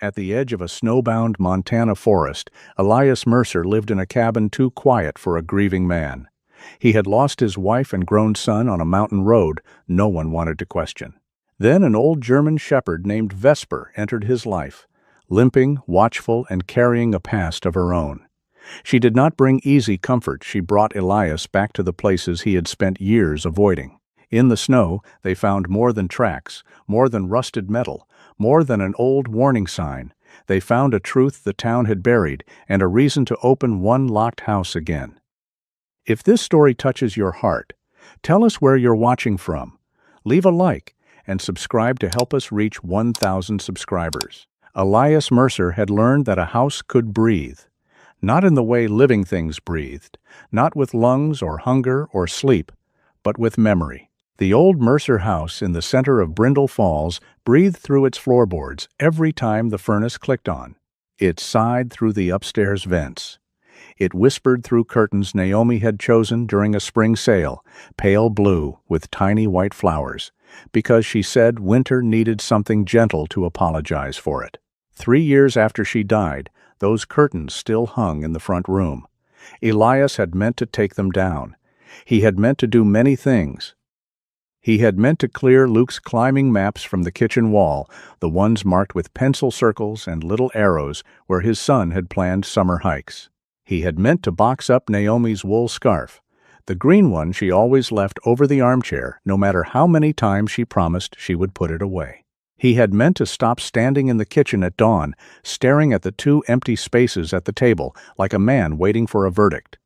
At the edge of a snowbound Montana forest, Elias Mercer lived in a cabin too quiet for a grieving man. He had lost his wife and grown son on a mountain road no one wanted to question. Then an old German shepherd named Vesper entered his life, limping, watchful, and carrying a past of her own. She did not bring easy comfort. She brought Elias back to the places he had spent years avoiding. In the snow, they found more than tracks, more than rusted metal, more than an old warning sign. They found a truth the town had buried and a reason to open one locked house again. If this story touches your heart, tell us where you're watching from. Leave a like and subscribe to help us reach 1,000 subscribers. Elias Mercer had learned that a house could breathe. Not in the way living things breathed, not with lungs or hunger or sleep, but with memory. The old Mercer house in the center of Brindle Falls breathed through its floorboards every time the furnace clicked on. It sighed through the upstairs vents. It whispered through curtains Naomi had chosen during a spring sale, pale blue with tiny white flowers, because she said winter needed something gentle to apologize for it. 3 years after she died, those curtains still hung in the front room. Elias had meant to take them down. He had meant to do many things. He had meant to clear Luke's climbing maps from the kitchen wall, the ones marked with pencil circles and little arrows where his son had planned summer hikes. He had meant to box up Naomi's wool scarf, the green one she always left over the armchair, no matter how many times she promised she would put it away. He had meant to stop standing in the kitchen at dawn, staring at the 2 empty spaces at the table like a man waiting for a verdict.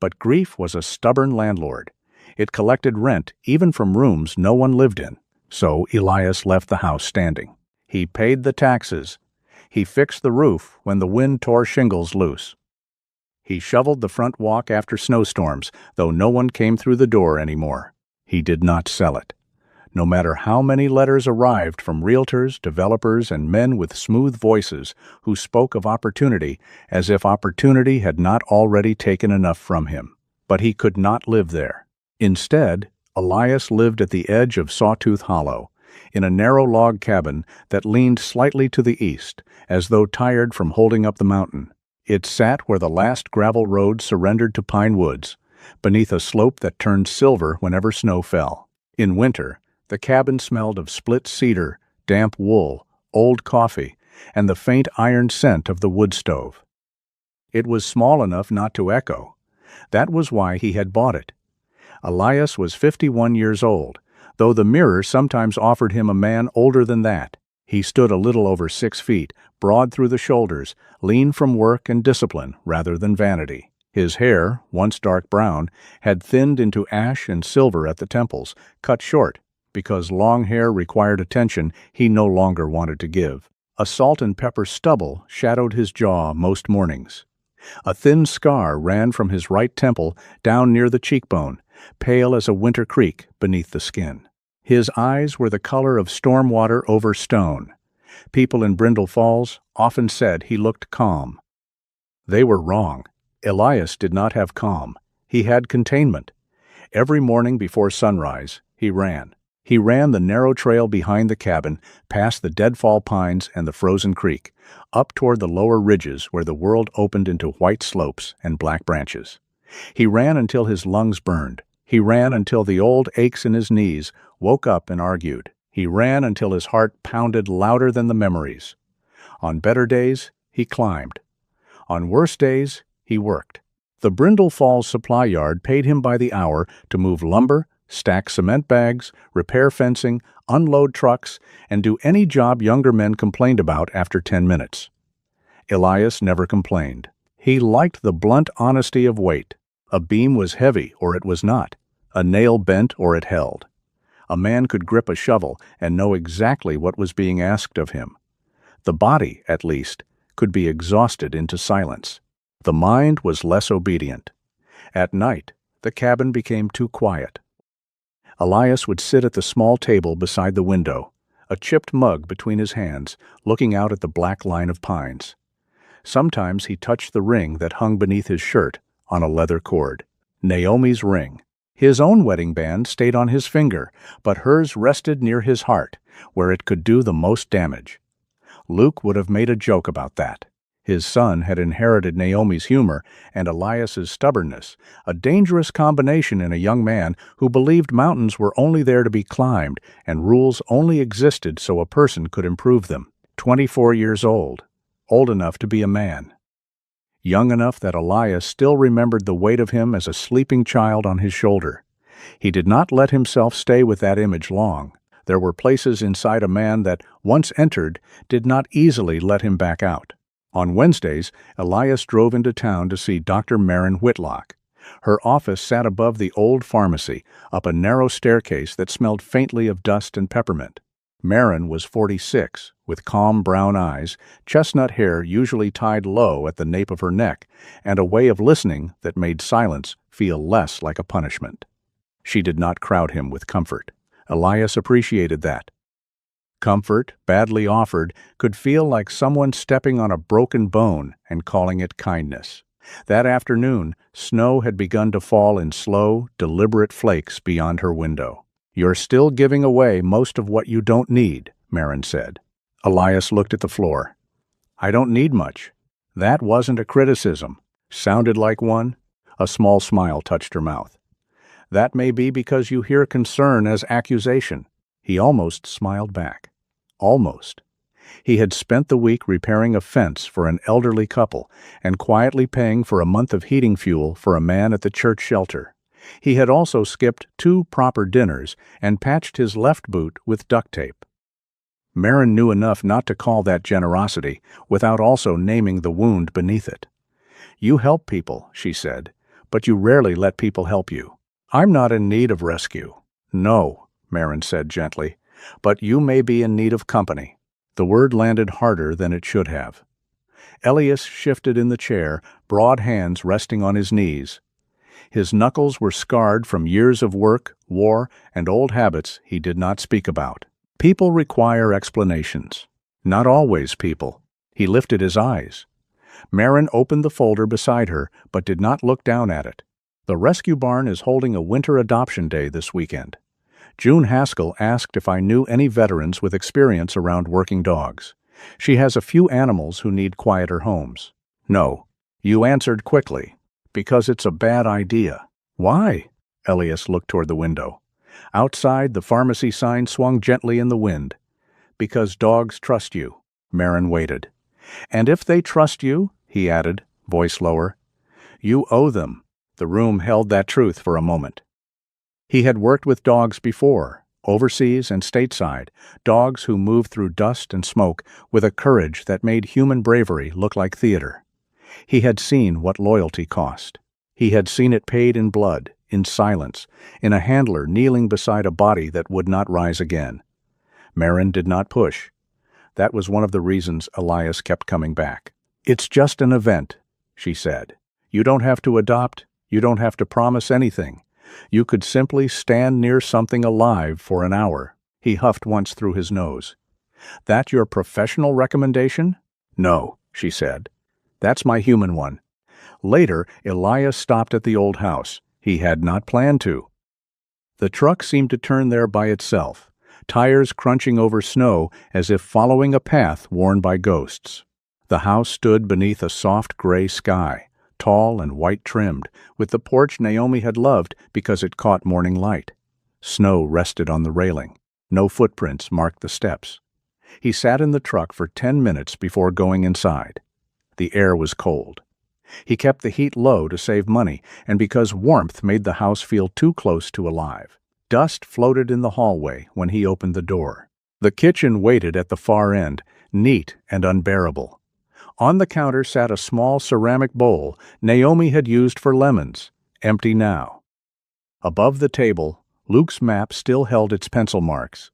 But grief was a stubborn landlord. It collected rent even from rooms no one lived in. So Elias left the house standing. He paid the taxes. He fixed the roof when the wind tore shingles loose. He shoveled the front walk after snowstorms, though no one came through the door anymore. He did not sell it. No matter how many letters arrived from realtors, developers, and men with smooth voices who spoke of opportunity as if opportunity had not already taken enough from him. But he could not live there. Instead, Elias lived at the edge of Sawtooth Hollow, in a narrow log cabin that leaned slightly to the east, as though tired from holding up the mountain. It sat where the last gravel road surrendered to pine woods, beneath a slope that turned silver whenever snow fell. In winter, the cabin smelled of split cedar, damp wool, old coffee, and the faint iron scent of the wood stove. It was small enough not to echo. That was why he had bought it. Elias was 51 years old, though the mirror sometimes offered him a man older than that. He stood a little over 6 feet, broad through the shoulders, lean from work and discipline rather than vanity. His hair, once dark brown, had thinned into ash and silver at the temples, cut short, because long hair required attention he no longer wanted to give. A salt and pepper stubble shadowed his jaw most mornings. A thin scar ran from his right temple down near the cheekbone, pale as a winter creek beneath the skin. His eyes were the color of storm water over stone. People in Brindle Falls often said he looked calm. They were wrong. Elias did not have calm. He had containment. Every morning before sunrise, he ran. He ran the narrow trail behind the cabin, past the deadfall pines and the frozen creek, up toward the lower ridges where the world opened into white slopes and black branches. He ran until his lungs burned. He ran until the old aches in his knees woke up and argued. He ran until his heart pounded louder than the memories. On better days, he climbed. On worse days, he worked. The Brindle Falls supply yard paid him by the hour to move lumber, stack cement bags, repair fencing, unload trucks, and do any job younger men complained about after 10 minutes. Elias never complained. He liked the blunt honesty of weight. A beam was heavy or it was not. A nail bent or it held. A man could grip a shovel and know exactly what was being asked of him. The body, at least, could be exhausted into silence. The mind was less obedient. At night, the cabin became too quiet. Elias would sit at the small table beside the window, a chipped mug between his hands, looking out at the black line of pines. Sometimes he touched the ring that hung beneath his shirt on a leather cord. Naomi's ring. His own wedding band stayed on his finger, but hers rested near his heart, where it could do the most damage. Luke would have made a joke about that. His son had inherited Naomi's humor and Elias's stubbornness, a dangerous combination in a young man who believed mountains were only there to be climbed and rules only existed so a person could improve them. 24 years old enough to be a man. Young enough that Elias still remembered the weight of him as a sleeping child on his shoulder. He did not let himself stay with that image long. There were places inside a man that, once entered, did not easily let him back out. On Wednesdays, Elias drove into town to see Dr. Maren Whitlock. Her office sat above the old pharmacy, up a narrow staircase that smelled faintly of dust and peppermint. Maren was 46, with calm brown eyes, chestnut hair usually tied low at the nape of her neck, and a way of listening that made silence feel less like a punishment. She did not crowd him with comfort. Elias appreciated that. Comfort, badly offered, could feel like someone stepping on a broken bone and calling it kindness. That afternoon, snow had begun to fall in slow, deliberate flakes beyond her window. "You're still giving away most of what you don't need," Maren said. Elias looked at the floor. "I don't need much." That wasn't a criticism. Sounded like one. A small smile touched her mouth. "That may be because you hear concern as accusation." He almost smiled back. Almost. He had spent the week repairing a fence for an elderly couple and quietly paying for a month of heating fuel for a man at the church shelter. He had also skipped 2 proper dinners and patched his left boot with duct tape. Maren knew enough not to call that generosity without also naming the wound beneath it. "You help people," she said, "but you rarely let people help you." "I'm not in need of rescue." "No," Maren said gently, "but you may be in need of company." The word landed harder than it should have. Elias shifted in the chair, broad hands resting on his knees. His knuckles were scarred from years of work, war, and old habits he did not speak about. People require explanations. Not always people. He lifted his eyes. Maren opened the folder beside her, but did not look down at it. "The rescue barn is holding a winter adoption day this weekend. June Haskell asked if I knew any veterans with experience around working dogs. She has a few animals who need quieter homes." "No." You answered quickly. "Because it's a bad idea." "Why?" Elias looked toward the window. Outside, the pharmacy sign swung gently in the wind. "Because dogs trust you." Maren waited. "And if they trust you," he added, voice lower, "you owe them." The room held that truth for a moment. He had worked with dogs before, overseas and stateside, dogs who moved through dust and smoke with a courage that made human bravery look like theater. He had seen what loyalty cost. He had seen it paid in blood, in silence, in a handler kneeling beside a body that would not rise again. Maren did not push. That was one of the reasons Elias kept coming back. "It's just an event," she said. "You don't have to adopt. You don't have to promise anything. You could simply stand near something alive for an hour." He huffed once through his nose. "That your professional recommendation?" "No," she said. "That's my human one." Later, Elias stopped at the old house. He had not planned to. The truck seemed to turn there by itself, tires crunching over snow as if following a path worn by ghosts. The house stood beneath a soft gray sky, tall and white-trimmed, with the porch Naomi had loved because it caught morning light. Snow rested on the railing. No footprints marked the steps. He sat in the truck for 10 minutes before going inside. The air was cold. He kept the heat low to save money, and because warmth made the house feel too close to alive. Dust floated in the hallway when he opened the door. The kitchen waited at the far end, neat and unbearable. On the counter sat a small ceramic bowl Naomi had used for lemons, empty now. Above the table, Luke's map still held its pencil marks.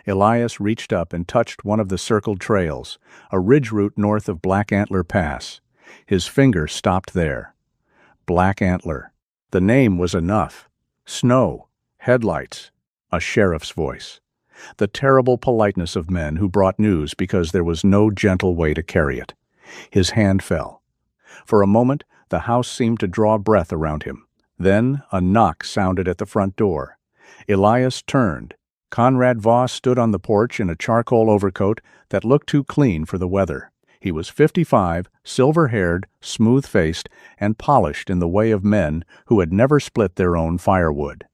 Elias reached up and touched one of the circled trails, a ridge route north of Black Antler Pass. His finger stopped there. Black Antler. The name was enough. Snow, headlights, a sheriff's voice. The terrible politeness of men who brought news because there was no gentle way to carry it. His hand fell. For a moment, the house seemed to draw breath around him. Then a knock sounded at the front door. Elias turned. Conrad Voss stood on the porch in a charcoal overcoat that looked too clean for the weather. He was 55, silver-haired, smooth-faced, and polished in the way of men who had never split their own firewood.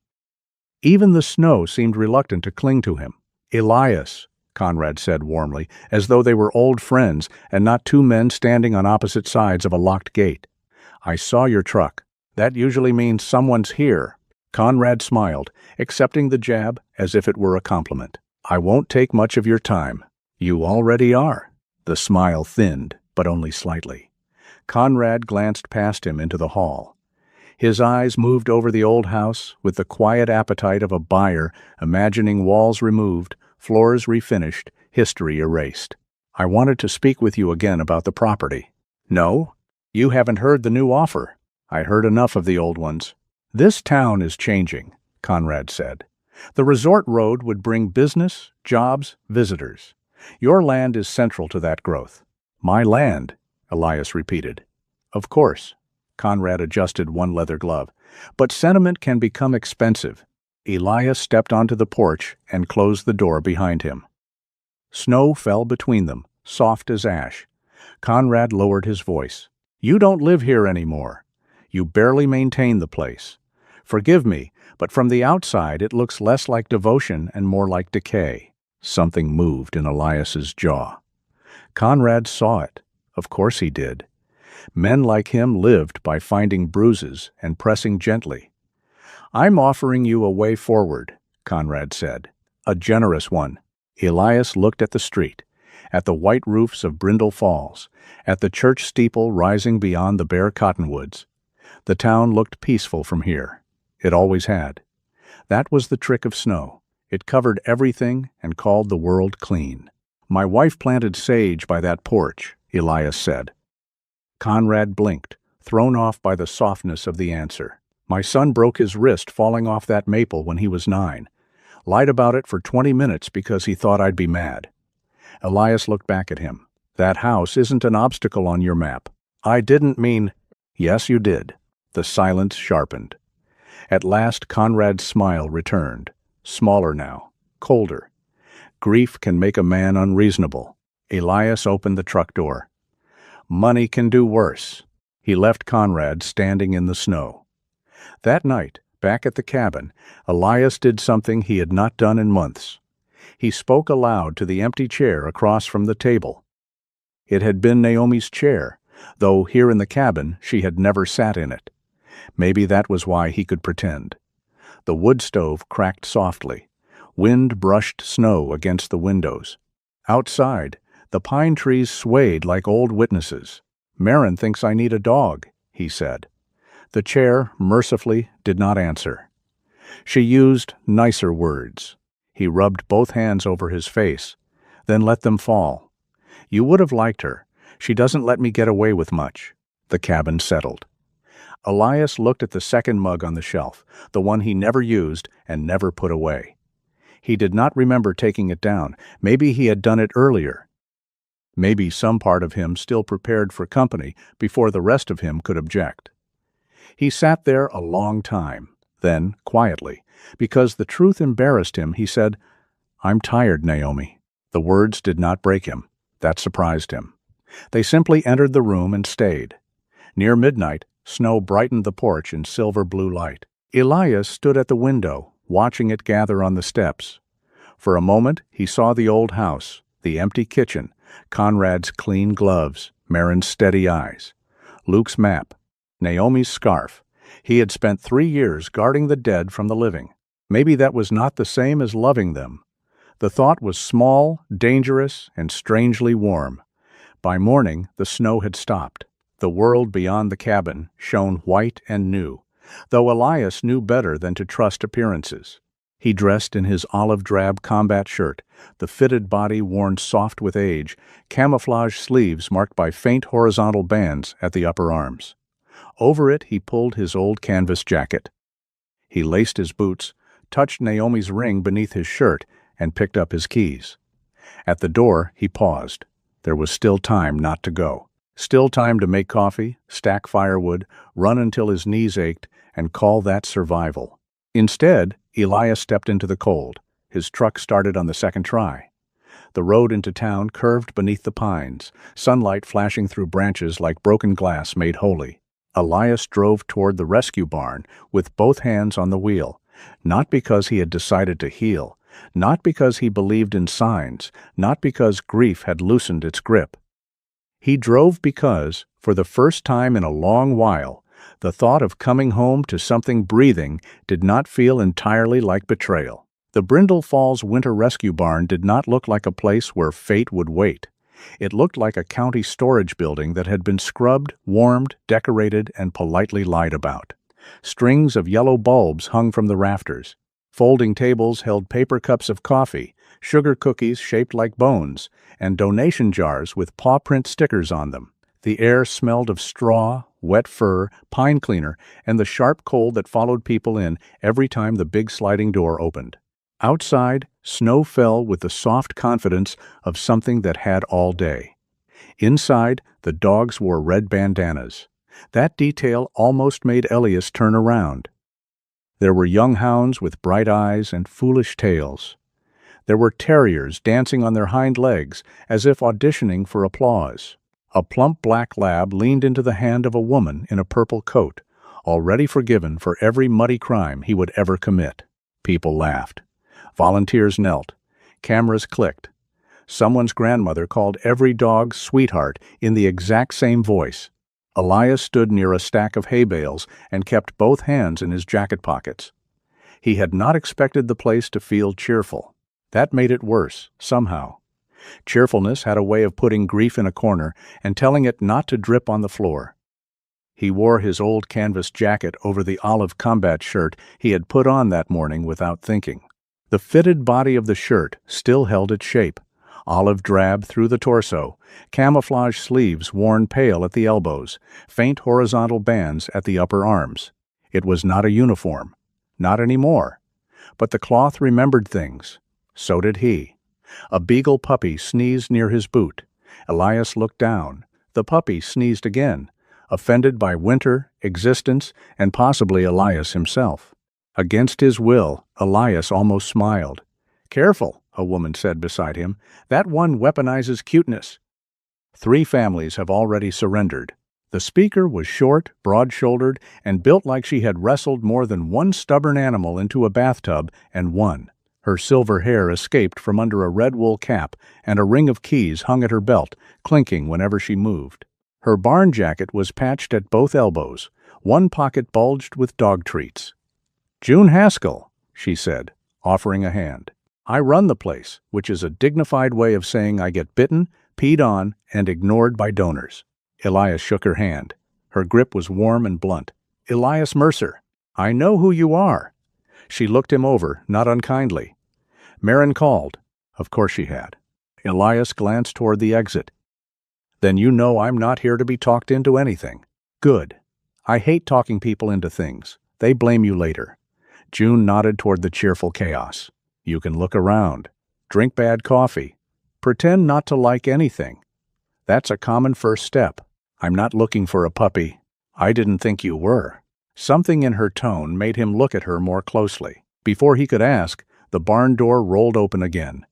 Even the snow seemed reluctant to cling to him. "Elias," Conrad said warmly, as though they were old friends and not two men standing on opposite sides of a locked gate. "I saw your truck. That usually means someone's here." Conrad smiled, accepting the jab as if it were a compliment. "I won't take much of your time. You already are." The smile thinned, but only slightly. Conrad glanced past him into the hall. His eyes moved over the old house with the quiet appetite of a buyer imagining walls removed, floors refinished, history erased. "I wanted to speak with you again about the property." "No? You haven't heard the new offer." "I heard enough of the old ones." "This town is changing," Conrad said. "The resort road would bring business, jobs, visitors. Your land is central to that growth." "My land," Elias repeated. "Of course." Conrad adjusted one leather glove. "But sentiment can become expensive." Elias stepped onto the porch and closed the door behind him. Snow fell between them, soft as ash. Conrad lowered his voice. "You don't live here anymore. You barely maintain the place. Forgive me, but from the outside it looks less like devotion and more like decay." Something moved in Elias's jaw. Conrad saw it. Of course he did. Men like him lived by finding bruises and pressing gently. "I'm offering you a way forward," Conrad said. "A generous one." Elias looked at the street, at the white roofs of Brindle Falls, at the church steeple rising beyond the bare cottonwoods. The town looked peaceful from here. It always had. That was the trick of snow. It covered everything and called the world clean. "My wife planted sage by that porch," Elias said. Conrad blinked, thrown off by the softness of the answer. "My son broke his wrist falling off that maple when he was 9. Lied about it for 20 minutes because he thought I'd be mad." Elias looked back at him. "That house isn't an obstacle on your map." "I didn't mean—" "Yes, you did." The silence sharpened. At last Conrad's smile returned. Smaller now, colder. "Grief can make a man unreasonable." Elias opened the truck door. "Money can do worse." He left Conrad standing in the snow. That night, back at the cabin, Elias did something he had not done in months. He spoke aloud to the empty chair across from the table. It had been Naomi's chair, though here in the cabin she had never sat in it. Maybe that was why he could pretend. The wood stove cracked softly. Wind brushed snow against the windows. Outside, the pine trees swayed like old witnesses. "Marin thinks I need a dog," he said. The chair, mercifully, did not answer. She used nicer words. He rubbed both hands over his face, then let them fall. "You would have liked her. She doesn't let me get away with much." The cabin settled. Elias looked at the second mug on the shelf, the one he never used and never put away. He did not remember taking it down. Maybe he had done it earlier. Maybe some part of him still prepared for company before the rest of him could object. He sat there a long time. Then, quietly, because the truth embarrassed him, he said, "I'm tired, Naomi." The words did not break him. That surprised him. They simply entered the room and stayed. Near midnight, snow brightened the porch in silver-blue light. Elias stood at the window, watching it gather on the steps. For a moment, he saw the old house, the empty kitchen, Conrad's clean gloves, Marin's steady eyes, Luke's map, Naomi's scarf. He had spent 3 years guarding the dead from the living. Maybe that was not the same as loving them. The thought was small, dangerous, and strangely warm. By morning, the snow had stopped. The world beyond the cabin shone white and new, though Elias knew better than to trust appearances. He dressed in his olive-drab combat shirt, the fitted body worn soft with age, camouflage sleeves marked by faint horizontal bands at the upper arms. Over it he pulled his old canvas jacket. He laced his boots, touched Naomi's ring beneath his shirt, and picked up his keys. At the door, he paused. There was still time not to go. Still time to make coffee, stack firewood, run until his knees ached, and call that survival. Instead, Elias stepped into the cold. His truck started on the second try. The road into town curved beneath the pines, sunlight flashing through branches like broken glass made holy. Elias drove toward the rescue barn with both hands on the wheel, not because he had decided to heal, not because he believed in signs, not because grief had loosened its grip. He drove because, for the first time in a long while, the thought of coming home to something breathing did not feel entirely like betrayal. The Brindle Falls Winter Rescue Barn did not look like a place where fate would wait. It looked like a county storage building that had been scrubbed, warmed, decorated, and politely lied about. Strings of yellow bulbs hung from the rafters. Folding tables held paper cups of coffee, sugar cookies shaped like bones, and donation jars with paw print stickers on them. The air smelled of straw, wet fur, pine cleaner, and the sharp cold that followed people in every time the big sliding door opened. Outside, snow fell with the soft confidence of something that had all day. Inside, the dogs wore red bandanas. That detail almost made Elias turn around. There were young hounds with bright eyes and foolish tails. There were terriers dancing on their hind legs as if auditioning for applause. A plump black lab leaned into the hand of a woman in a purple coat, already forgiven for every muddy crime he would ever commit. People laughed. Volunteers knelt. Cameras clicked. Someone's grandmother called every dog sweetheart in the exact same voice. Elias stood near a stack of hay bales and kept both hands in his jacket pockets. He had not expected the place to feel cheerful. That made it worse, somehow. Cheerfulness had a way of putting grief in a corner and telling it not to drip on the floor. He wore his old canvas jacket over the olive combat shirt he had put on that morning without thinking. The fitted body of the shirt still held its shape, olive drab through the torso, camouflage sleeves worn pale at the elbows, faint horizontal bands at the upper arms. It was not a uniform. Not anymore. But the cloth remembered things. So did he. A beagle puppy sneezed near his boot. Elias looked down. The puppy sneezed again, offended by winter, existence, and possibly Elias himself. Against his will, Elias almost smiled. "Careful," a woman said beside him. "That one weaponizes cuteness." 3 families have already surrendered. The speaker was short, broad-shouldered, and built like she had wrestled more than one stubborn animal into a bathtub and won. Her silver hair escaped from under a red wool cap, and a ring of keys hung at her belt, clinking whenever she moved. Her barn jacket was patched at both elbows. One pocket bulged with dog treats. "June Haskell," she said, offering a hand. "I run the place," which is a dignified way of saying I get bitten, peed on, and ignored by donors. Elias shook her hand. Her grip was warm and blunt. "Elias Mercer. I know who you are." She looked him over, not unkindly. Marin called. Of course she had. Elias glanced toward the exit. "Then you know I'm not here to be talked into anything." "Good. I hate talking people into things. They blame you later." June nodded toward the cheerful chaos. "You can look around. Drink bad coffee. Pretend not to like anything. That's a common first step. I'm not looking for a puppy." "I didn't think you were." Something in her tone made him look at her more closely. Before he could ask, the barn door rolled open again.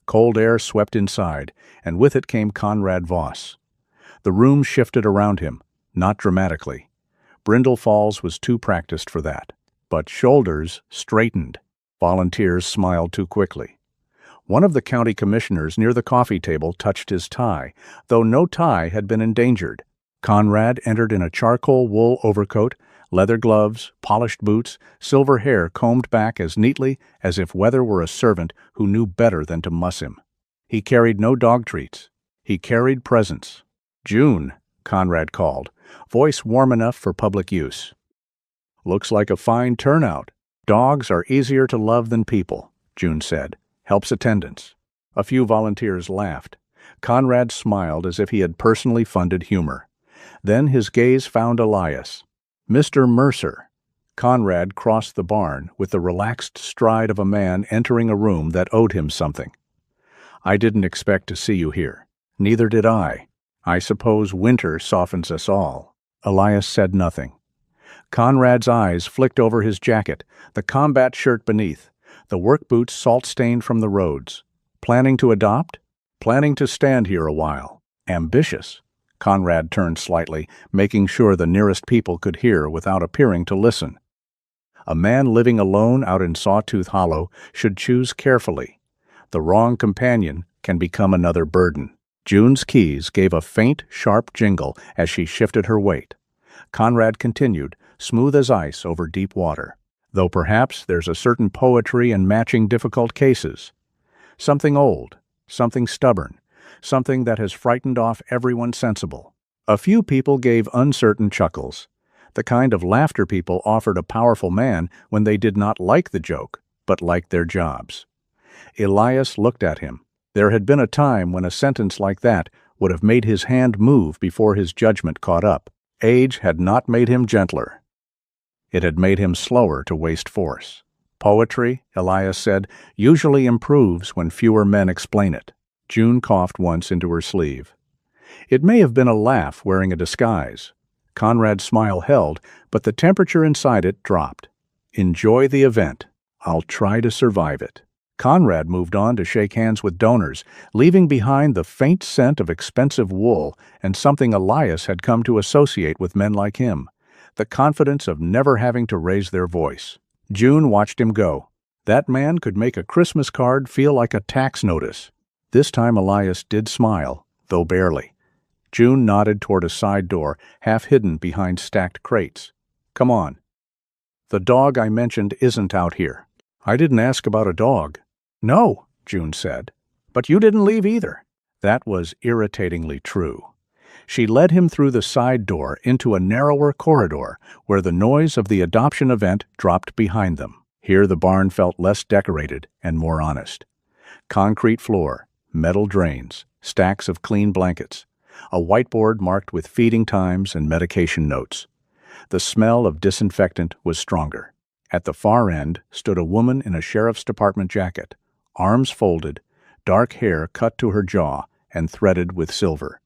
Cold air swept inside, and with it came Conrad Voss. The room shifted around him, not dramatically. Brindle Falls was too practiced for that. But shoulders straightened. Volunteers smiled too quickly. One of the county commissioners near the coffee table touched his tie, though no tie had been endangered. Conrad entered in a charcoal wool overcoat, leather gloves, polished boots, silver hair combed back as neatly as if Weather were a servant who knew better than to muss him. He carried no dog treats. He carried presents. "June," Conrad called, voice warm enough for public use. "Looks like a fine turnout. Dogs are easier to love than people," June said. "Helps attendance." A few volunteers laughed. Conrad smiled as if he had personally funded humor. Then his gaze found Elias. "Mr. Mercer." Conrad crossed the barn with the relaxed stride of a man entering a room that owed him something. "I didn't expect to see you here." "Neither did I. I suppose winter softens us all." Elias said nothing. Conrad's eyes flicked over his jacket, the combat shirt beneath, the work boots salt-stained from the roads. Planning to adopt? Planning to stand here a while. Ambitious. Conrad turned slightly, making sure the nearest people could hear without appearing to listen. A man living alone out in Sawtooth Hollow should choose carefully. The wrong companion can become another burden. June's keys gave a faint, sharp jingle as she shifted her weight. Conrad continued, smooth as ice over deep water. Though perhaps there's a certain poetry in matching difficult cases. Something old, something stubborn, something that has frightened off everyone sensible. A few people gave uncertain chuckles, the kind of laughter people offered a powerful man when they did not like the joke, but liked their jobs. Elias looked at him. There had been a time when a sentence like that would have made his hand move before his judgment caught up. Age had not made him gentler. It had made him slower to waste force. Poetry, Elias said, usually improves when fewer men explain it. June coughed once into her sleeve. It may have been a laugh wearing a disguise. Conrad's smile held, but the temperature inside it dropped. Enjoy the event. I'll try to survive it. Conrad moved on to shake hands with donors, leaving behind the faint scent of expensive wool and something Elias had come to associate with men like him, the confidence of never having to raise their voice. June watched him go. That man could make a Christmas card feel like a tax notice. This time Elias did smile, though barely. June nodded toward a side door, half hidden behind stacked crates. Come on. The dog I mentioned isn't out here. I didn't ask about a dog. No, June said. But you didn't leave either. That was irritatingly true. She led him through the side door into a narrower corridor where the noise of the adoption event dropped behind them. Here the barn felt less decorated and more honest. Concrete floor, metal drains, stacks of clean blankets, a whiteboard marked with feeding times and medication notes. The smell of disinfectant was stronger. At the far end stood a woman in a sheriff's department jacket, arms folded, dark hair cut to her jaw and threaded with silver.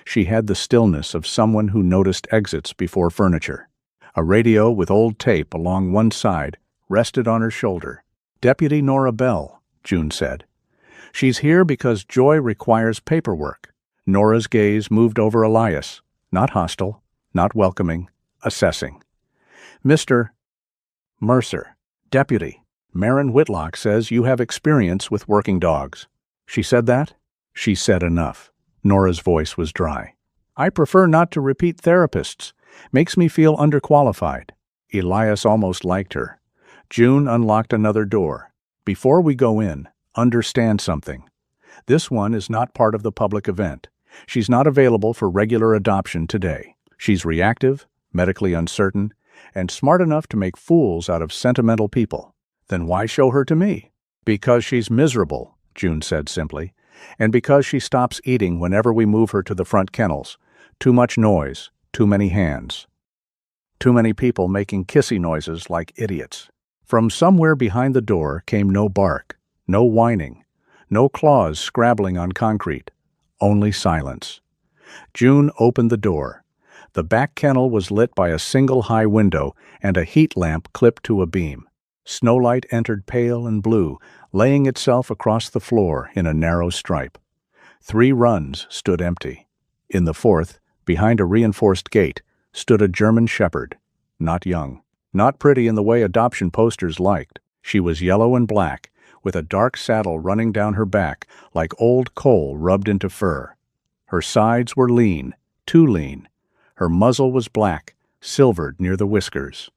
She had the stillness of someone who noticed exits before furniture. A radio with old tape along one side rested on her shoulder. Deputy Nora Bell, June said. She's here because Joy requires paperwork. Nora's gaze moved over Elias, not hostile, not welcoming, assessing. Mr. Mercer, Deputy, Marin Whitlock says you have experience with working dogs. She said that? She said enough. Nora's voice was dry. I prefer not to repeat therapists. Makes me feel underqualified. Elias almost liked her. June unlocked another door. Before we go in, understand something. This one is not part of the public event. She's not available for regular adoption today. She's reactive, medically uncertain, and smart enough to make fools out of sentimental people. Then why show her to me? Because she's miserable, June said simply, and because she stops eating whenever we move her to the front kennels. Too much noise, too many hands. Too many people making kissy noises like idiots. From somewhere behind the door came no bark, no whining, no claws scrabbling on concrete, only silence. June opened the door. The back kennel was lit by a single high window and a heat lamp clipped to a beam. Snowlight entered pale and blue, laying itself across the floor in a narrow stripe. 3 runs stood empty. In the 4th, behind a reinforced gate, stood a German shepherd, not young, not pretty in the way adoption posters liked. She was yellow and black, with a dark saddle running down her back like old coal rubbed into fur. Her sides were lean, too lean. Her muzzle was black, silvered near the whiskers.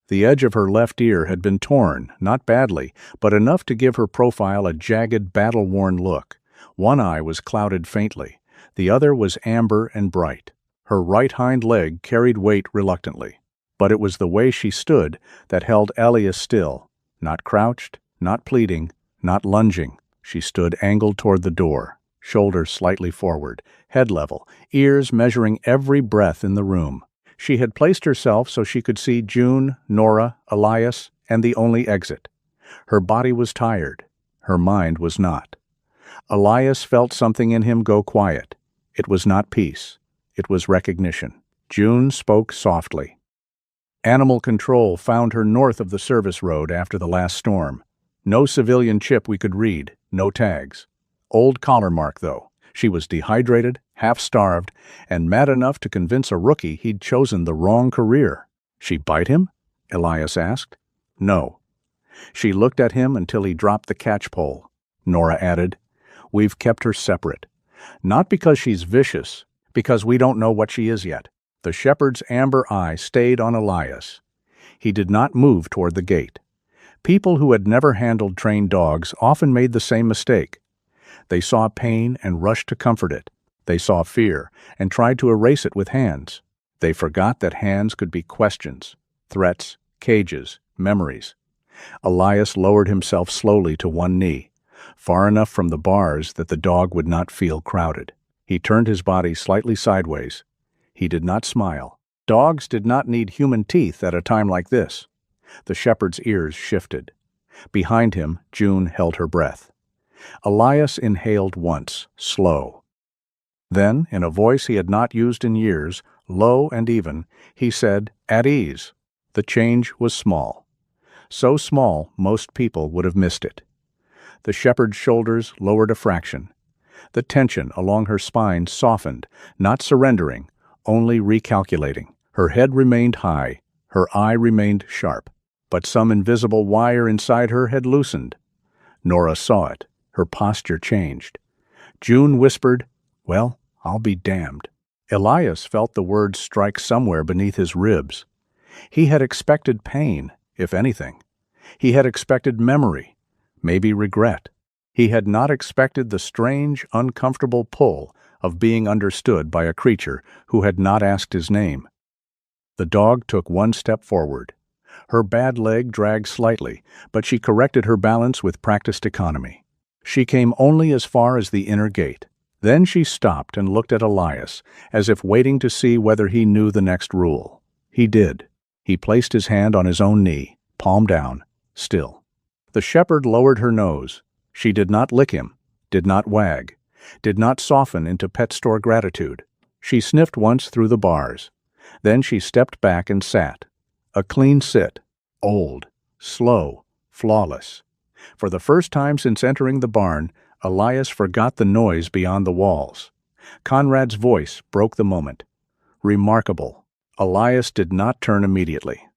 The edge of her left ear had been torn, not badly, but enough to give her profile a jagged, battle-worn look. One eye was clouded faintly. The other was amber and bright. Her right hind leg carried weight reluctantly. But it was the way she stood that held Elias still, not crouched, not pleading, not lunging. She stood angled toward the door, shoulders slightly forward, head level, ears measuring every breath in the room. She had placed herself so she could see June, Nora, Elias, and the only exit. Her body was tired. Her mind was not. Elias felt something in him go quiet. It was not peace. It was recognition. June spoke softly. Animal control found her north of the service road after the last storm. No civilian chip we could read, no tags. Old collar mark, though. She was dehydrated, half-starved, and mad enough to convince a rookie he'd chosen the wrong career. She bite him? Elias asked. No. She looked at him until he dropped the catchpole. Nora added, We've kept her separate. Not because she's vicious, because we don't know what she is yet. The shepherd's amber eye stayed on Elias. He did not move toward the gate. People who had never handled trained dogs often made the same mistake. They saw pain and rushed to comfort it. They saw fear and tried to erase it with hands. They forgot that hands could be questions, threats, cages, memories. Elias lowered himself slowly to one knee, far enough from the bars that the dog would not feel crowded. He turned his body slightly sideways. He did not smile. Dogs did not need human teeth at a time like this. The shepherd's ears shifted. Behind him, June held her breath. Elias inhaled once, slow. Then, in a voice he had not used in years, low and even, he said, At ease. The change was small. So small, most people would have missed it. The shepherd's shoulders lowered a fraction. The tension along her spine softened, not surrendering, only recalculating. Her head remained high, her eye remained sharp, but some invisible wire inside her had loosened. Nora saw it. Her posture changed. June whispered, Well, I'll be damned. Elias felt the words strike somewhere beneath his ribs. He had expected pain, if anything. He had expected memory, maybe regret. He had not expected the strange, uncomfortable pull of being understood by a creature who had not asked his name. The dog took one step forward. Her bad leg dragged slightly, but she corrected her balance with practiced economy. She came only as far as the inner gate. Then she stopped and looked at Elias, as if waiting to see whether he knew the next rule. He did. He placed his hand on his own knee, palm down, still. The shepherd lowered her nose. She did not lick him, did not wag, did not soften into pet store gratitude. She sniffed once through the bars. Then she stepped back and sat. A clean sit, old, slow, flawless. For the first time since entering the barn, Elias forgot the noise beyond the walls. Conrad's voice broke the moment. Remarkable. Elias did not turn immediately.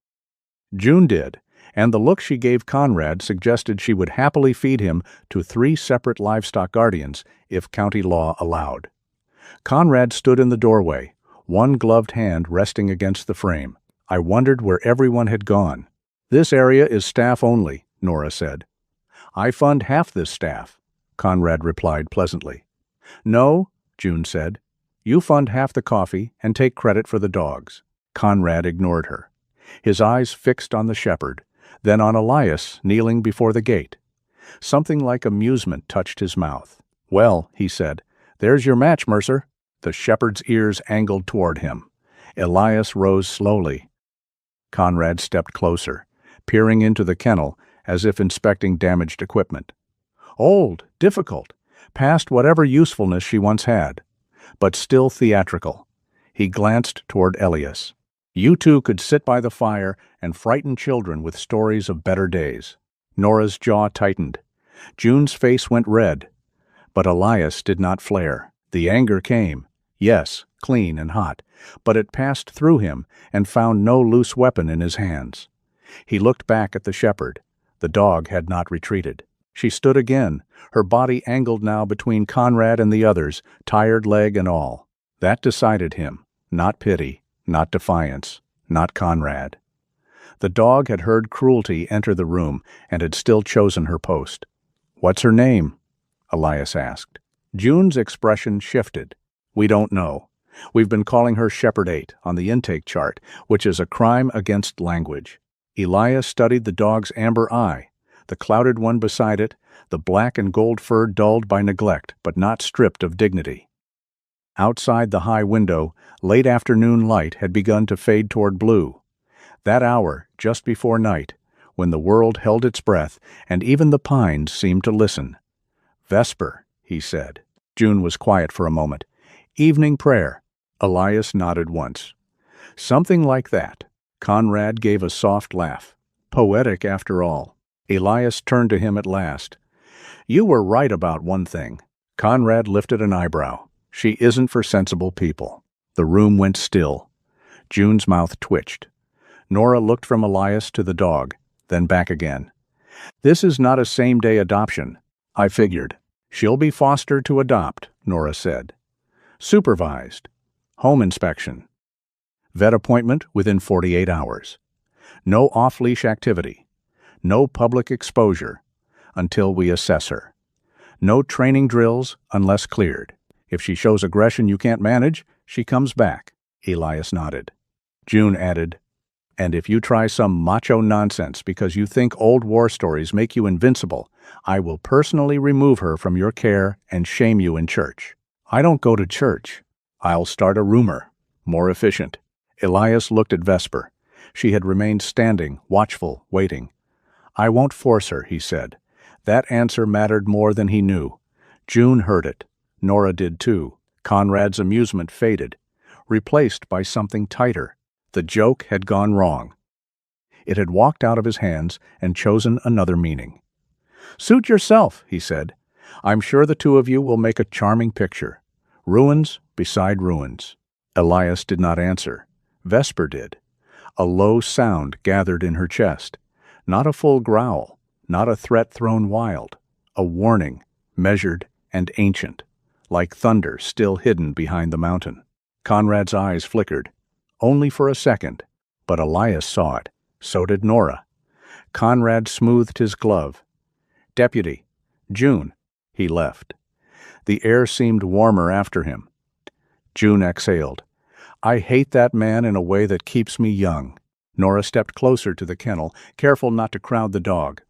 June did, and the look she gave Conrad suggested she would happily feed him to 3 separate livestock guardians if county law allowed. Conrad stood in the doorway, one gloved hand resting against the frame. I wondered where everyone had gone. This area is staff only, Nora said. I fund half this staff, Conrad replied pleasantly. No, June said. You fund half the coffee and take credit for the dogs. Conrad ignored her. His eyes fixed on the shepherd, then on Elias kneeling before the gate. Something like amusement touched his mouth. Well, he said, there's your match, Mercer. The shepherd's ears angled toward him. Elias rose slowly. Conrad stepped closer, peering into the kennel as if inspecting damaged equipment. Old, difficult, past whatever usefulness she once had, but still theatrical. He glanced toward Elias. You two could sit by the fire and frighten children with stories of better days. Nora's jaw tightened. June's face went red. But Elias did not flare. The anger came. Yes, clean and hot, but it passed through him and found no loose weapon in his hands. He looked back at the shepherd. The dog had not retreated. She stood again, her body angled now between Conrad and the others, tired leg and all. That decided him. Not pity, not defiance, not Conrad. The dog had heard cruelty enter the room and had still chosen her post. What's her name? Elias asked. June's expression shifted. We don't know. We've been calling her Shepherd 8 on the intake chart, which is a crime against language. Elias studied the dog's amber eye, the clouded one beside it, the black and gold fur dulled by neglect but not stripped of dignity. Outside the high window, late afternoon light had begun to fade toward blue. That hour, just before night, when the world held its breath and even the pines seemed to listen. Vesper, he said. June was quiet for a moment. Evening prayer. Elias nodded once. Something like that. Conrad gave a soft laugh. Poetic after all. Elias turned to him at last. You were right about one thing. Conrad lifted an eyebrow. She isn't for sensible people. The room went still. June's mouth twitched. Nora looked from Elias to the dog, then back again. This is not a same-day adoption. I figured. She'll be fostered to adopt, Nora said. Supervised. Home inspection. Vet appointment within 48 hours. No off-leash activity. No public exposure until we assess her. No training drills unless cleared. If she shows aggression you can't manage, she comes back. Elias nodded. June added, and if you try some macho nonsense because you think old war stories make you invincible, I will personally remove her from your care and shame you in church. I don't go to church. I'll start a rumor. More efficient. Elias looked at Vesper. She had remained standing, watchful, waiting. I won't force her, he said. That answer mattered more than he knew. June heard it. Nora did too. Conrad's amusement faded, replaced by something tighter. The joke had gone wrong. It had walked out of his hands and chosen another meaning. Suit yourself, he said. I'm sure the two of you will make a charming picture. Ruins beside ruins. Elias did not answer. Vesper did. A low sound gathered in her chest. Not a full growl, not a threat thrown wild. A warning, measured and ancient, like thunder still hidden behind the mountain. Conrad's eyes flickered. Only for a second, but Elias saw it. So did Nora. Conrad smoothed his glove. Deputy, June. He left. The air seemed warmer after him. June exhaled. I hate that man in a way that keeps me young. Nora stepped closer to the kennel, careful not to crowd the dog.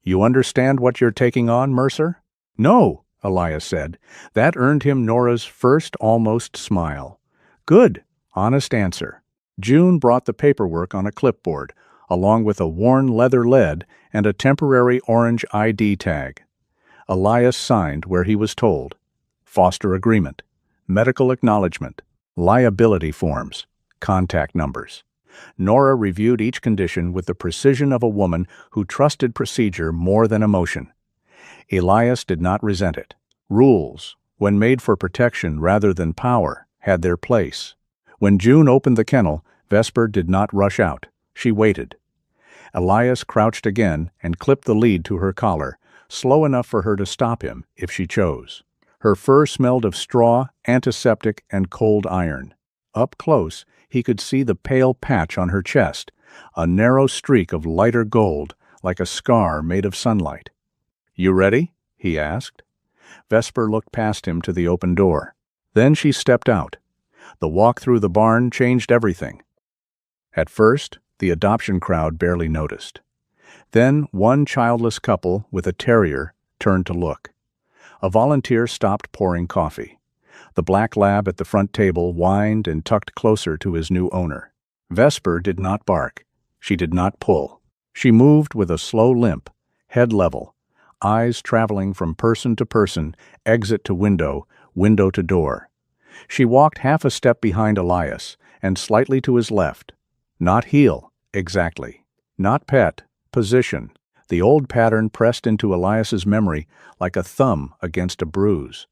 You understand what you're taking on, Mercer? No, Elias said. That earned him Nora's first almost smile. Good. Honest answer. June brought the paperwork on a clipboard, along with a worn leather lead and a temporary orange ID tag. Elias signed where he was told. Foster agreement, medical acknowledgement, liability forms, contact numbers. Nora reviewed each condition with the precision of a woman who trusted procedure more than emotion. Elias did not resent it. Rules, when made for protection rather than power, had their place. When June opened the kennel, Vesper did not rush out. She waited. Elias crouched again and clipped the lead to her collar, slow enough for her to stop him if she chose. Her fur smelled of straw, antiseptic, and cold iron. Up close, he could see the pale patch on her chest, a narrow streak of lighter gold, like a scar made of sunlight. You ready? He asked. Vesper looked past him to the open door. Then she stepped out. The walk through the barn changed everything. At first, the adoption crowd barely noticed. Then one childless couple with a terrier turned to look. A volunteer stopped pouring coffee. The black lab at the front table whined and tucked closer to his new owner. Vesper did not bark. She did not pull. She moved with a slow limp, head level, eyes traveling from person to person, exit to window, window to door. She walked half a step behind Elias and slightly to his left. Not heel, exactly. Not pet, position. The old pattern pressed into Elias's memory like a thumb against a bruise.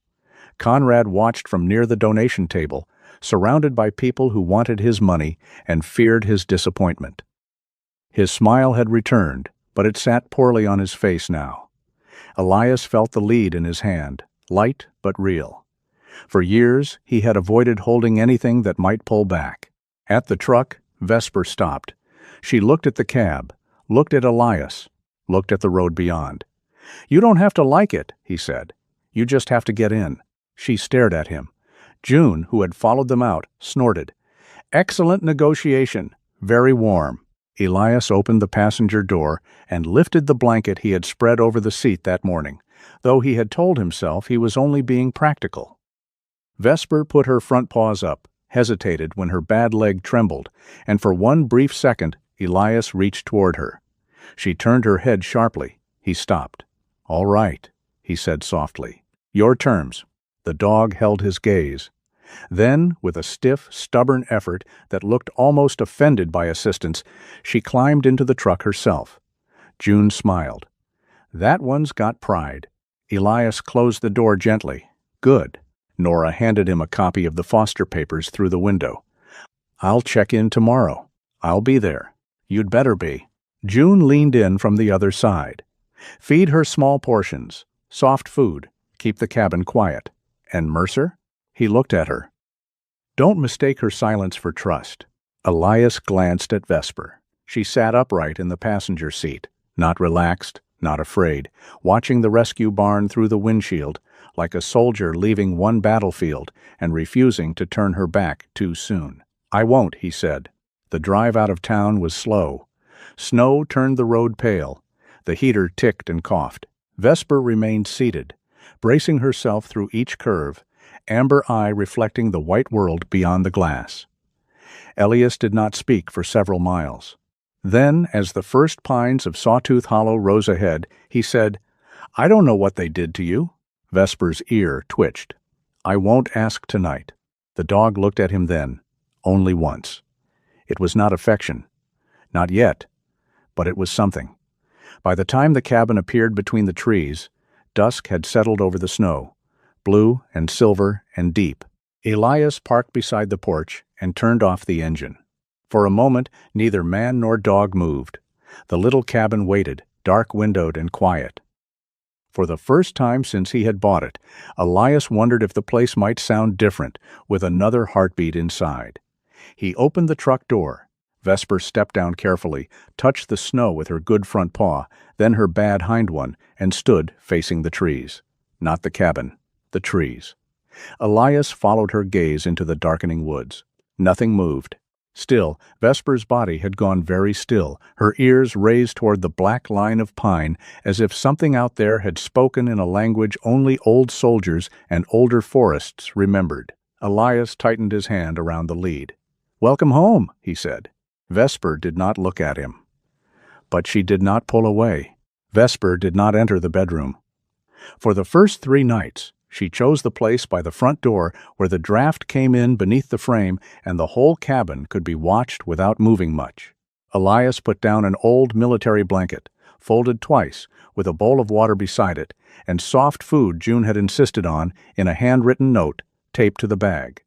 Conrad watched from near the donation table, surrounded by people who wanted his money and feared his disappointment. His smile had returned, but it sat poorly on his face now. Elias felt the lead in his hand, light but real. For years, he had avoided holding anything that might pull back. At the truck, Vesper stopped. She looked at the cab, looked at Elias, looked at the road beyond. You don't have to like it, he said. You just have to get in. She stared at him. June, who had followed them out, snorted. Excellent negotiation. Very warm. Elias opened the passenger door and lifted the blanket he had spread over the seat that morning, though he had told himself he was only being practical. Vesper put her front paws up, hesitated when her bad leg trembled, and for one brief second, Elias reached toward her. She turned her head sharply. He stopped. All right, he said softly. Your terms. The dog held his gaze. Then, with a stiff, stubborn effort that looked almost offended by assistance, she climbed into the truck herself. June smiled. That one's got pride. Elias closed the door gently. Good. Nora handed him a copy of the Foster papers through the window. I'll check in tomorrow. I'll be there. You'd better be. June leaned in from the other side. Feed her small portions. Soft food. Keep the cabin quiet. And Mercer? He looked at her. Don't mistake her silence for trust. Elias glanced at Vesper. She sat upright in the passenger seat, not relaxed, not afraid, watching the rescue barn through the windshield, like a soldier leaving one battlefield and refusing to turn her back too soon. I won't, he said. The drive out of town was slow. Snow turned the road pale. The heater ticked and coughed. Vesper remained seated, bracing herself through each curve, amber eye reflecting the white world beyond the glass. Elias did not speak for several miles. Then, as the first pines of Sawtooth Hollow rose ahead, he said, I don't know what they did to you. Vesper's ear twitched. I won't ask tonight. The dog looked at him then, only once. It was not affection. Not yet. But it was something. By the time the cabin appeared between the trees, dusk had settled over the snow, blue and silver and deep. Elias parked beside the porch and turned off the engine. For a moment, neither man nor dog moved. The little cabin waited, dark-windowed and quiet. For the first time since he had bought it, Elias wondered if the place might sound different, with another heartbeat inside. He opened the truck door. Vesper stepped down carefully, touched the snow with her good front paw, then her bad hind one, and stood facing the trees. Not the cabin, the trees. Elias followed her gaze into the darkening woods. Nothing moved. Still, Vesper's body had gone very still, her ears raised toward the black line of pine, as if something out there had spoken in a language only old soldiers and older forests remembered. Elias tightened his hand around the lead. "Welcome home," he said. Vesper did not look at him. But she did not pull away. Vesper did not enter the bedroom. For the first 3 nights, she chose the place by the front door where the draft came in beneath the frame and the whole cabin could be watched without moving much. Elias put down an old military blanket, folded twice, with a bowl of water beside it, and soft food June had insisted on in a handwritten note taped to the bag.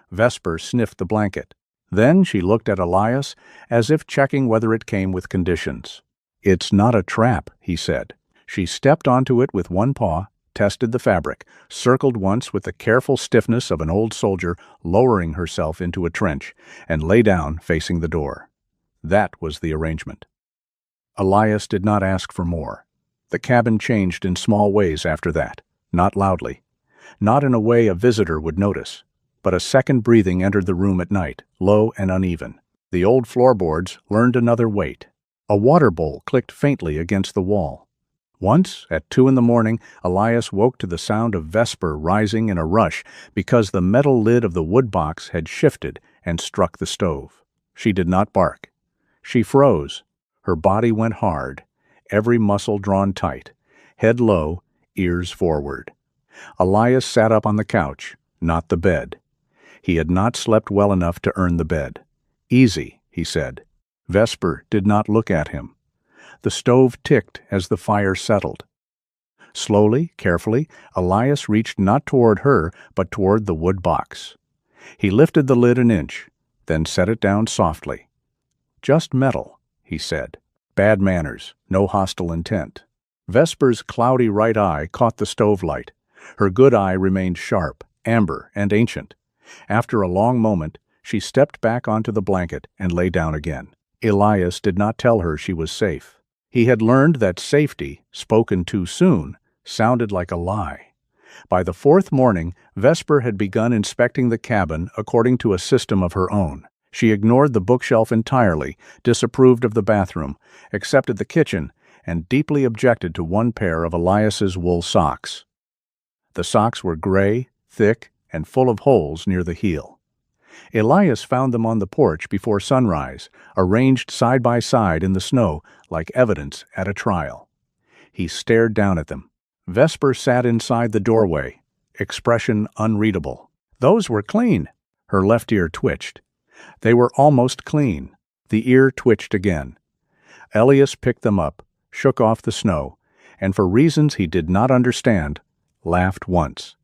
Vesper sniffed the blanket. Then she looked at Elias as if checking whether it came with conditions. "It's not a trap," he said. She stepped onto it with one paw, tested the fabric, circled once with the careful stiffness of an old soldier lowering herself into a trench, and lay down facing the door. That was the arrangement. Elias did not ask for more. The cabin changed in small ways after that, not loudly, not in a way a visitor would notice, but a second breathing entered the room at night, low and uneven. The old floorboards learned another weight. A water bowl clicked faintly against the wall. Once, at 2 a.m, Elias woke to the sound of Vesper rising in a rush because the metal lid of the wood box had shifted and struck the stove. She did not bark. She froze. Her body went hard, every muscle drawn tight, head low, ears forward. Elias sat up on the couch, not the bed. He had not slept well enough to earn the bed. "Easy," he said. Vesper did not look at him. The stove ticked as the fire settled. Slowly, carefully, Elias reached not toward her, but toward the wood box. He lifted the lid an inch, then set it down softly. "Just metal," he said. "Bad manners, no hostile intent." Vesper's cloudy right eye caught the stove light. Her good eye remained sharp, amber, and ancient. After a long moment, she stepped back onto the blanket and lay down again. Elias did not tell her she was safe. He had learned that safety, spoken too soon, sounded like a lie. By the 4th morning, Vesper had begun inspecting the cabin according to a system of her own. She ignored the bookshelf entirely, disapproved of the bathroom, accepted the kitchen, and deeply objected to one pair of Elias's wool socks. The socks were gray, thick, and full of holes near the heel. Elias found them on the porch before sunrise, arranged side by side in the snow like evidence at a trial. He stared down at them. Vesper sat inside the doorway, expression unreadable. "Those were clean." Her left ear twitched. "They were almost clean." The ear twitched again. Elias picked them up, shook off the snow, and for reasons he did not understand, laughed once.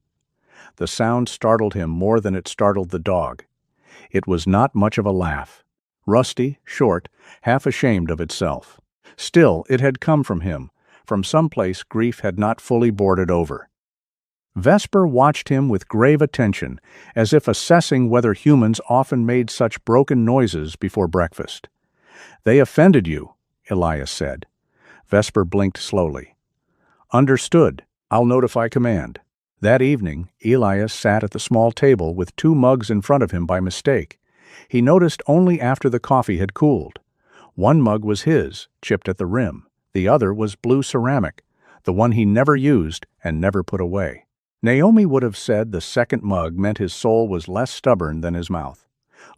The sound startled him more than it startled the dog. It was not much of a laugh. Rusty, short, half ashamed of itself. Still, it had come from him, from some place grief had not fully boarded over. Vesper watched him with grave attention, as if assessing whether humans often made such broken noises before breakfast. "They offended you," Elias said. Vesper blinked slowly. "Understood. I'll notify command." That evening, Elias sat at the small table with 2 mugs in front of him by mistake. He noticed only after the coffee had cooled. One mug was his, chipped at the rim. The other was blue ceramic, the one he never used and never put away. Naomi would have said the second mug meant his soul was less stubborn than his mouth.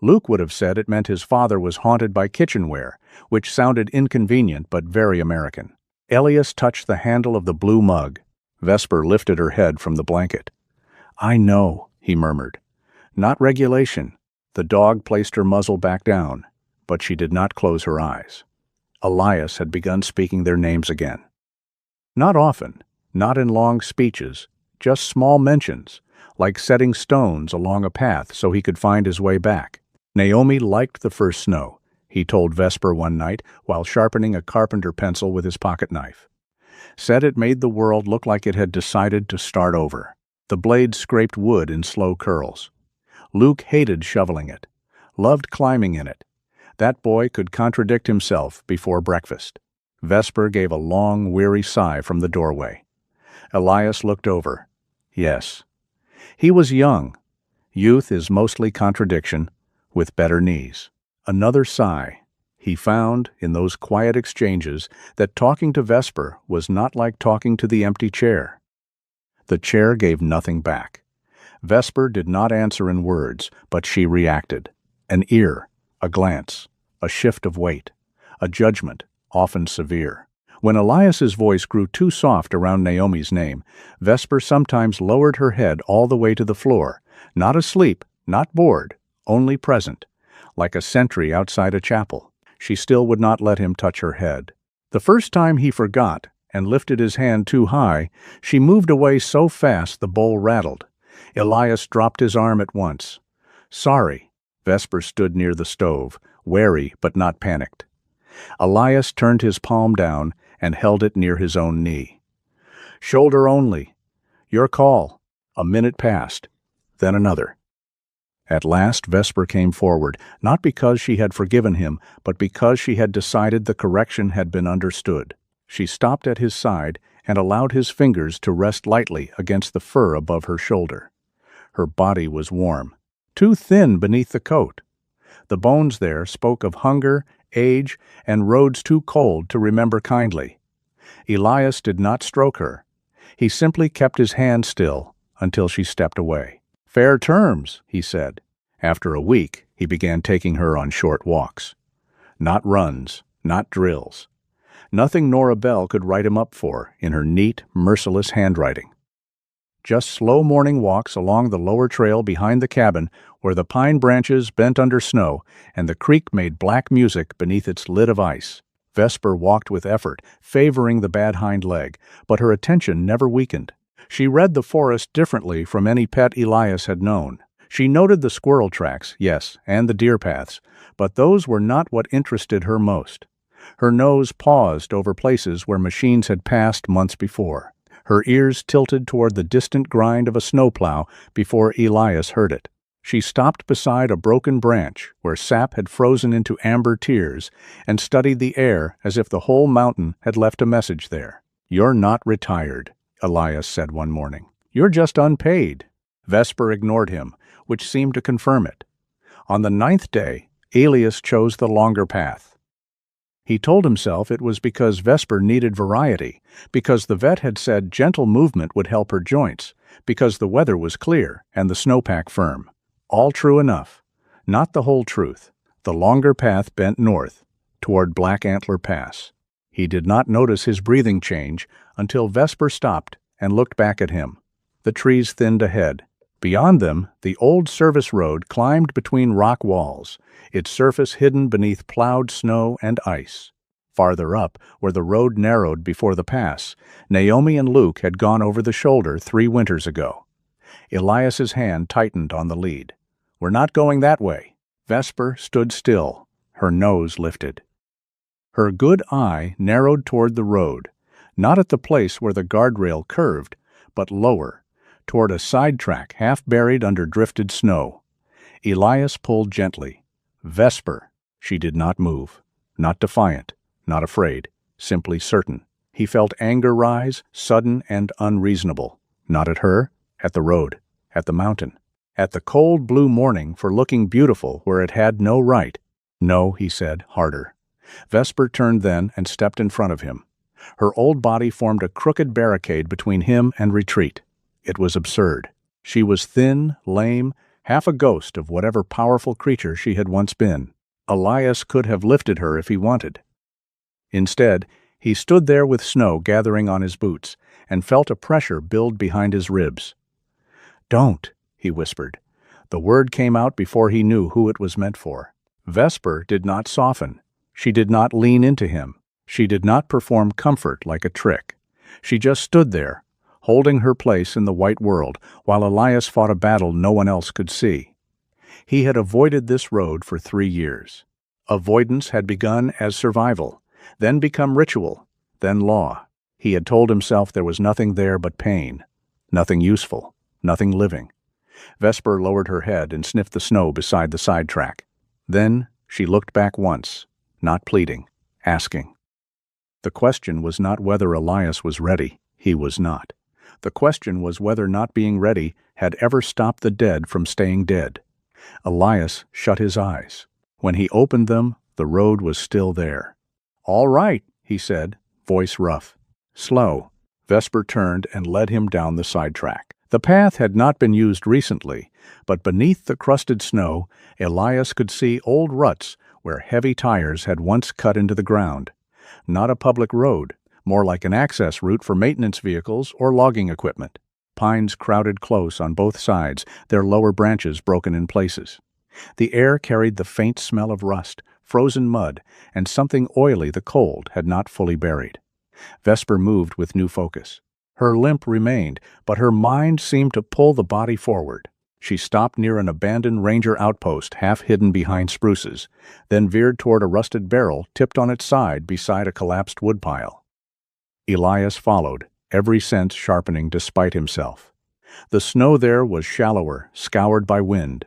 Luke would have said it meant his father was haunted by kitchenware, which sounded inconvenient but very American. Elias touched the handle of the blue mug. Vesper lifted her head from the blanket. "I know," he murmured. "Not regulation." The dog placed her muzzle back down, but she did not close her eyes. Elias had begun speaking their names again. Not often, not in long speeches, just small mentions, like setting stones along a path so he could find his way back. Naomi liked the first snow, he told Vesper one night while sharpening a carpenter pencil with his pocket knife. Said it made the world look like it had decided to start over. The blade scraped wood in slow curls. Luke hated shoveling it, loved climbing in it. That boy could contradict himself before breakfast. Vesper gave a long, weary sigh from the doorway. Elias looked over. Yes. He was young. Youth is mostly contradiction, with better knees. Another sigh. He found, in those quiet exchanges, that talking to Vesper was not like talking to the empty chair. The chair gave nothing back. Vesper did not answer in words, but she reacted. An ear, a glance, a shift of weight, a judgment, often severe. When Elias's voice grew too soft around Naomi's name, Vesper sometimes lowered her head all the way to the floor, not asleep, not bored, only present, like a sentry outside a chapel. She still would not let him touch her head. The first time he forgot and lifted his hand too high, she moved away so fast the bowl rattled. Elias dropped his arm at once. "Sorry." Vesper stood near the stove, wary but not panicked. Elias turned his palm down and held it near his own knee. "Shoulder only. Your call." A minute passed, then another. At last Vesper came forward, not because she had forgiven him, but because she had decided the correction had been understood. She stopped at his side and allowed his fingers to rest lightly against the fur above her shoulder. Her body was warm, too thin beneath the coat. The bones there spoke of hunger, age, and roads too cold to remember kindly. Elias did not stroke her. He simply kept his hand still until she stepped away. "Fair terms," he said. After a week, he began taking her on short walks. Not runs, not drills. Nothing Nora Bell could write him up for in her neat, merciless handwriting. Just slow morning walks along the lower trail behind the cabin where the pine branches bent under snow and the creek made black music beneath its lid of ice. Vesper walked with effort, favoring the bad hind leg, but her attention never weakened. She read the forest differently from any pet Elias had known. She noted the squirrel tracks, yes, and the deer paths, but those were not what interested her most. Her nose paused over places where machines had passed months before. Her ears tilted toward the distant grind of a snowplow before Elias heard it. She stopped beside a broken branch where sap had frozen into amber tears and studied the air as if the whole mountain had left a message there. "You're not retired," Elias said one morning. "You're just unpaid." Vesper ignored him, which seemed to confirm it. On the 9th day, Elias chose the longer path. He told himself it was because Vesper needed variety, because the vet had said gentle movement would help her joints, because the weather was clear and the snowpack firm. All true enough. Not the whole truth. The longer path bent north, toward Black Antler Pass. He did not notice his breathing change until Vesper stopped and looked back at him. The trees thinned ahead. Beyond them, the old service road climbed between rock walls, its surface hidden beneath plowed snow and ice. Farther up, where the road narrowed before the pass, Naomi and Luke had gone over the shoulder 3 winters ago. Elias's hand tightened on the lead. "We're not going that way." Vesper stood still, her nose lifted. Her good eye narrowed toward the road, not at the place where the guardrail curved, but lower, toward a sidetrack half buried under drifted snow. Elias pulled gently. Vesper. She did not move. Not defiant, not afraid, simply certain. He felt anger rise, sudden and unreasonable. Not at her, at the road, at the mountain, at the cold blue morning for looking beautiful where it had no right. "No," he said, harder. Vesper turned then and stepped in front of him. Her old body formed a crooked barricade between him and retreat. It was absurd. She was thin, lame, half a ghost of whatever powerful creature she had once been. Elias could have lifted her if he wanted. Instead, he stood there with snow gathering on his boots and felt a pressure build behind his ribs. "Don't," he whispered. The word came out before he knew who it was meant for. Vesper did not soften. She did not lean into him. She did not perform comfort like a trick. She just stood there, holding her place in the white world, while Elias fought a battle no one else could see. He had avoided this road for 3 years. Avoidance had begun as survival, then become ritual, then law. He had told himself there was nothing there but pain, nothing useful, nothing living. Vesper lowered her head and sniffed the snow beside the sidetrack. Then she looked back once, not pleading, asking. The question was not whether Elias was ready. He was not. The question was whether not being ready had ever stopped the dead from staying dead. Elias shut his eyes. When he opened them, the road was still there. "All right," he said, voice rough. "Slow." Vesper turned and led him down the sidetrack. The path had not been used recently, but beneath the crusted snow, Elias could see old ruts where heavy tires had once cut into the ground. Not a public road, more like an access route for maintenance vehicles or logging equipment. Pines crowded close on both sides, their lower branches broken in places. The air carried the faint smell of rust, frozen mud, and something oily the cold had not fully buried. Vesper moved with new focus. Her limp remained, but her mind seemed to pull the body forward. She stopped near an abandoned ranger outpost half hidden behind spruces, then veered toward a rusted barrel tipped on its side beside a collapsed woodpile. Elias followed, every sense sharpening despite himself. The snow there was shallower, scoured by wind.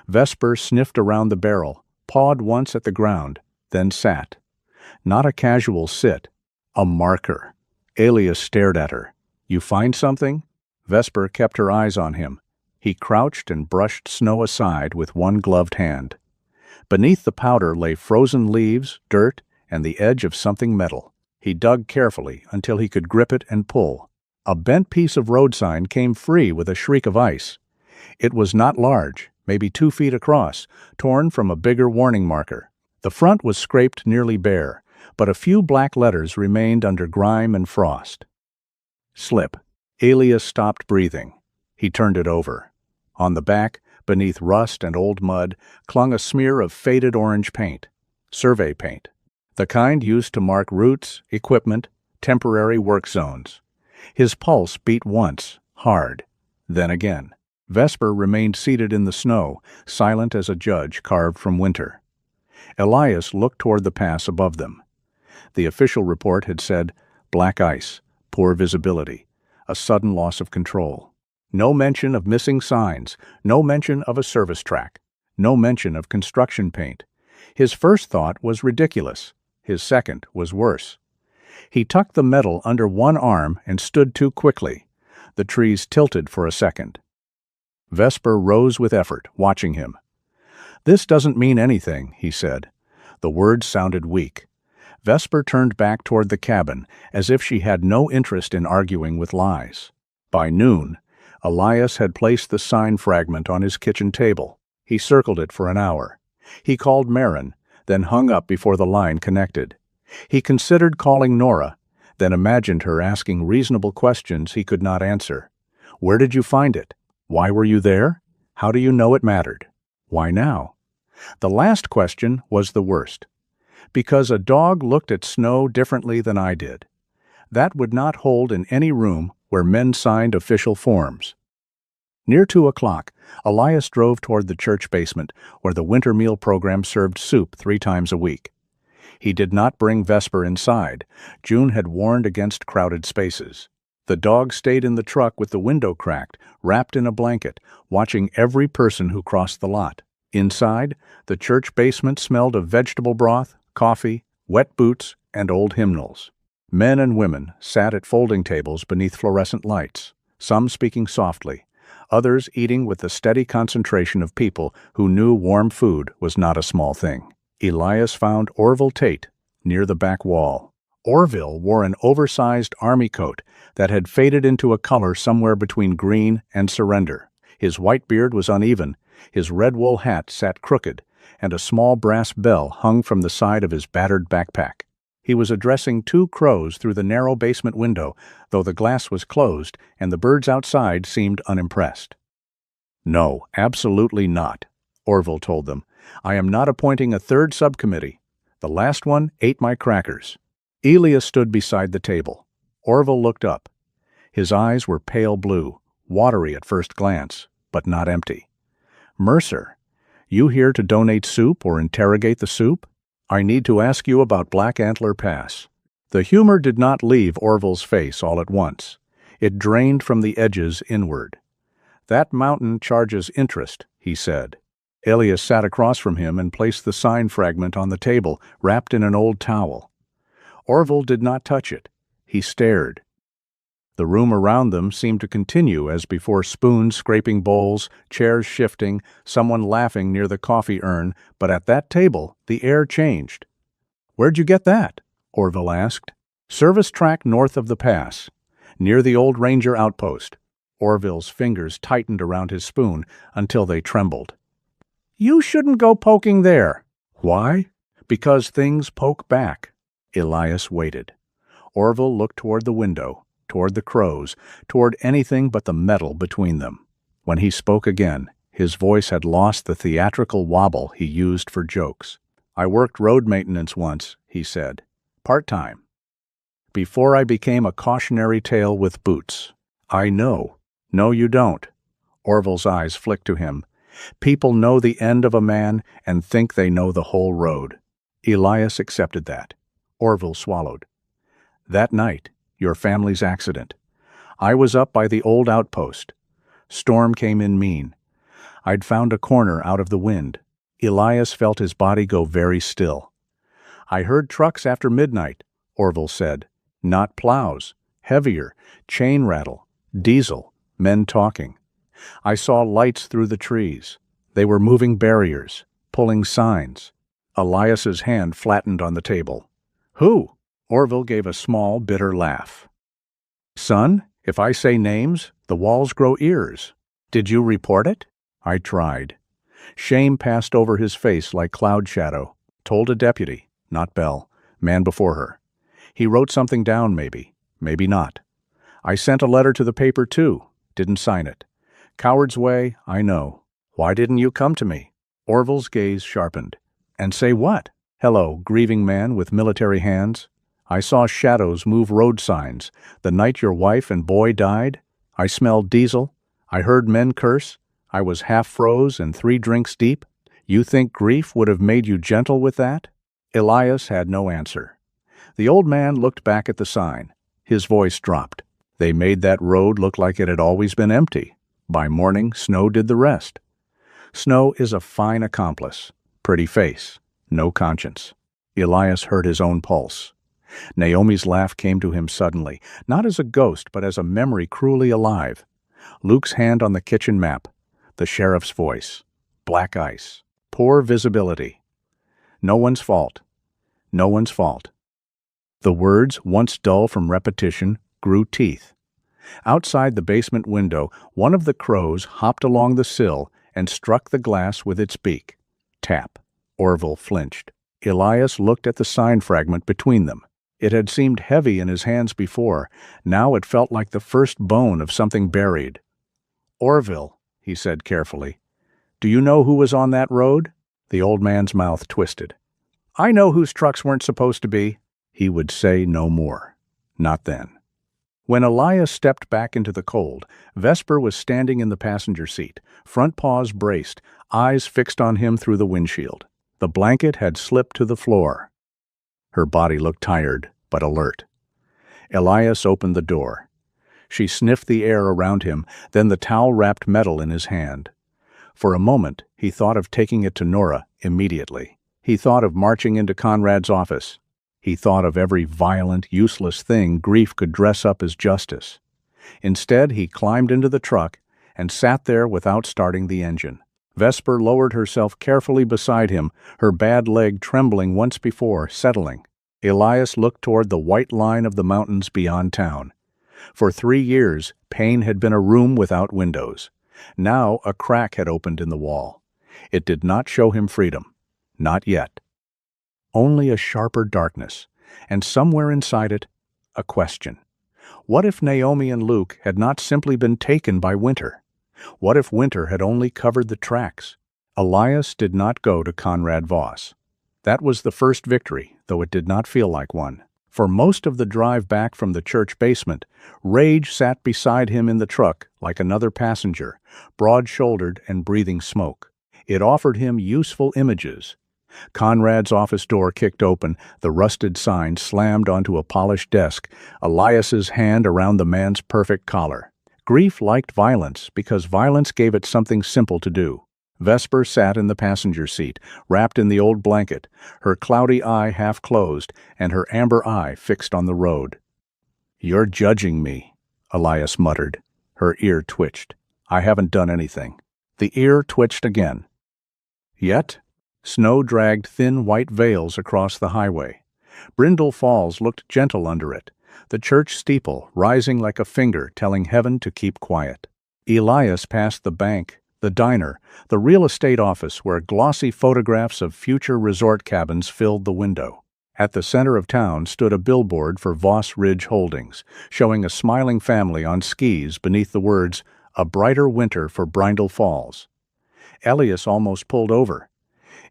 Vesper sniffed around the barrel, pawed once at the ground, then sat. Not a casual sit, a marker. Elias stared at her. "You find something?" Vesper kept her eyes on him. He crouched and brushed snow aside with one gloved hand. Beneath the powder lay frozen leaves, dirt, and the edge of something metal. He dug carefully until he could grip it and pull. A bent piece of road sign came free with a shriek of ice. It was not large, maybe 2 feet across, torn from a bigger warning marker. The front was scraped nearly bare, but a few black letters remained under grime and frost. Slip. Elias stopped breathing. He turned it over. On the back, beneath rust and old mud, clung a smear of faded orange paint. Survey paint. The kind used to mark routes, equipment, temporary work zones. His pulse beat once, hard, then again. Vesper remained seated in the snow, silent as a judge carved from winter. Elias looked toward the pass above them. The official report had said, black ice, poor visibility, a sudden loss of control. No mention of missing signs, no mention of a service track, no mention of construction paint. His first thought was ridiculous. His second was worse. He tucked the metal under one arm and stood too quickly. The trees tilted for a second. Vesper rose with effort, watching him. "This doesn't mean anything," he said. The words sounded weak. Vesper turned back toward the cabin, as if she had no interest in arguing with lies. By noon, Elias had placed the sign fragment on his kitchen table. He circled it for an hour. He called Marin, then hung up before the line connected. He considered calling Nora, then imagined her asking reasonable questions he could not answer. "Where did you find it? Why were you there? How do you know it mattered? Why now?" The last question was the worst. Because a dog looked at Snow differently than I did. That would not hold in any room where men signed official forms. Near 2 o'clock, Elias drove toward the church basement, where the winter meal program served soup 3 times a week. He did not bring Vesper inside. June had warned against crowded spaces. The dog stayed in the truck with the window cracked, wrapped in a blanket, watching every person who crossed the lot. Inside, the church basement smelled of vegetable broth, coffee, wet boots, and old hymnals. Men and women sat at folding tables beneath fluorescent lights, some speaking softly, others eating with the steady concentration of people who knew warm food was not a small thing. Elias found Orville Tate near the back wall. Orville wore an oversized army coat that had faded into a color somewhere between green and surrender. His white beard was uneven, his red wool hat sat crooked, and a small brass bell hung from the side of his battered backpack. He was addressing 2 crows through the narrow basement window, though the glass was closed and the birds outside seemed unimpressed. "No, absolutely not," Orville told them. "I am not appointing a 3rd subcommittee. The last one ate my crackers." Elias stood beside the table. Orville looked up. His eyes were pale blue, watery at first glance, but not empty. "Mercer, you here to donate soup or interrogate the soup? I need to ask you about Black Antler Pass." The humor did not leave Orville's face all at once. It drained from the edges inward. "That mountain charges interest," he said. Elias sat across from him and placed the sign fragment on the table, wrapped in an old towel. Orville did not touch it. He stared. The room around them seemed to continue as before, spoons scraping bowls, chairs shifting, someone laughing near the coffee urn, but at that table the air changed. "Where'd you get that?" Orville asked. "Service track north of the pass, near the old ranger outpost." Orville's fingers tightened around his spoon until they trembled. "You shouldn't go poking there." "Why?" "Because things poke back." Elias waited. Orville looked toward the window, toward the crows, toward anything but the metal between them. When he spoke again, his voice had lost the theatrical wobble he used for jokes. "I worked road maintenance once," he said. "Part-time. Before I became a cautionary tale with boots." "I know." "No, you don't." Orville's eyes flicked to him. "People know the end of a man and think they know the whole road." Elias accepted that. Orville swallowed. "That night, your family's accident. I was up by the old outpost. Storm came in mean. I'd found a corner out of the wind." Elias felt his body go very still. "I heard trucks after midnight," Orville said. "Not plows. Heavier. Chain rattle. Diesel. Men talking. I saw lights through the trees. They were moving barriers, pulling signs." Elias's hand flattened on the table. "Who?" Orville gave a small, bitter laugh. "Son, if I say names, the walls grow ears. Did you report it?" "I tried." Shame passed over his face like cloud shadow. "Told a deputy, not Bell, man before her. He wrote something down maybe, maybe not. I sent a letter to the paper too, didn't sign it. Coward's way, I know. Why didn't you come to me?" Orville's gaze sharpened. "And say what?" "Hello, grieving man with military hands. I saw shadows move road signs the night your wife and boy died. I smelled diesel. I heard men curse. I was half froze and 3 drinks deep. You think grief would have made you gentle with that?" Elias had no answer. The old man looked back at the sign. His voice dropped. "They made that road look like it had always been empty. By morning, Snow did the rest." Snow is a fine accomplice. Pretty face. No conscience. Elias heard his own pulse. Naomi's laugh came to him suddenly, not as a ghost but as a memory cruelly alive. Luke's hand on the kitchen map. The sheriff's voice. Black ice. Poor visibility. No one's fault. No one's fault. The words, once dull from repetition, grew teeth. Outside the basement window, one of the crows hopped along the sill and struck the glass with its beak. Tap. Orville flinched. Elias looked at the sign fragment between them. It had seemed heavy in his hands before. Now it felt like the first bone of something buried. "Orville," he said carefully, "do you know who was on that road?" The old man's mouth twisted. I know whose trucks weren't supposed to be." He would say no more. Not then. When Elias stepped back into the cold, Vesper was standing in the passenger seat, front paws braced, eyes fixed on him through the windshield. The blanket had slipped to the floor. Her body looked tired, but alert. Elias opened the door. She sniffed the air around him, then the towel-wrapped metal in his hand. For a moment, he thought of taking it to Nora immediately. He thought of marching into Conrad's office. He thought of every violent, useless thing grief could dress up as justice. Instead, he climbed into the truck and sat there without starting the engine. Vesper lowered herself carefully beside him, her bad leg trembling once before, settling. Elias looked toward the white line of the mountains beyond town. For 3 years, Payne had been a room without windows. Now a crack had opened in the wall. It did not show him freedom. Not yet. Only a sharper darkness, and somewhere inside it, a question. What if Naomi and Luke had not simply been taken by winter? What if winter had only covered the tracks? Elias did not go to Conrad Voss. That was the first victory, though it did not feel like one. For most of the drive back from the church basement, rage sat beside him in the truck like another passenger, broad-shouldered and breathing smoke. It offered him useful images. Conrad's office door kicked open, the rusted sign slammed onto a polished desk, Elias's hand around the man's perfect collar. Grief liked violence because violence gave it something simple to do. Vesper sat in the passenger seat, wrapped in the old blanket, her cloudy eye half closed and her amber eye fixed on the road. "You're judging me," Elias muttered. Her ear twitched. "I haven't done anything." The ear twitched again. Yet, snow dragged thin white veils across the highway. Brindle Falls looked gentle under it, the church steeple rising like a finger telling heaven to keep quiet. Elias passed the bank, the diner, the real estate office where glossy photographs of future resort cabins filled the window. At the center of town stood a billboard for Voss Ridge Holdings, showing a smiling family on skis beneath the words, "A brighter winter for Brindle Falls." Elias almost pulled over.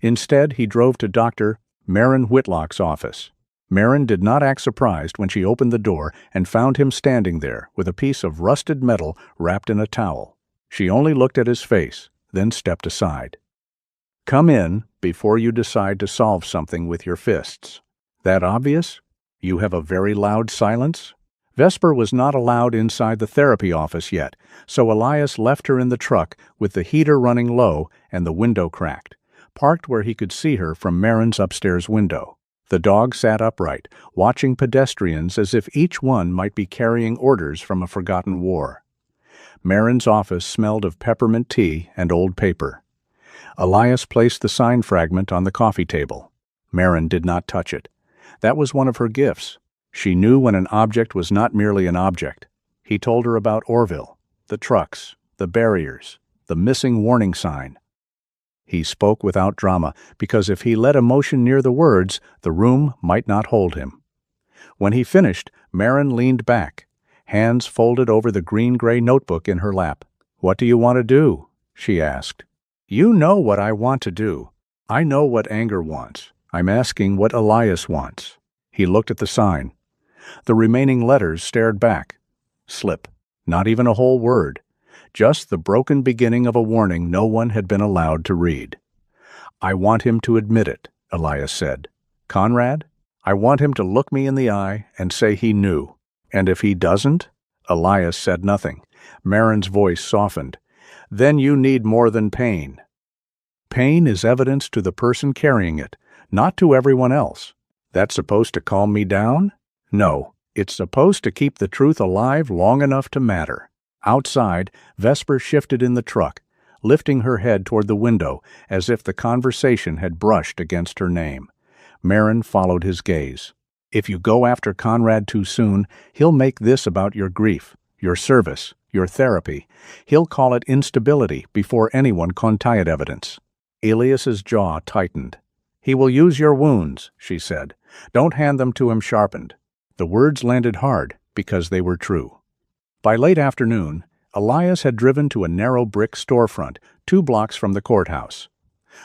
Instead, he drove to Dr. Marin Whitlock's office. Marin did not act surprised when she opened the door and found him standing there with a piece of rusted metal wrapped in a towel. She only looked at his face, then stepped aside. "Come in before you decide to solve something with your fists. That obvious? You have a very loud silence?" Vesper was not allowed inside the therapy office yet, so Elias left her in the truck with the heater running low and the window cracked, parked where he could see her from Marin's upstairs window. The dog sat upright, watching pedestrians as if each one might be carrying orders from a forgotten war. Marin's office smelled of peppermint tea and old paper. Elias placed the sign fragment on the coffee table. Marin did not touch it. That was one of her gifts. She knew when an object was not merely an object. He told her about Orville, the trucks, the barriers, the missing warning sign. He spoke without drama, because if he let emotion near the words, the room might not hold him. When he finished, Marin leaned back, hands folded over the green-gray notebook in her lap. "What do you want to do?" she asked. "You know what I want to do. I know what anger wants. I'm asking what Elias wants." He looked at the sign. The remaining letters stared back. Slip. Not even a whole word. Just the broken beginning of a warning no one had been allowed to read. "I want him to admit it," Elias said. "Conrad, I want him to look me in the eye and say he knew. And if he doesn't?" Elias said nothing. Marin's voice softened. "Then you need more than pain. Pain is evidence to the person carrying it, not to everyone else. That's supposed to calm me down? No, it's supposed to keep the truth alive long enough to matter." Outside, Vesper shifted in the truck, lifting her head toward the window as if the conversation had brushed against her name. Marin followed his gaze. "If you go after Conrad too soon, he'll make this about your grief, your service, your therapy. He'll call it instability before anyone can tie it evidence." Elias's jaw tightened. "He will use your wounds," she said. "Don't hand them to him sharpened." The words landed hard because they were true. By late afternoon, Elias had driven to a narrow brick storefront 2 blocks from the courthouse.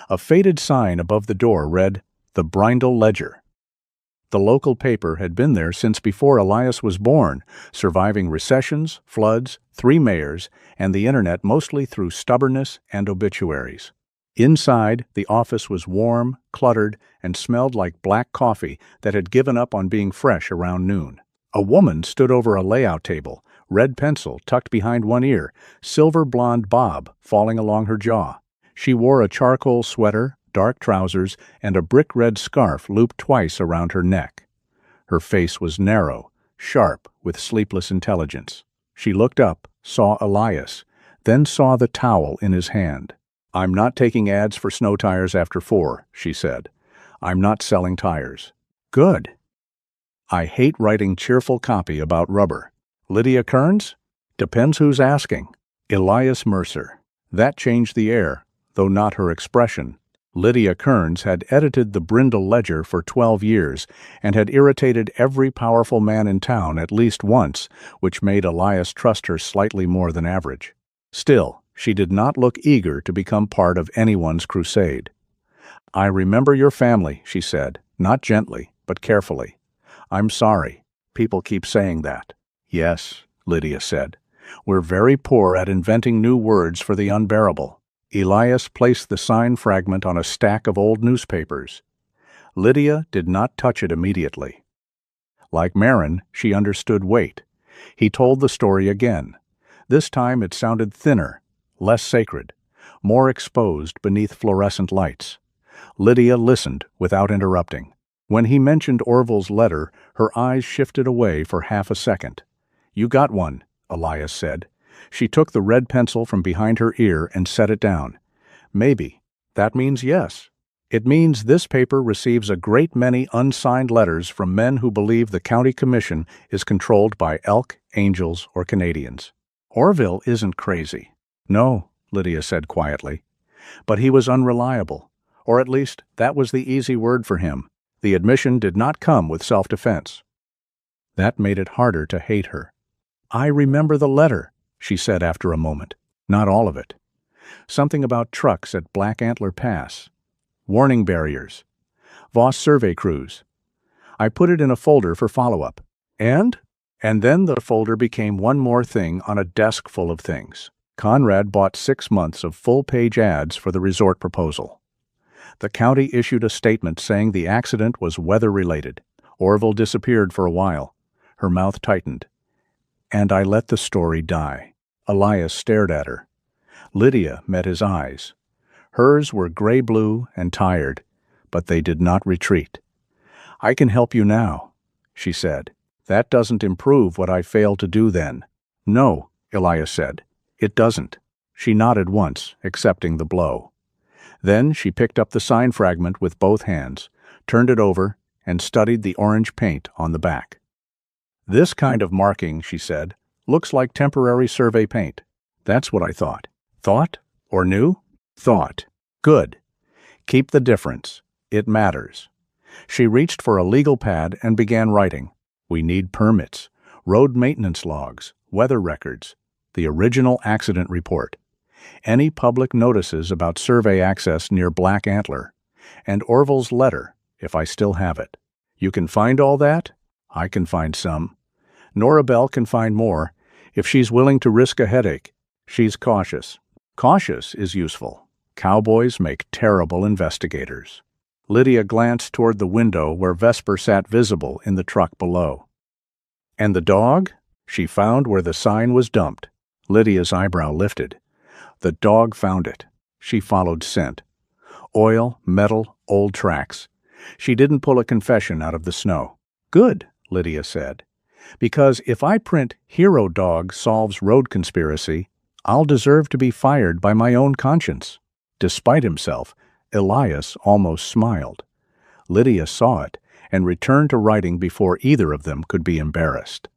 A faded sign above the door read, The Brindle Ledger. The local paper had been there since before Elias was born, surviving recessions, floods, 3 mayors, and the internet mostly through stubbornness and obituaries. Inside, the office was warm, cluttered, and smelled like black coffee that had given up on being fresh around noon. A woman stood over a layout table, red pencil tucked behind one ear, silver blonde bob falling along her jaw. She wore a charcoal sweater, dark trousers, and a brick-red scarf looped twice around her neck. Her face was narrow, sharp, with sleepless intelligence. She looked up, saw Elias, then saw the towel in his hand. "I'm not taking ads for snow tires after 4, she said. "I'm not selling tires." "Good." "I hate writing cheerful copy about rubber." "Lydia Kearns?" "Depends who's asking." "Elias Mercer." That changed the air, though not her expression. Lydia Kearns had edited the Brindle Ledger for 12 years and had irritated every powerful man in town at least once, which made Elias trust her slightly more than average. Still, she did not look eager to become part of anyone's crusade. "I remember your family," she said, not gently, but carefully. "I'm sorry. People keep saying that." "Yes," Lydia said. "We're very poor at inventing new words for the unbearable." Elias placed the sign fragment on a stack of old newspapers. Lydia did not touch it immediately. Like Marin, she understood weight. He told the story again. This time it sounded thinner, less sacred, more exposed beneath fluorescent lights. Lydia listened without interrupting. When he mentioned Orville's letter, her eyes shifted away for half a second. "You got one," Elias said. She took the red pencil from behind her ear and set it down. "Maybe. That means yes. It means this paper receives a great many unsigned letters from men who believe the county commission is controlled by elk, angels, or Canadians. Orville isn't crazy." "No," Lydia said quietly. "But he was unreliable. Or at least, that was the easy word for him. The admission did not come with self-defense." That made it harder to hate her. "I remember the letter," she said after a moment. "Not all of it. Something about trucks at Black Antler Pass. Warning barriers. Voss survey crews. I put it in a folder for follow-up. And then the folder became one more thing on a desk full of things. Conrad bought 6 months of full-page ads for the resort proposal. The county issued a statement saying the accident was weather-related. Orville disappeared for a while. Her mouth tightened. And I let the story die. Elias stared at her. Lydia met his eyes. Hers were gray-blue and tired, but they did not retreat. "I can help you now," she said. "That doesn't improve what I failed to do then." "No," Elias said. "It doesn't." She nodded once, accepting the blow. Then she picked up the sign fragment with both hands, turned it over, and studied the orange paint on the back. "This kind of marking," she said, "looks like temporary survey paint." "That's what I thought." "Thought? Or knew?" "Thought." "Good. Keep the difference. It matters." She reached for a legal pad and began writing. "We need permits, road maintenance logs, weather records, the original accident report, any public notices about survey access near Black Antler, and Orville's letter, if I still have it. You can find all that? I can find some. Nora Bell can find more, if she's willing to risk a headache. She's cautious. Cautious is useful. Cowboys make terrible investigators." Lydia glanced toward the window where Vesper sat visible in the truck below. "And the dog?" She found where the sign was dumped. Lydia's eyebrow lifted. The dog found it. She followed scent. Oil, metal, old tracks. She didn't pull a confession out of the snow. "Good," Lydia said. "Because if I print 'Hero Dog Solves Road Conspiracy,' I'll deserve to be fired by my own conscience." Despite himself, Elias almost smiled. Lydia saw it and returned to writing before either of them could be embarrassed.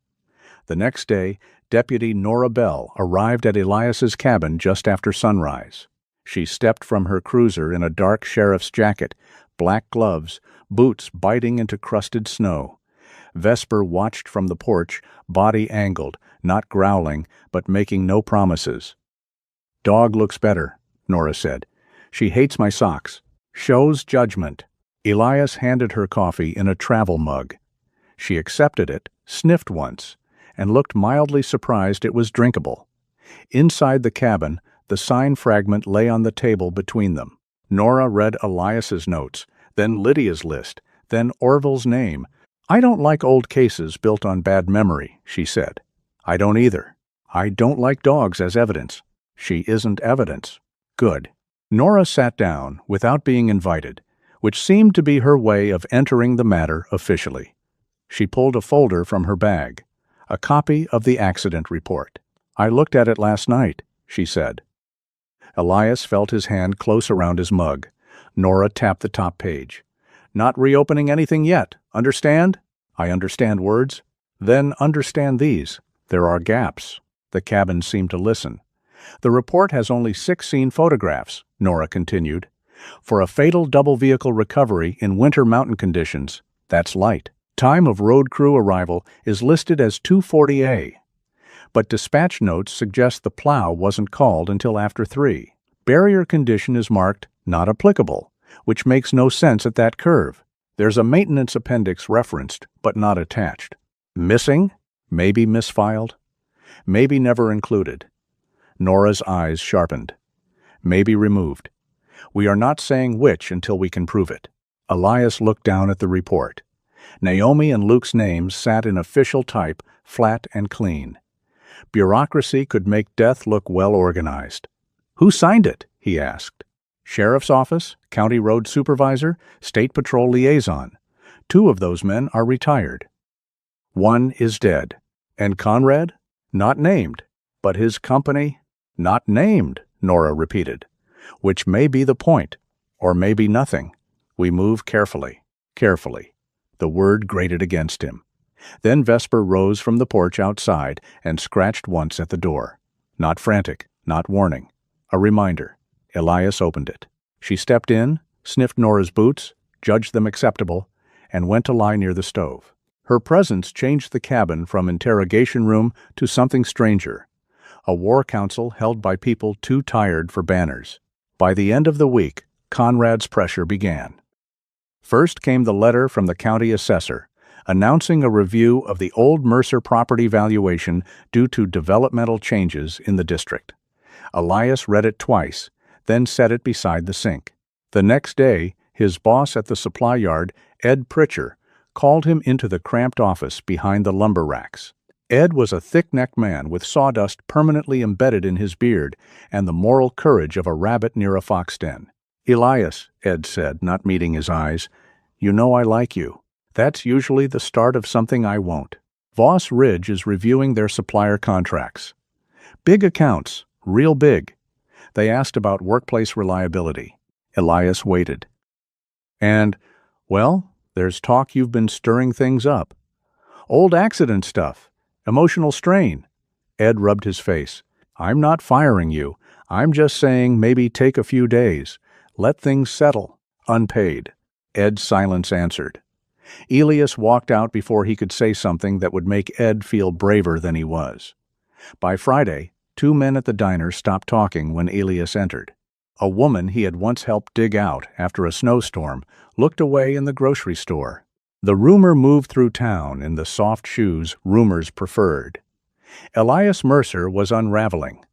The next day, Deputy Nora Bell arrived at Elias's cabin just after sunrise. She stepped from her cruiser in a dark sheriff's jacket, black gloves, boots biting into crusted snow. Vesper watched from the porch, body angled, not growling, but making no promises. "Dog looks better," Nora said. "She hates my socks. Shows judgment." Elias handed her coffee in a travel mug. She accepted it, sniffed once, and looked mildly surprised it was drinkable. Inside the cabin, the sign fragment lay on the table between them. Nora read Elias's notes, then Lydia's list, then Orville's name. "I don't like old cases built on bad memory," she said. "I don't either. I don't like dogs as evidence." "She isn't evidence." "Good." Nora sat down without being invited, which seemed to be her way of entering the matter officially. She pulled a folder from her bag, a copy of the accident report. "I looked at it last night," she said. Elias felt his hand close around his mug. Nora tapped the top page. "Not reopening anything yet, understand?" "I understand words." "Then understand these. There are gaps." The cabin seemed to listen. "The report has only 6 scene photographs," Nora continued. "For a fatal double vehicle recovery in winter mountain conditions, that's light. Time of road crew arrival is listed as 2:40 a. But dispatch notes suggest the plow wasn't called until after 3. Barrier condition is marked not applicable, which makes no sense at that curve. There's a maintenance appendix referenced, but not attached. Missing? Maybe misfiled? Maybe never included." Nora's eyes sharpened. "Maybe removed. We are not saying which until we can prove it." Elias looked down at the report. Naomi and Luke's names sat in official type, flat and clean. Bureaucracy could make death look well organized. "Who signed it?" he asked. "Sheriff's office, county road supervisor, state patrol liaison. 2 of those men are retired. 1 is dead. And Conrad? Not named. But his company? Not named," Nora repeated. "Which may be the point, or maybe nothing. We move carefully, carefully." The word grated against him. Then Vesper rose from the porch outside and scratched once at the door. Not frantic, not warning. A reminder. Elias opened it. She stepped in, sniffed Nora's boots, judged them acceptable, and went to lie near the stove. Her presence changed the cabin from interrogation room to something stranger. A war council held by people too tired for banners. By the end of the week, Conrad's pressure began. First came the letter from the county assessor, announcing a review of the old Mercer property valuation due to developmental changes in the district. Elias read it twice, then set it beside the sink. The next day, his boss at the supply yard, Ed Pritcher, called him into the cramped office behind the lumber racks. Ed was a thick-necked man with sawdust permanently embedded in his beard and the moral courage of a rabbit near a fox den. "Elias," Ed said, not meeting his eyes, "you know I like you. That's usually the start of something I won't. Voss Ridge is reviewing their supplier contracts. Big accounts, real big. They asked about workplace reliability." Elias waited. "And, well, there's talk you've been stirring things up. Old accident stuff. Emotional strain." Ed rubbed his face. "I'm not firing you. I'm just saying maybe take a few days. Let things settle. Unpaid." Ed's silence answered. Elias walked out before he could say something that would make Ed feel braver than he was. By Friday, 2 men at the diner stopped talking when Elias entered. A woman he had once helped dig out after a snowstorm looked away in the grocery store. The rumor moved through town in the soft shoes rumors preferred. Elias Mercer was unraveling.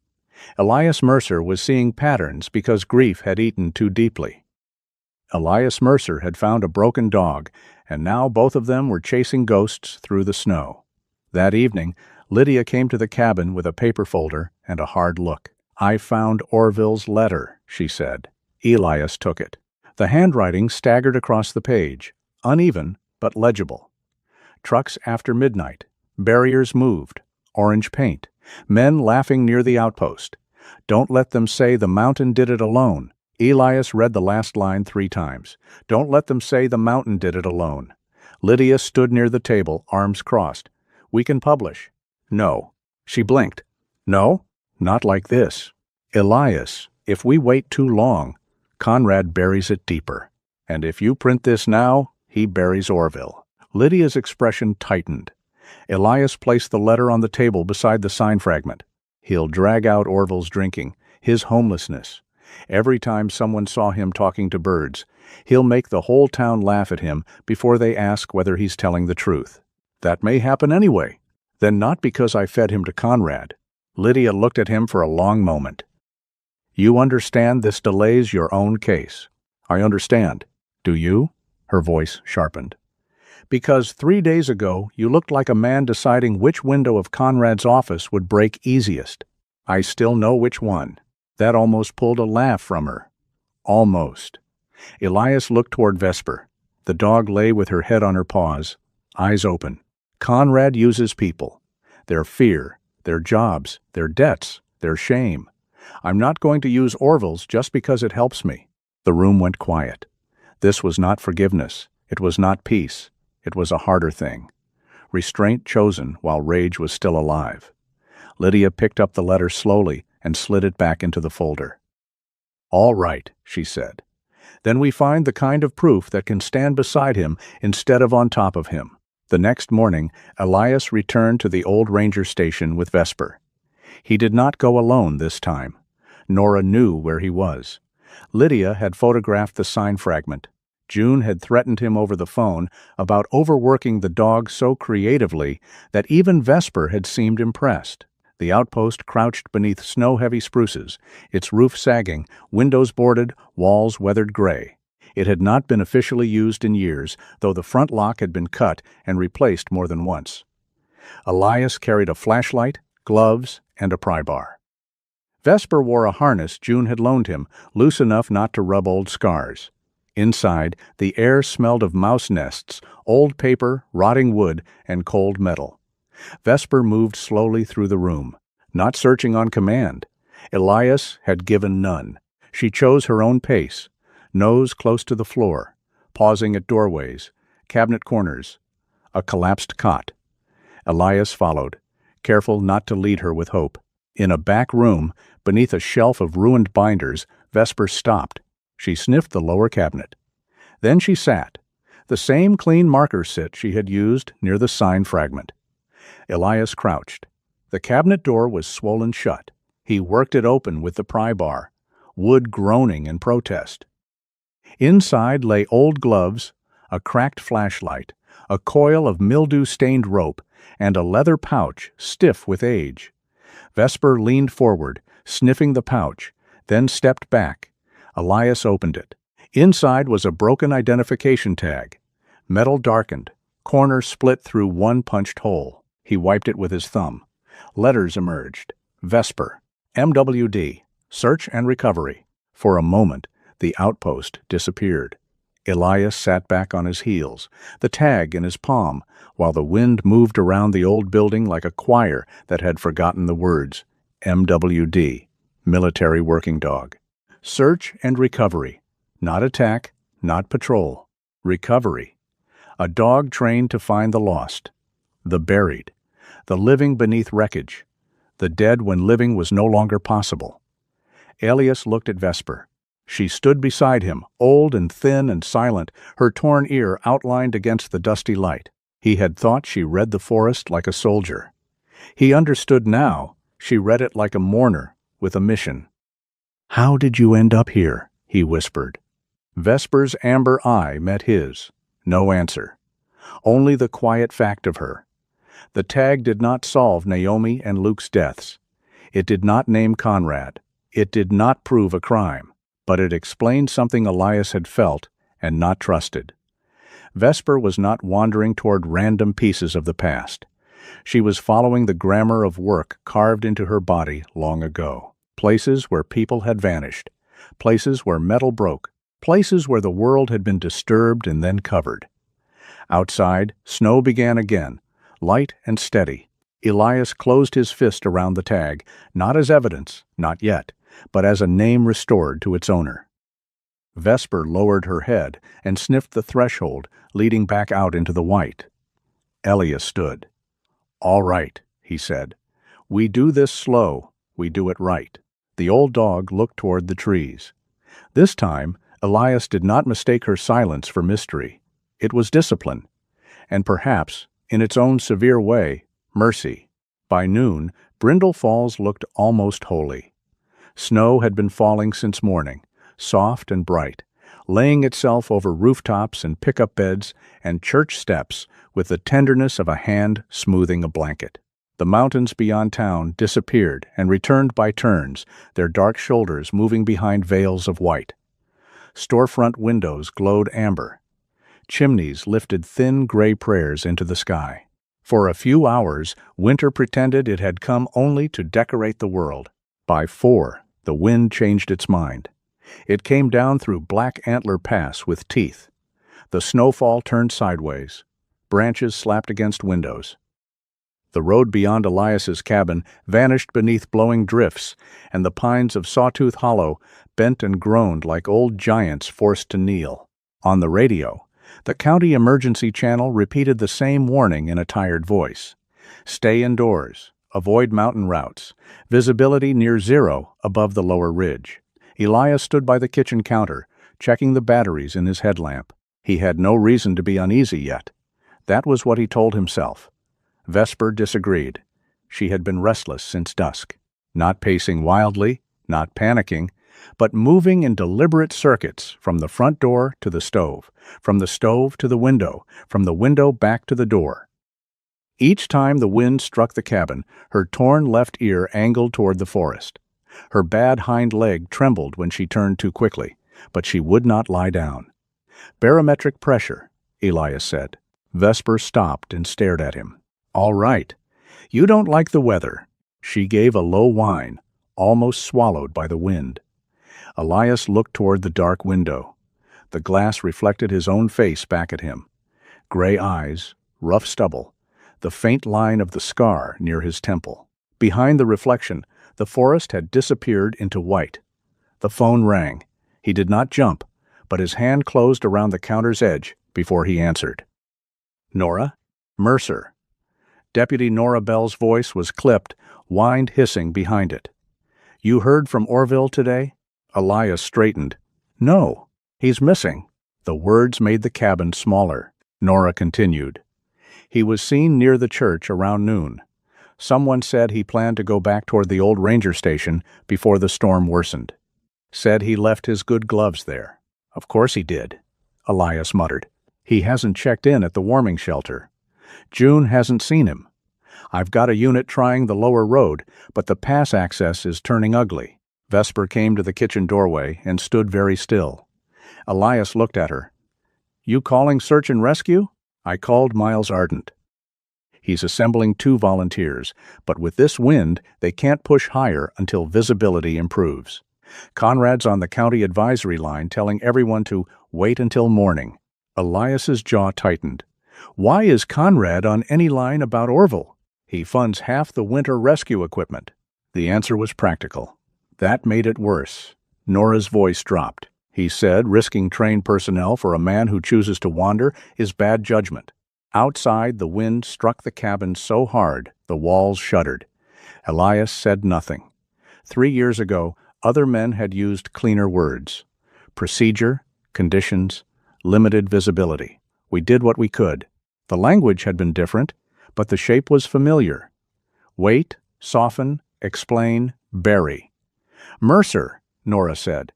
Elias Mercer was seeing patterns because grief had eaten too deeply. Elias Mercer had found a broken dog, and now both of them were chasing ghosts through the snow. That evening, Lydia came to the cabin with a paper folder and a hard look. "I found Orville's letter," she said. Elias took it. The handwriting staggered across the page, uneven but legible. Trucks after midnight. Barriers moved. Orange paint. Men laughing near the outpost. Don't let them say the mountain did it alone. Elias read the last line 3 times. Don't let them say the mountain did it alone. Lydia stood near the table, arms crossed. "We can publish." "No." She blinked. "No? Not like this. Elias, if we wait too long, Conrad buries it deeper. And if you print this now, he buries Orville." Lydia's expression tightened. Elias placed the letter on the table beside the sign fragment. He'll drag out Orville's drinking, his homelessness. Every time someone saw him talking to birds, He'll make the whole town laugh at him before they ask whether he's telling the truth. That may happen anyway. Then not because I fed him to Conrad. Lydia looked at him for a long moment. You understand this delays your own case. I understand. Do you? Her voice sharpened. Because 3 days ago you looked like a man deciding which window of Conrad's office would break easiest. I still know which one. That almost pulled a laugh from her. Almost. Elias looked toward Vesper. The dog lay with her head on her paws, eyes open. Conrad uses people. Their fear, their jobs, their debts, their shame. I'm not going to use Orville's just because it helps me. The room went quiet. This was not forgiveness. It was not peace. It was a harder thing. Restraint chosen while rage was still alive. Lydia picked up the letter slowly and slid it back into the folder. All right, she said. Then we find the kind of proof that can stand beside him instead of on top of him. The next morning, Elias returned to the old ranger station with Vesper. He did not go alone this time. Nora knew where he was. Lydia had photographed the sign fragment. June had threatened him over the phone about overworking the dog so creatively that even Vesper had seemed impressed. The outpost crouched beneath snow-heavy spruces, its roof sagging, windows boarded, walls weathered gray. It had not been officially used in years, though the front lock had been cut and replaced more than once. Elias carried a flashlight, gloves, and a pry bar. Vesper wore a harness June had loaned him, loose enough not to rub old scars. Inside, the air smelled of mouse nests, old paper, rotting wood, and cold metal. Vesper moved slowly through the room, not searching on command. Elias had given none. She chose her own pace, nose close to the floor, pausing at doorways, cabinet corners, a collapsed cot. Elias followed, careful not to lead her with hope. In a back room, beneath a shelf of ruined binders, Vesper stopped. She sniffed the lower cabinet. Then she sat, the same clean marker sit she had used near the sign fragment. Elias crouched. The cabinet door was swollen shut. He worked it open with the pry bar, wood groaning in protest. Inside lay old gloves, a cracked flashlight, a coil of mildew-stained rope, and a leather pouch stiff with age. Vesper leaned forward, sniffing the pouch, then stepped back. Elias opened it. Inside was a broken identification tag. Metal darkened, corner split through one punched hole. He wiped it with his thumb. Letters emerged. Vesper. MWD. Search and recovery. For a moment, the outpost disappeared. Elias sat back on his heels, the tag in his palm, while the wind moved around the old building like a choir that had forgotten the words. MWD. Military Working Dog. Search and recovery. Not attack, not patrol. Recovery. A dog trained to find the lost. The buried. The living beneath wreckage. The dead when living was no longer possible. Elias looked at Vesper. She stood beside him, old and thin and silent, her torn ear outlined against the dusty light. He had thought she read the forest like a soldier. He understood now. She read it like a mourner with a mission. "How did you end up here?" he whispered. Vesper's amber eye met his. No answer. Only the quiet fact of her. The tag did not solve Naomi and Luke's deaths. It did not name Conrad. It did not prove a crime. But it explained something Elias had felt and not trusted. Vesper was not wandering toward random pieces of the past. She was following the grammar of work carved into her body long ago. Places where people had vanished. Places where metal broke. Places where the world had been disturbed and then covered. Outside, snow began again, light and steady. Elias closed his fist around the tag, not as evidence, not yet, but as a name restored to its owner. Vesper lowered her head and sniffed the threshold, leading back out into the white. Elias stood. "All right," he said. "We do this slow. We do it right." The old dog looked toward the trees. This time, Elias did not mistake her silence for mystery. It was discipline, and perhaps, in its own severe way, mercy. By noon, Brindle Falls looked almost holy. Snow had been falling since morning, soft and bright, laying itself over rooftops and pickup beds and church steps with the tenderness of a hand smoothing a blanket. The mountains beyond town disappeared and returned by turns, their dark shoulders moving behind veils of white. Storefront windows glowed amber. Chimneys lifted thin gray prayers into the sky. For a few hours, winter pretended it had come only to decorate the world. By 4, the wind changed its mind. It came down through Black Antler Pass with teeth. The snowfall turned sideways. Branches slapped against windows. The road beyond Elias's cabin vanished beneath blowing drifts, and the pines of Sawtooth Hollow bent and groaned like old giants forced to kneel. On the radio, the county emergency channel repeated the same warning in a tired voice. Stay indoors. Avoid mountain routes. Visibility near zero above the lower ridge. Elias stood by the kitchen counter, checking the batteries in his headlamp. He had no reason to be uneasy yet. That was what he told himself. Vesper disagreed. She had been restless since dusk, not pacing wildly, not panicking, but moving in deliberate circuits from the front door to the stove, from the stove to the window, from the window back to the door. Each time the wind struck the cabin, her torn left ear angled toward the forest. Her bad hind leg trembled when she turned too quickly, but she would not lie down. Barometric pressure, Elias said. Vesper stopped and stared at him. All right. You don't like the weather. She gave a low whine, almost swallowed by the wind. Elias looked toward the dark window. The glass reflected his own face back at him. Gray eyes, rough stubble, the faint line of the scar near his temple. Behind the reflection, the forest had disappeared into white. The phone rang. He did not jump, but his hand closed around the counter's edge before he answered. Nora? Mercer. Deputy Nora Bell's voice was clipped, wind hissing behind it. You heard from Orville today? Elias straightened. No, he's missing. The words made the cabin smaller. Nora continued. He was seen near the church around noon. Someone said he planned to go back toward the old ranger station before the storm worsened. Said he left his good gloves there. Of course he did, Elias muttered. He hasn't checked in at the warming shelter. June hasn't seen him. I've got a unit trying the lower road, but the pass access is turning ugly. Vesper came to the kitchen doorway and stood very still. Elias looked at her. You calling search and rescue? I called Miles Ardent. He's assembling 2 volunteers, but with this wind, they can't push higher until visibility improves. Conrad's on the county advisory line telling everyone to wait until morning. Elias's jaw tightened. Why is Conrad on any line about Orville? He funds half the winter rescue equipment. The answer was practical. That made it worse. Nora's voice dropped. He said risking trained personnel for a man who chooses to wander is bad judgment. Outside, the wind struck the cabin so hard the walls shuddered. Elias said nothing. 3 years ago, other men had used cleaner words. Procedure, conditions, limited visibility. We did what we could. The language had been different, but the shape was familiar. Wait, soften, explain, bury. Mercer, Nora said.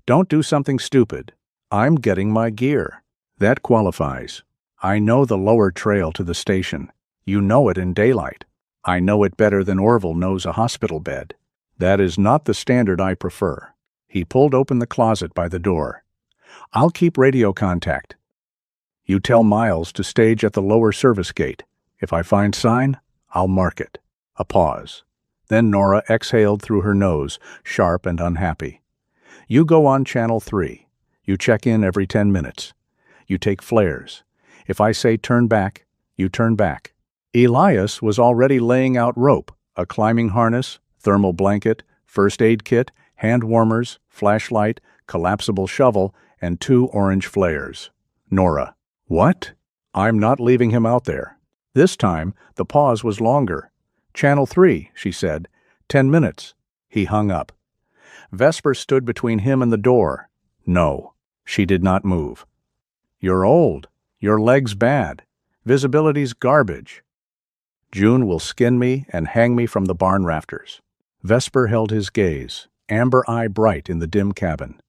Don't do something stupid. I'm getting my gear. That qualifies. I know the lower trail to the station. You know it in daylight. I know it better than Orville knows a hospital bed. That is not the standard I prefer. He pulled open the closet by the door. I'll keep radio contact. You tell Miles to stage at the lower service gate. If I find sign, I'll mark it. A pause. Then Nora exhaled through her nose, sharp and unhappy. You go on Channel 3. You check in every 10 minutes. You take flares. If I say turn back, you turn back. Elias was already laying out rope, a climbing harness, thermal blanket, first aid kit, hand warmers, flashlight, collapsible shovel, and 2 orange flares. Nora. What? I'm not leaving him out there. This time, the pause was longer. Channel 3, she said. 10 minutes. He hung up. Vesper stood between him and the door. No, she did not move. You're old. Your leg's bad. Visibility's garbage. June will skin me and hang me from the barn rafters. Vesper held his gaze, amber eye bright in the dim cabin.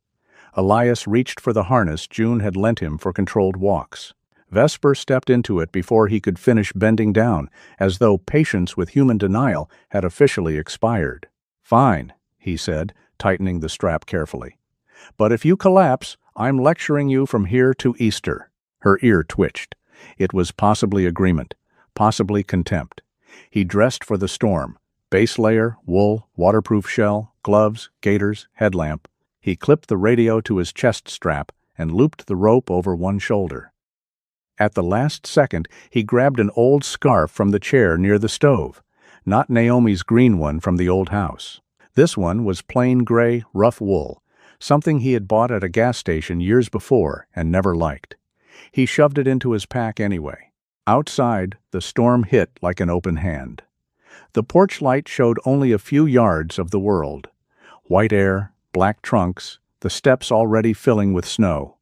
Elias reached for the harness June had lent him for controlled walks. Vesper stepped into it before he could finish bending down, as though patience with human denial had officially expired. "Fine," he said, tightening the strap carefully. "But if you collapse, I'm lecturing you from here to Easter." Her ear twitched. It was possibly agreement, possibly contempt. He dressed for the storm. Base layer, wool, waterproof shell, gloves, gaiters, headlamp. He clipped the radio to his chest strap and looped the rope over one shoulder. At the last second, he grabbed an old scarf from the chair near the stove, not Naomi's green one from the old house. This one was plain gray, rough wool, something he had bought at a gas station years before and never liked. He shoved it into his pack anyway. Outside, the storm hit like an open hand. The porch light showed only a few yards of the world. White air, black trunks, the steps already filling with snow.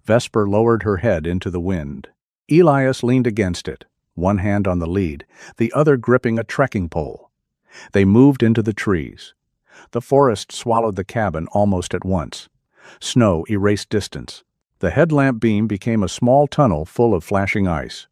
Vesper lowered her head into the wind. Elias leaned against it, one hand on the lead, the other gripping a trekking pole. They moved into the trees. The forest swallowed the cabin almost at once. Snow erased distance. The headlamp beam became a small tunnel full of flashing ice.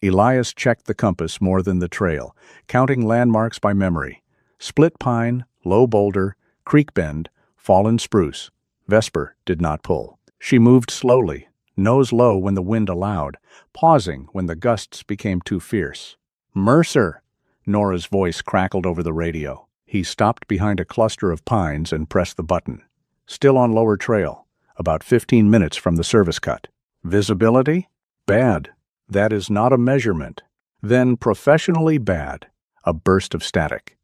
Elias checked the compass more than the trail, counting landmarks by memory. Split pine, low boulder, creek bend, fallen spruce. Vesper did not pull. She moved slowly, nose low when the wind allowed, pausing when the gusts became too fierce. "Mercer!" Nora's voice crackled over the radio. He stopped behind a cluster of pines and pressed the button. Still on lower trail, about 15 minutes from the service cut. Visibility? Bad. That is not a measurement. Then professionally bad. A burst of static.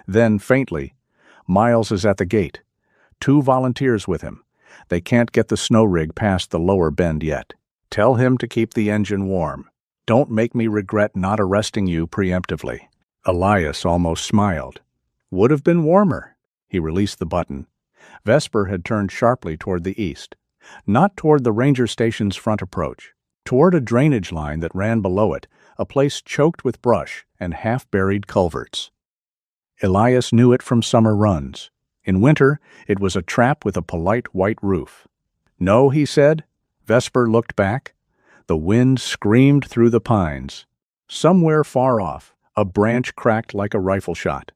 Then faintly, "Miles is at the gate. 2 volunteers with him. They can't get the snow rig past the lower bend yet. Tell him to keep the engine warm. Don't make me regret not arresting you preemptively." Elias almost smiled. Would have been warmer. He released the button. Vesper had turned sharply toward the east, not toward the ranger station's front approach, toward a drainage line that ran below it, a place choked with brush and half-buried culverts. Elias knew it from summer runs. In winter, it was a trap with a polite white roof. "No," he said. Vesper looked back. The wind screamed through the pines. Somewhere far off, a branch cracked like a rifle shot.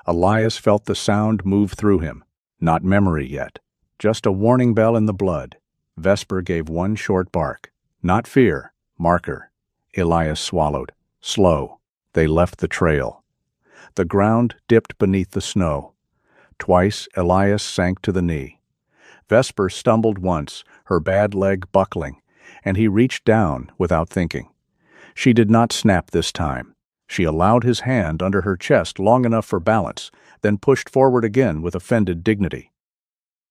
Elias felt the sound move through him. Not memory yet. Just a warning bell in the blood. Vesper gave one short bark. Not fear. Marker. Elias swallowed. Slow. They left the trail. The ground dipped beneath the snow. Twice, Elias sank to the knee. Vesper stumbled once, her bad leg buckling, and he reached down without thinking. She did not snap this time. She allowed his hand under her chest long enough for balance, then pushed forward again with offended dignity.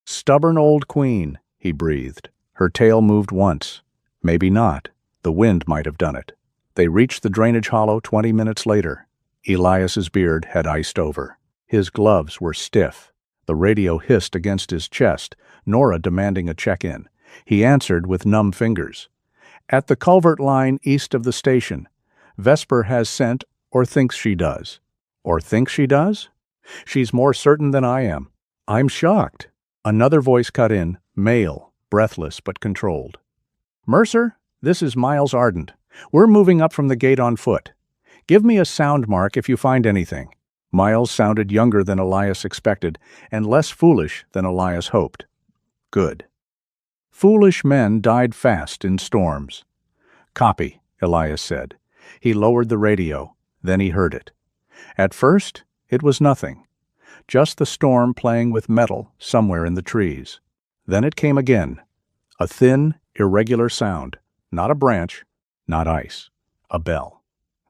"Stubborn old queen," he breathed. Her tail moved once. Maybe not. The wind might have done it. They reached the drainage hollow 20 minutes later. Elias's beard had iced over. His gloves were stiff. The radio hissed against his chest, Nora demanding a check-in. He answered with numb fingers. "At the culvert line east of the station. Vesper has sent, or thinks she does." "Or thinks she does?" "She's more certain than I am." "I'm shocked." Another voice cut in, male, breathless but controlled. "Mercer, this is Miles Ardent. We're moving up from the gate on foot. Give me a sound mark if you find anything." Miles sounded younger than Elias expected, and less foolish than Elias hoped. Good. Foolish men died fast in storms. "Copy," Elias said. He lowered the radio, then he heard it. At first, it was nothing. Just the storm playing with metal somewhere in the trees. Then it came again. A thin, irregular sound. Not a branch, not ice. A bell.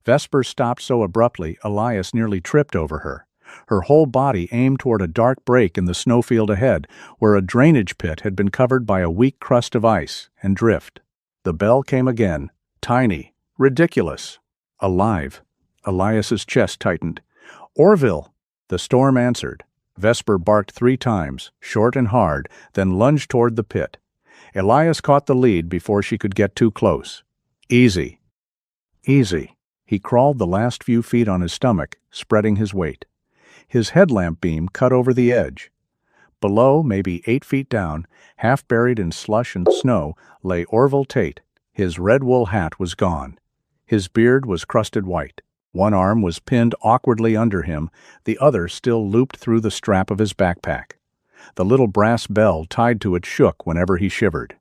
Vesper stopped so abruptly Elias nearly tripped over her. Her whole body aimed toward a dark break in the snowfield ahead, where a drainage pit had been covered by a weak crust of ice and drift. The bell came again, tiny, ridiculous, alive. Elias's chest tightened. "Orville!" The storm answered. Vesper barked 3 times, short and hard, then lunged toward the pit. Elias caught the lead before she could get too close. "Easy." Easy. He crawled the last few feet on his stomach, spreading his weight. His headlamp beam cut over the edge. Below, maybe 8 feet down, half buried in slush and snow, lay Orville Tate. His red wool hat was gone. His beard was crusted white. One arm was pinned awkwardly under him, the other still looped through the strap of his backpack. The little brass bell tied to it shook whenever he shivered.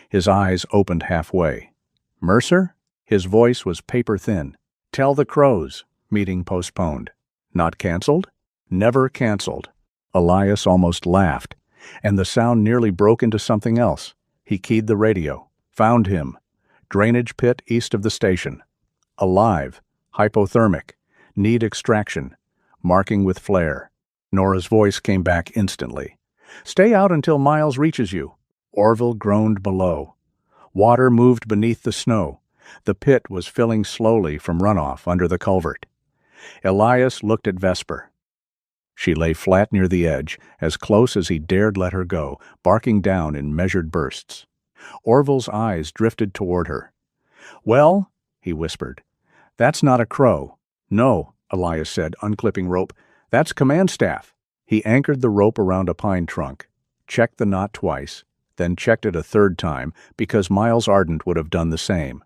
His eyes opened halfway. "Mercer?" His voice was paper-thin. "Tell the crows." Meeting postponed. "Not canceled?" "Never canceled." Elias almost laughed, and the sound nearly broke into something else. He keyed the radio. "Found him. Drainage pit east of the station. Alive. Hypothermic. Need extraction. Marking with flare." Nora's voice came back instantly. "Stay out until Miles reaches you." Orville groaned below. Water moved beneath the snow. The pit was filling slowly from runoff under the culvert. Elias looked at Vesper. She lay flat near the edge, as close as he dared let her go, barking down in measured bursts. Orville's eyes drifted toward her. "Well," he whispered, "that's not a crow." "No," Elias said, unclipping rope. "That's command staff." He anchored the rope around a pine trunk, checked the knot twice, then checked it a third time because Miles Ardent would have done the same.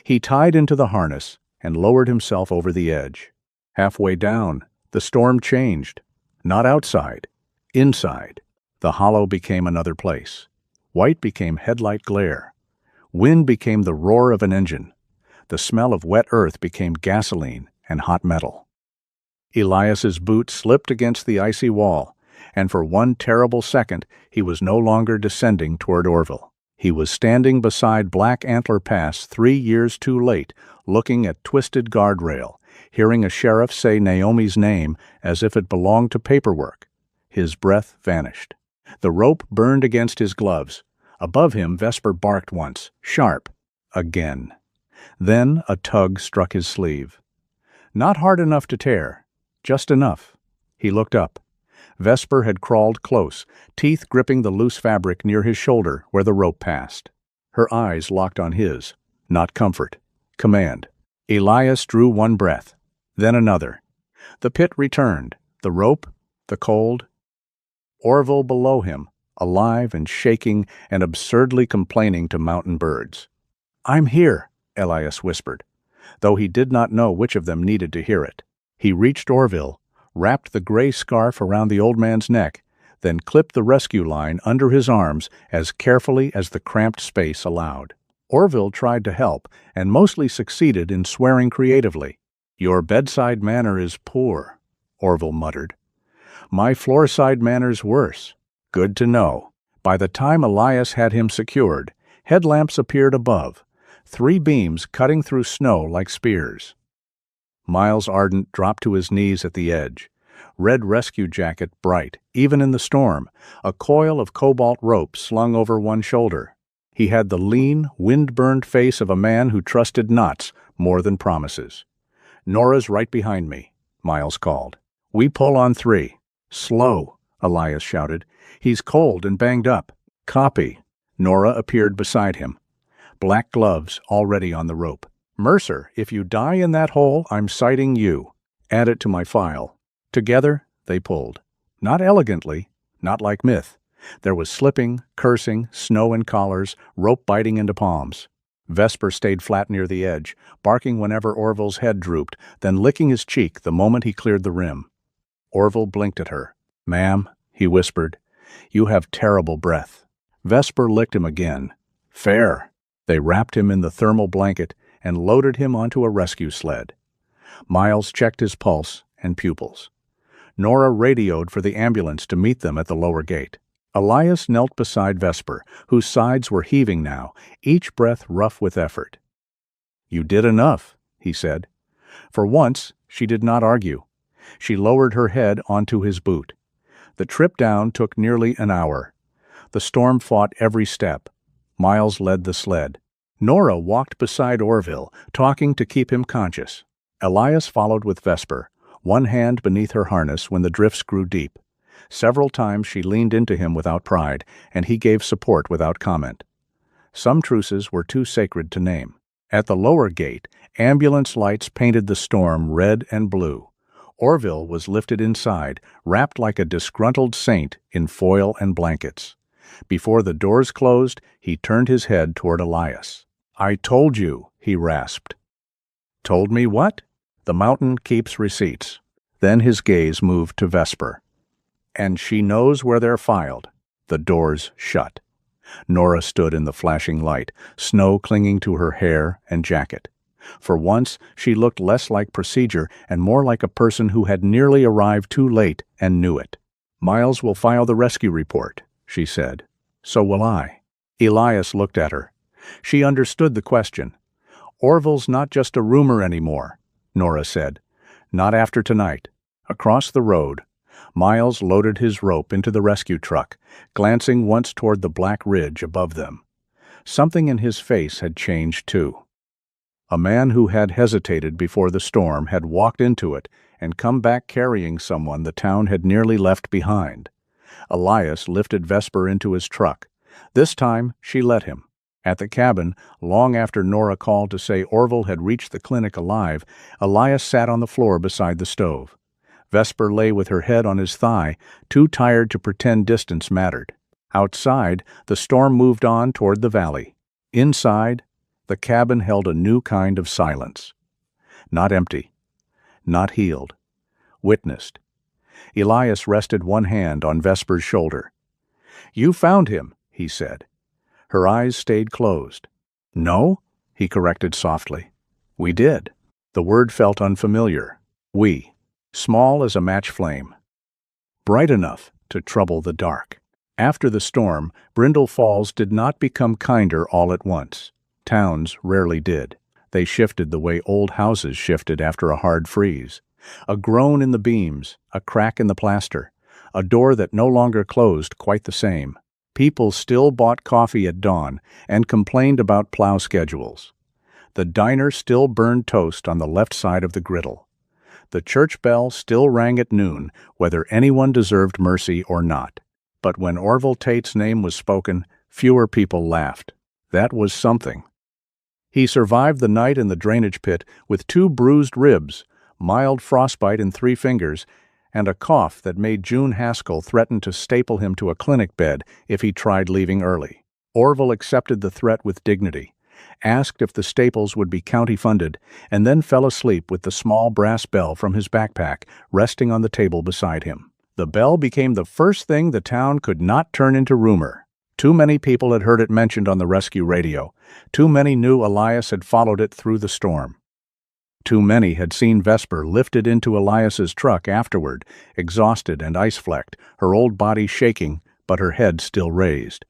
He tied into the harness and lowered himself over the edge. Halfway down, the storm changed. Not outside, inside. The hollow became another place. White became headlight glare. Wind became the roar of an engine. The smell of wet earth became gasoline and hot metal. Elias's boot slipped against the icy wall, and for one terrible second he was no longer descending toward Orville. He was standing beside Black Antler Pass 3 years too late, looking at twisted guardrail, hearing a sheriff say Naomi's name as if it belonged to paperwork. His breath vanished. The rope burned against his gloves. Above him, Vesper barked once, sharp. Again. Then a tug struck his sleeve. Not hard enough to tear, just enough. He looked up. Vesper had crawled close, teeth gripping the loose fabric near his shoulder where the rope passed. Her eyes locked on his. Not comfort. Command. Elias drew one breath, then another. The pit returned, the rope, the cold. Orville below him, alive and shaking and absurdly complaining to mountain birds. "I'm here," Elias whispered, though he did not know which of them needed to hear it. He reached Orville, wrapped the gray scarf around the old man's neck, then clipped the rescue line under his arms as carefully as the cramped space allowed. Orville tried to help and mostly succeeded in swearing creatively. "Your bedside manner is poor," Orville muttered. "My floorside manner's worse." Good to know. By the time Elias had him secured, headlamps appeared above, 3 beams cutting through snow like spears. Miles Ardent dropped to his knees at the edge. Red rescue jacket bright, even in the storm, a coil of cobalt rope slung over one shoulder. He had the lean, wind-burned face of a man who trusted knots more than promises. "Nora's right behind me," Miles called. "We pull on 3. "Slow," Elias shouted. "He's cold and banged up." "Copy." Nora appeared beside him, black gloves already on the rope. "Mercer, if you die in that hole, I'm citing you. Add it to my file." Together, they pulled. Not elegantly, not like myth. There was slipping, cursing, snow in collars, rope biting into palms. Vesper stayed flat near the edge, barking whenever Orville's head drooped, then licking his cheek the moment he cleared the rim. Orville blinked at her. "Ma'am," he whispered, "you have terrible breath." Vesper licked him again. "Fair." They wrapped him in the thermal blanket and loaded him onto a rescue sled. Miles checked his pulse and pupils. Nora radioed for the ambulance to meet them at the lower gate. Elias knelt beside Vesper, whose sides were heaving now, each breath rough with effort. "You did enough," he said. For once, she did not argue. She lowered her head onto his boot. The trip down took nearly an hour. The storm fought every step. Miles led the sled. Nora walked beside Orville, talking to keep him conscious. Elias followed with Vesper, one hand beneath her harness when the drifts grew deep. Several times she leaned into him without pride, and he gave support without comment. Some truces were too sacred to name. At the lower gate, ambulance lights painted the storm red and blue. Orville was lifted inside, wrapped like a disgruntled saint in foil and blankets. Before the doors closed, he turned his head toward Elias. "I told you," he rasped. "Told me what?" "The mountain keeps receipts." Then his gaze moved to Vesper. "And she knows where they're filed." The doors shut. Nora stood in the flashing light, snow clinging to her hair and jacket. For once, she looked less like procedure and more like a person who had nearly arrived too late and knew it. "Miles will file the rescue report," she said. "So will I." Elias looked at her. She understood the question. "Orville's not just a rumor anymore," Nora said. "Not after tonight." Across the road, Miles loaded his rope into the rescue truck, glancing once toward the black ridge above them. Something in his face had changed, too. A man who had hesitated before the storm had walked into it and come back carrying someone the town had nearly left behind. Elias lifted Vesper into his truck. This time, she let him. At the cabin, long after Nora called to say Orville had reached the clinic alive, Elias sat on the floor beside the stove. Vesper lay with her head on his thigh, too tired to pretend distance mattered. Outside, the storm moved on toward the valley. Inside, the cabin held a new kind of silence. Not empty. Not healed. Witnessed. Elias rested one hand on Vesper's shoulder. "You found him," he said. Her eyes stayed closed. "No," he corrected softly. "We did." The word felt unfamiliar. We. Small as a match flame. Bright enough to trouble the dark. After the storm, Brindle Falls did not become kinder all at once. Towns rarely did. They shifted the way old houses shifted after a hard freeze. A groan in the beams, a crack in the plaster, a door that no longer closed quite the same. People still bought coffee at dawn and complained about plow schedules. The diner still burned toast on the left side of the griddle. The church bell still rang at noon, whether anyone deserved mercy or not. But when Orville Tate's name was spoken, fewer people laughed. That was something. He survived the night in the drainage pit with 2 bruised ribs, mild frostbite in 3 fingers, and a cough that made June Haskell threaten to staple him to a clinic bed if he tried leaving early. Orville accepted the threat with dignity, asked if the staples would be county-funded, and then fell asleep with the small brass bell from his backpack resting on the table beside him. The bell became the first thing the town could not turn into rumor. Too many people had heard it mentioned on the rescue radio. Too many knew Elias had followed it through the storm. Too many had seen Vesper lifted into Elias's truck afterward, exhausted and ice-flecked, her old body shaking, but her head still raised.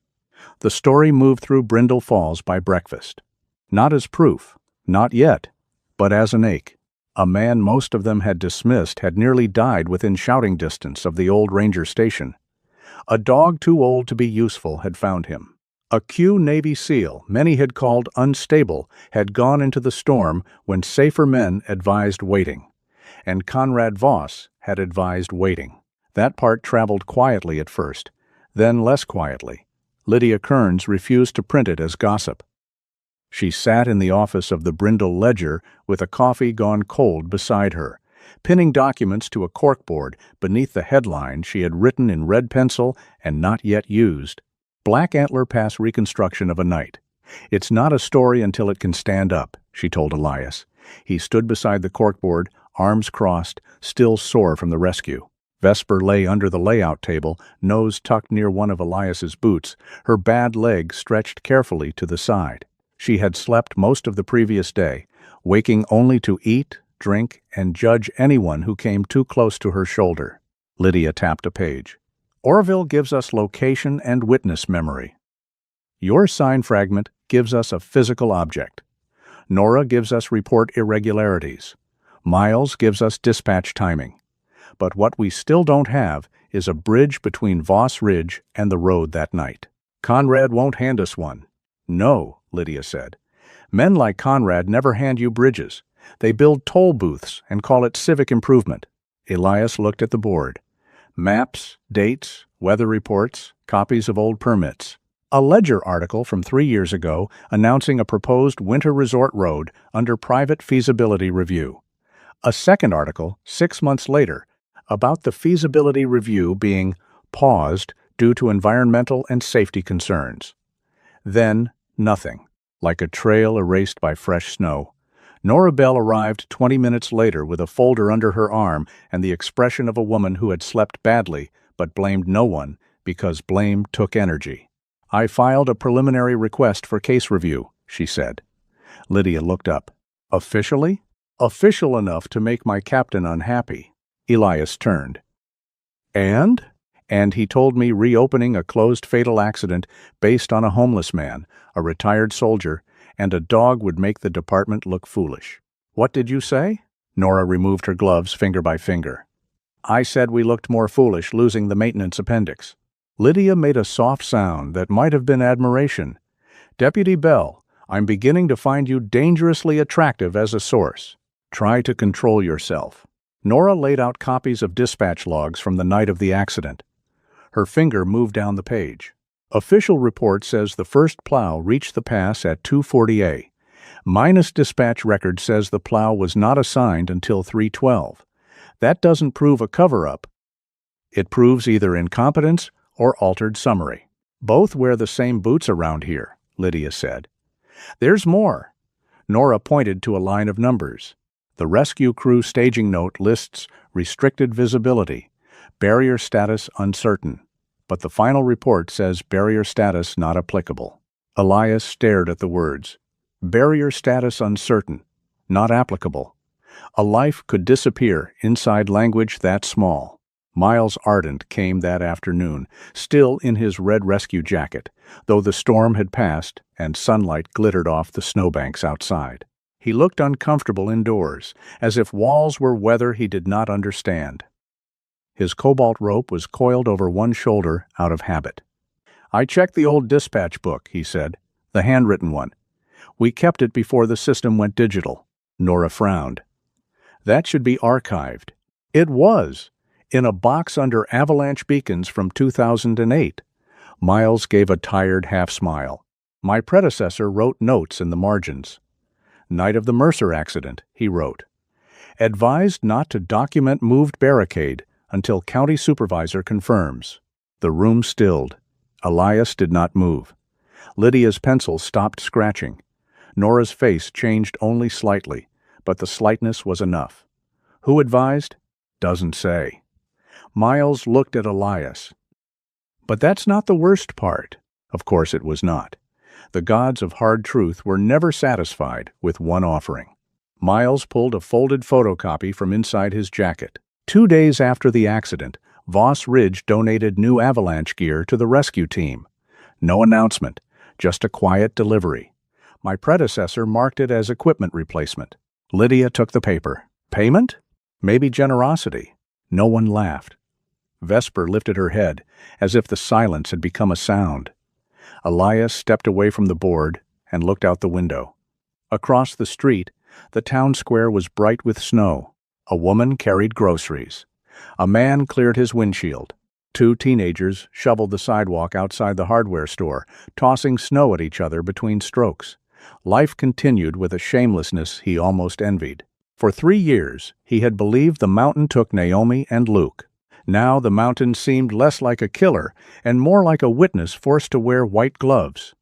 The story moved through Brindle Falls by breakfast. Not as proof, not yet, but as an ache. A man most of them had dismissed had nearly died within shouting distance of the old ranger station. A dog too old to be useful had found him. A Q Navy SEAL many had called unstable had gone into the storm when safer men advised waiting. And Conrad Voss had advised waiting. That part traveled quietly at first, then less quietly. Lydia Kearns refused to print it as gossip. She sat in the office of the Brindle Ledger with a coffee gone cold beside her, pinning documents to a corkboard beneath the headline she had written in red pencil and not yet used. Black Antler Pass Reconstruction of a Night. "It's not a story until it can stand up," she told Elias. He stood beside the corkboard, arms crossed, still sore from the rescue. Vesper lay under the layout table, nose tucked near one of Elias's boots, her bad leg stretched carefully to the side. She had slept most of the previous day, waking only to eat, drink, and judge anyone who came too close to her shoulder. Lydia tapped a page. "Orville gives us location and witness memory. Your sign fragment gives us a physical object. Nora gives us report irregularities. Miles gives us dispatch timing. But what we still don't have is a bridge between Voss Ridge and the road that night. Conrad won't hand us one." "No," Lydia said. "Men like Conrad never hand you bridges. They build toll booths and call it civic improvement." Elias looked at the board. Maps, dates, weather reports, copies of old permits. A Ledger article from 3 years ago announcing a proposed winter resort road under private feasibility review. A second article, 6 months later, about the feasibility review being paused due to environmental and safety concerns. Then, nothing, like a trail erased by fresh snow. Nora Bell arrived 20 minutes later with a folder under her arm and the expression of a woman who had slept badly but blamed no one because blame took energy. "I filed a preliminary request for case review," she said. Lydia looked up. "Officially?" "Official enough to make my captain unhappy." Elias turned. "And?" "And he told me reopening a closed fatal accident based on a homeless man, a retired soldier, and a dog would make the department look foolish." "What did you say?" Nora removed her gloves finger by finger. "I said we looked more foolish losing the maintenance appendix." Lydia made a soft sound that might have been admiration. "Deputy Bell, I'm beginning to find you dangerously attractive as a source. Try to control yourself." Nora laid out copies of dispatch logs from the night of the accident. Her finger moved down the page. "Official report says the first plow reached the pass at 2:40 a. Minus dispatch record says the plow was not assigned until 3:12. That doesn't prove a cover-up. It proves either incompetence or altered summary. Both wear the same boots around here," Lydia said. "There's more." Nora pointed to a line of numbers. The rescue crew staging note lists restricted visibility, barrier status uncertain, but the final report says barrier status not applicable. Elias stared at the words. Barrier status uncertain, not applicable. A life could disappear inside language that small. Miles Ardent came that afternoon, still in his red rescue jacket, though the storm had passed and sunlight glittered off the snowbanks outside. He looked uncomfortable indoors, as if walls were weather he did not understand. His cobalt rope was coiled over one shoulder out of habit. "I checked the old dispatch book," he said, "the handwritten one. We kept it before the system went digital." Nora frowned. "That should be archived." It was, in a box under avalanche beacons from 2008. Miles gave a tired half-smile. "My predecessor wrote notes in the margins." "Night of the Mercer accident," he wrote. "Advised not to document moved barricade until county supervisor confirms." The room stilled. Elias did not move. Lydia's pencil stopped scratching. Nora's face changed only slightly, but the slightness was enough. "Who advised?" "Doesn't say." Miles looked at Elias. "But that's not the worst part." Of course it was not. The gods of hard truth were never satisfied with one offering. Miles pulled a folded photocopy from inside his jacket. 2 days after the accident, Voss Ridge donated new avalanche gear to the rescue team. No announcement, just a quiet delivery. My predecessor marked it as equipment replacement. Lydia took the paper. Payment? Maybe generosity. No one laughed. Vesper lifted her head, as if the silence had become a sound. Elias stepped away from the board and looked out the window. Across the street, the town square was bright with snow. A woman carried groceries. A man cleared his windshield. 2 teenagers shoveled the sidewalk outside the hardware store, tossing snow at each other between strokes. Life continued with a shamelessness he almost envied. For 3 years, he had believed the mountain took Naomi and Luke. Now the mountain seemed less like a killer and more like a witness forced to wear white gloves.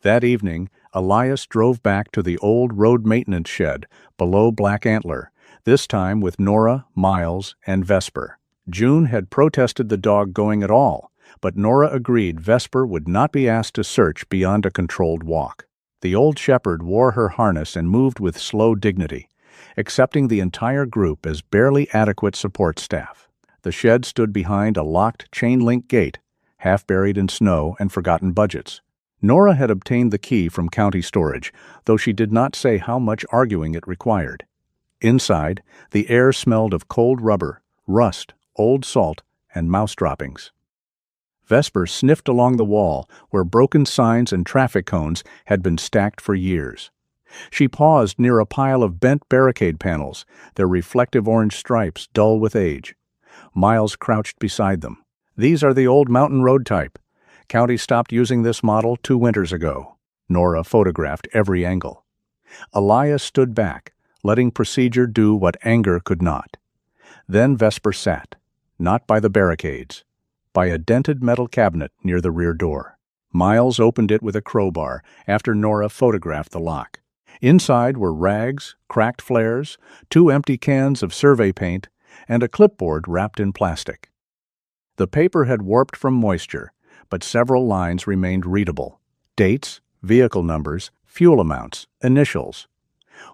That evening, Elias drove back to the old road maintenance shed below Black Antler, this time with Nora, Miles, and Vesper. June had protested the dog going at all, but Nora agreed Vesper would not be asked to search beyond a controlled walk. The old shepherd wore her harness and moved with slow dignity, accepting the entire group as barely adequate support staff. The shed stood behind a locked chain-link gate, half buried in snow and forgotten budgets. Nora had obtained the key from county storage, though she did not say how much arguing it required. Inside, the air smelled of cold rubber, rust, old salt, and mouse droppings. Vesper sniffed along the wall where broken signs and traffic cones had been stacked for years. She paused near a pile of bent barricade panels, their reflective orange stripes dull with age. Miles crouched beside them. "These are the old mountain road type. County stopped using this model 2 winters ago." Nora photographed every angle. Elias stood back, letting procedure do what anger could not. Then Vesper sat, not by the barricades, by a dented metal cabinet near the rear door. Miles opened it with a crowbar after Nora photographed the lock. Inside were rags, cracked flares, 2 empty cans of survey paint, and a clipboard wrapped in plastic. The paper had warped from moisture, but several lines remained readable. Dates, vehicle numbers, fuel amounts, initials.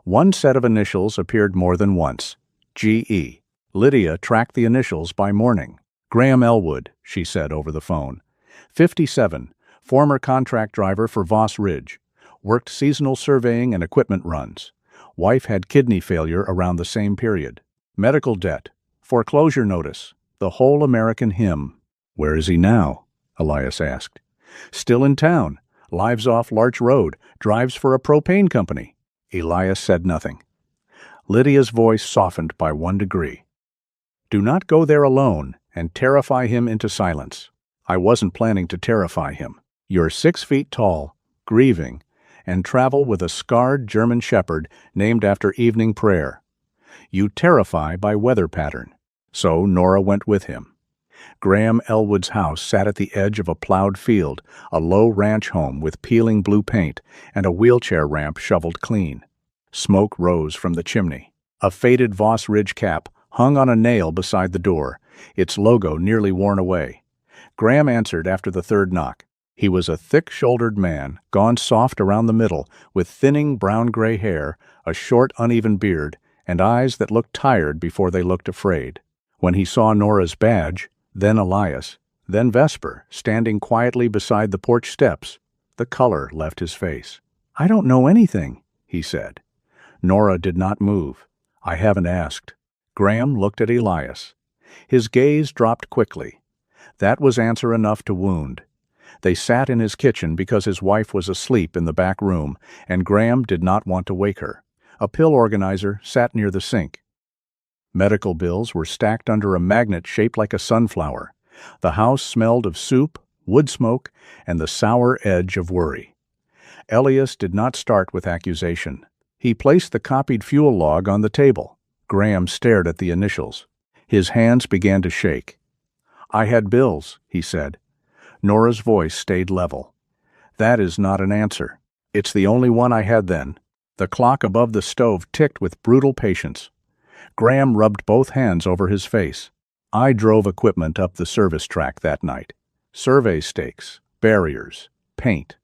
One set of initials appeared more than once. GE. Lydia tracked the initials by morning. Graham Elwood, she said over the phone. 57, former contract driver for Voss Ridge. Worked seasonal surveying and equipment runs. Wife had kidney failure around the same period. Medical debt. Foreclosure notice. The whole American hymn. Where is he now? Elias asked. Still in town. Lives off Larch Road. Drives for a propane company. Elias said nothing. Lydia's voice softened by 1 degree. Do not go there alone and terrify him into silence. I wasn't planning to terrify him. You're 6 feet tall, grieving, and travel with a scarred German shepherd named after evening prayer. You terrify by weather pattern. So Nora went with him. Graham Elwood's house sat at the edge of a plowed field, a low ranch home with peeling blue paint and a wheelchair ramp shoveled clean. Smoke rose from the chimney. A faded Voss Ridge cap hung on a nail beside the door, its logo nearly worn away. Graham answered after the 3rd knock. He was a thick-shouldered man, gone soft around the middle, with thinning brown-gray hair, a short, uneven beard, and eyes that looked tired before they looked afraid. When he saw Nora's badge, then Elias, then Vesper, standing quietly beside the porch steps, the color left his face. I don't know anything, he said. Nora did not move. I haven't asked. Graham looked at Elias. His gaze dropped quickly. That was answer enough to wound. They sat in his kitchen because his wife was asleep in the back room, and Graham did not want to wake her. A pill organizer sat near the sink. Medical bills were stacked under a magnet shaped like a sunflower. The house smelled of soup, wood smoke, and the sour edge of worry. Elias did not start with accusation. He placed the copied fuel log on the table. Graham stared at the initials. His hands began to shake. I had bills, he said. Nora's voice stayed level. That is not an answer. It's the only one I had then. The clock above the stove ticked with brutal patience. Graham rubbed both hands over his face. I drove equipment up the service track that night. Survey stakes, barriers, paint.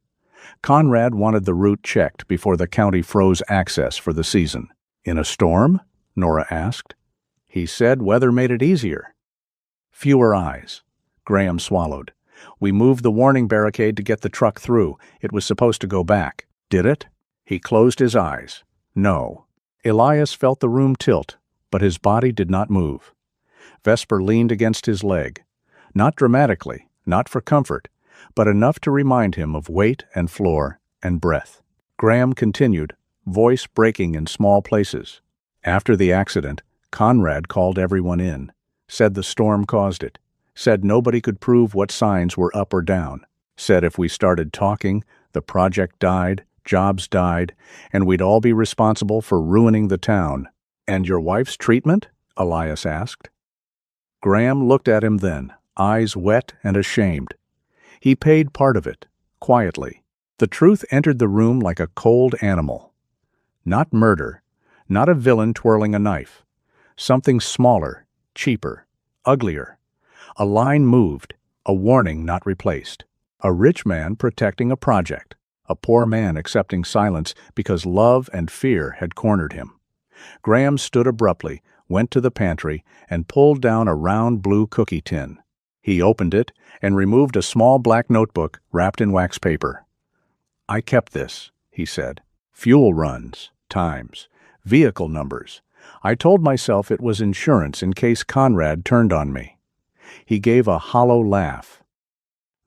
Conrad wanted the route checked before the county froze access for the season. In a storm? Nora asked. He said weather made it easier. Fewer eyes. Graham swallowed. We moved the warning barricade to get the truck through. It was supposed to go back. Did it? He closed his eyes. No. Elias felt the room tilt, but his body did not move. Vesper leaned against his leg. Not dramatically, not for comfort, but enough to remind him of weight and floor and breath. Graham continued, voice breaking in small places. After the accident, Conrad called everyone in, said the storm caused it, said nobody could prove what signs were up or down, said if we started talking, the project died, jobs died, and we'd all be responsible for ruining the town. And your wife's treatment? Elias asked. Graham looked at him then, eyes wet and ashamed. He paid part of it, quietly. The truth entered the room like a cold animal. Not murder, not a villain twirling a knife. Something smaller, cheaper, uglier. A line moved, a warning not replaced. A rich man protecting a project, a poor man accepting silence because love and fear had cornered him. Graham stood abruptly, went to the pantry, and pulled down a round blue cookie tin. He opened it and removed a small black notebook wrapped in wax paper. I kept this, he said. Fuel runs, times, vehicle numbers. I told myself it was insurance in case Conrad turned on me. He gave a hollow laugh.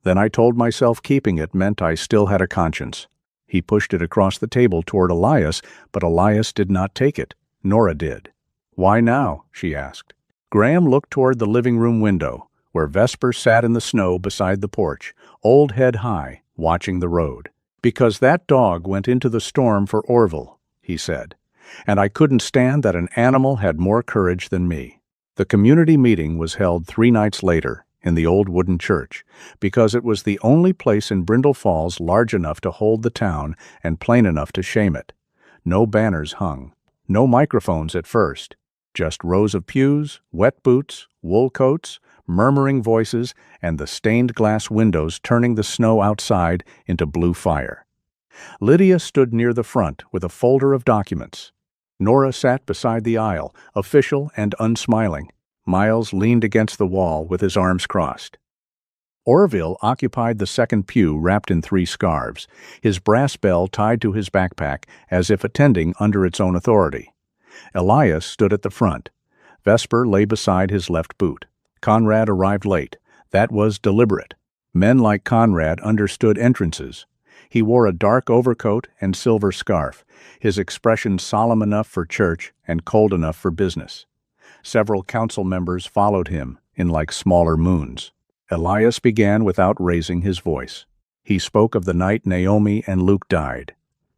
Then I told myself keeping it meant I still had a conscience. He pushed it across the table toward Elias, but Elias did not take it. Nora did. Why now? She asked. Graham looked toward the living room window, where Vesper sat in the snow beside the porch, old head high, watching the road. Because that dog went into the storm for Orville, he said. And I couldn't stand that an animal had more courage than me. The community meeting was held 3 nights later in the old wooden church, because it was the only place in Brindle Falls large enough to hold the town and plain enough to shame it. No banners hung, no microphones at first, just rows of pews, wet boots, wool coats, murmuring voices, and the stained glass windows turning the snow outside into blue fire. Lydia stood near the front with a folder of documents. Nora sat beside the aisle, official and unsmiling. Miles leaned against the wall with his arms crossed. Orville occupied the second pew wrapped in 3 scarves, his brass bell tied to his backpack as if attending under its own authority. Elias stood at the front. Vesper lay beside his left boot. Conrad arrived late. That was deliberate. Men like Conrad understood entrances. He wore a dark overcoat and silver scarf, his expression solemn enough for church and cold enough for business. Several council members followed him in like smaller moons. Elias began without raising his voice. He spoke of the night Naomi and Luke died.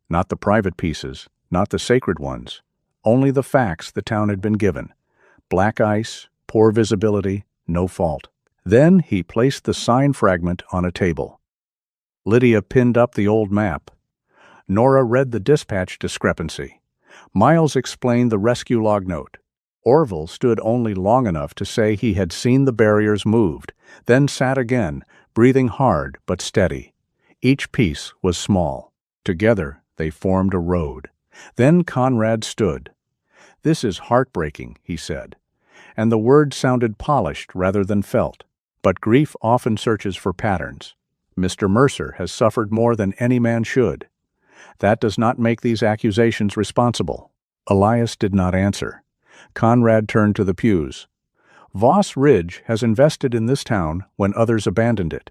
Not the private pieces, not the sacred ones, only the facts the town had been given. Black ice, poor visibility, no fault. Then he placed the sign fragment on a table. Lydia pinned up the old map. Nora read the dispatch discrepancy. Miles explained the rescue log note. Orville stood only long enough to say he had seen the barriers moved, then sat again, breathing hard but steady. Each piece was small. Together they formed a road. Then Conrad stood. "This is heartbreaking," he said, and the word sounded polished rather than felt. But grief often searches for patterns. Mr. Mercer has suffered more than any man should. That does not make these accusations responsible. Elias did not answer. Conrad turned to the pews. Voss Ridge has invested in this town when others abandoned it.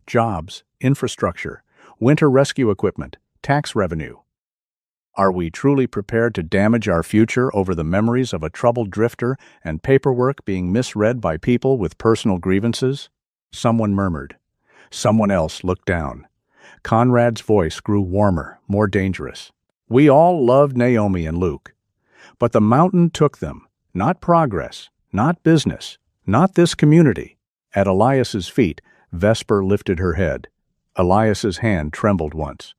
Jobs, infrastructure, winter rescue equipment, tax revenue. Are we truly prepared to damage our future over the memories of a troubled drifter and paperwork being misread by people with personal grievances? Someone murmured. Someone else looked down. Conrad's voice grew warmer, more dangerous. We all loved Naomi and Luke. But the mountain took them, not progress, not business, not this community. At Elias's feet, Vesper lifted her head. Elias's hand trembled once.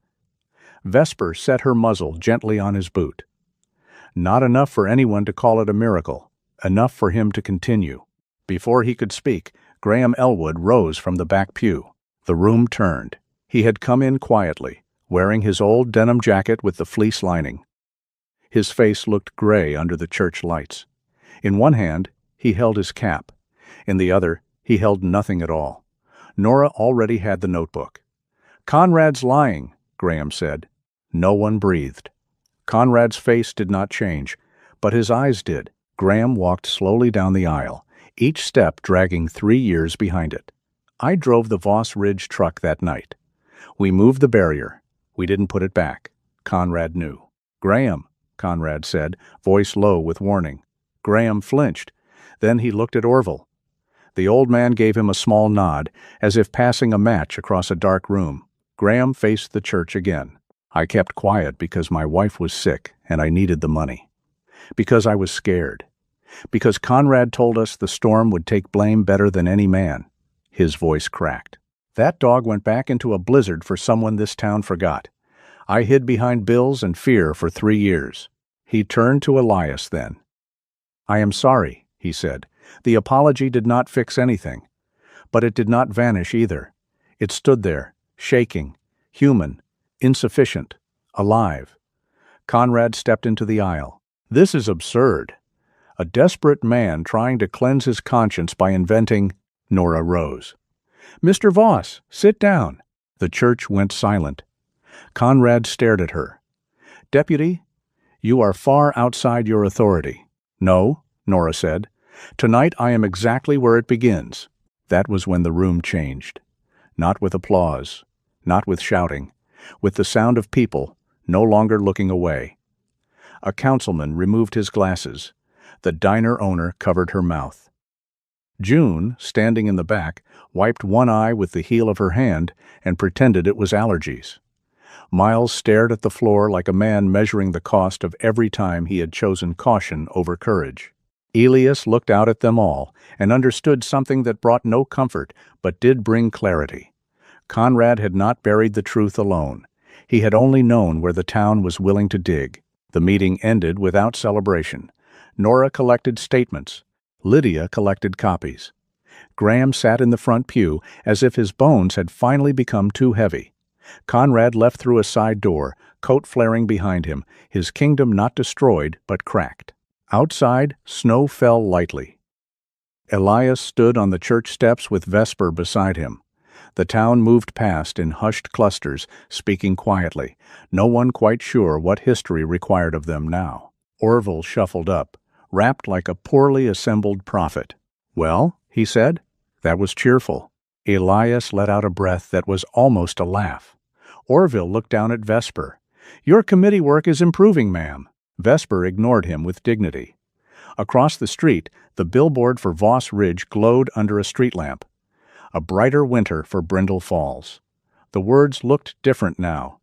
Vesper set her muzzle gently on his boot. Not enough for anyone to call it a miracle, enough for him to continue. Before he could speak, Graham Elwood rose from the back pew. The room turned. He had come in quietly, wearing his old denim jacket with the fleece lining. His face looked gray under the church lights. In one hand, he held his cap. In the other, he held nothing at all. Nora already had the notebook. "Conrad's lying," Graham said. No one breathed. Conrad's face did not change, but his eyes did. Graham walked slowly down the aisle, each step dragging 3 years behind it. "I drove the Voss Ridge truck that night. We moved the barrier. We didn't put it back. Conrad knew." "Graham," Conrad said, voice low with warning. Graham flinched. Then he looked at Orville. The old man gave him a small nod, as if passing a match across a dark room. Graham faced the church again. "I kept quiet because my wife was sick and I needed the money. Because I was scared. Because Conrad told us the storm would take blame better than any man." His voice cracked. "That dog went back into a blizzard for someone this town forgot. I hid behind bills and fear for 3 years. He turned to Elias then. "I am sorry," he said. The apology did not fix anything. But it did not vanish either. It stood there, shaking, human, insufficient, alive. Conrad stepped into the aisle. "This is absurd. A desperate man trying to cleanse his conscience by inventing—" Nora rose. "Mr. Voss, sit down." The church went silent. Conrad stared at her. "Deputy, you are far outside your authority." "No," Nora said. "Tonight I am exactly where it begins." That was when the room changed. Not with applause, not with shouting, with the sound of people no longer looking away. A councilman removed his glasses. The diner owner covered her mouth. June, standing in the back, wiped one eye with the heel of her hand and pretended it was allergies. Miles stared at the floor like a man measuring the cost of every time he had chosen caution over courage. Elias looked out at them all and understood something that brought no comfort but did bring clarity. Conrad had not buried the truth alone. He had only known where the town was willing to dig. The meeting ended without celebration. Nora collected statements. Lydia collected copies. Graham sat in the front pew as if his bones had finally become too heavy. Conrad left through a side door, coat flaring behind him, his kingdom not destroyed but cracked. Outside, snow fell lightly. Elias stood on the church steps with Vesper beside him. The town moved past in hushed clusters, speaking quietly, no one quite sure what history required of them now. Orville shuffled up, wrapped like a poorly assembled prophet. "Well," he said. That was cheerful. Elias let out a breath that was almost a laugh. Orville looked down at Vesper. "Your committee work is improving, ma'am." Vesper ignored him with dignity. Across the street, the billboard for Voss Ridge glowed under a street lamp. A brighter winter for Brindle Falls. The words looked different now,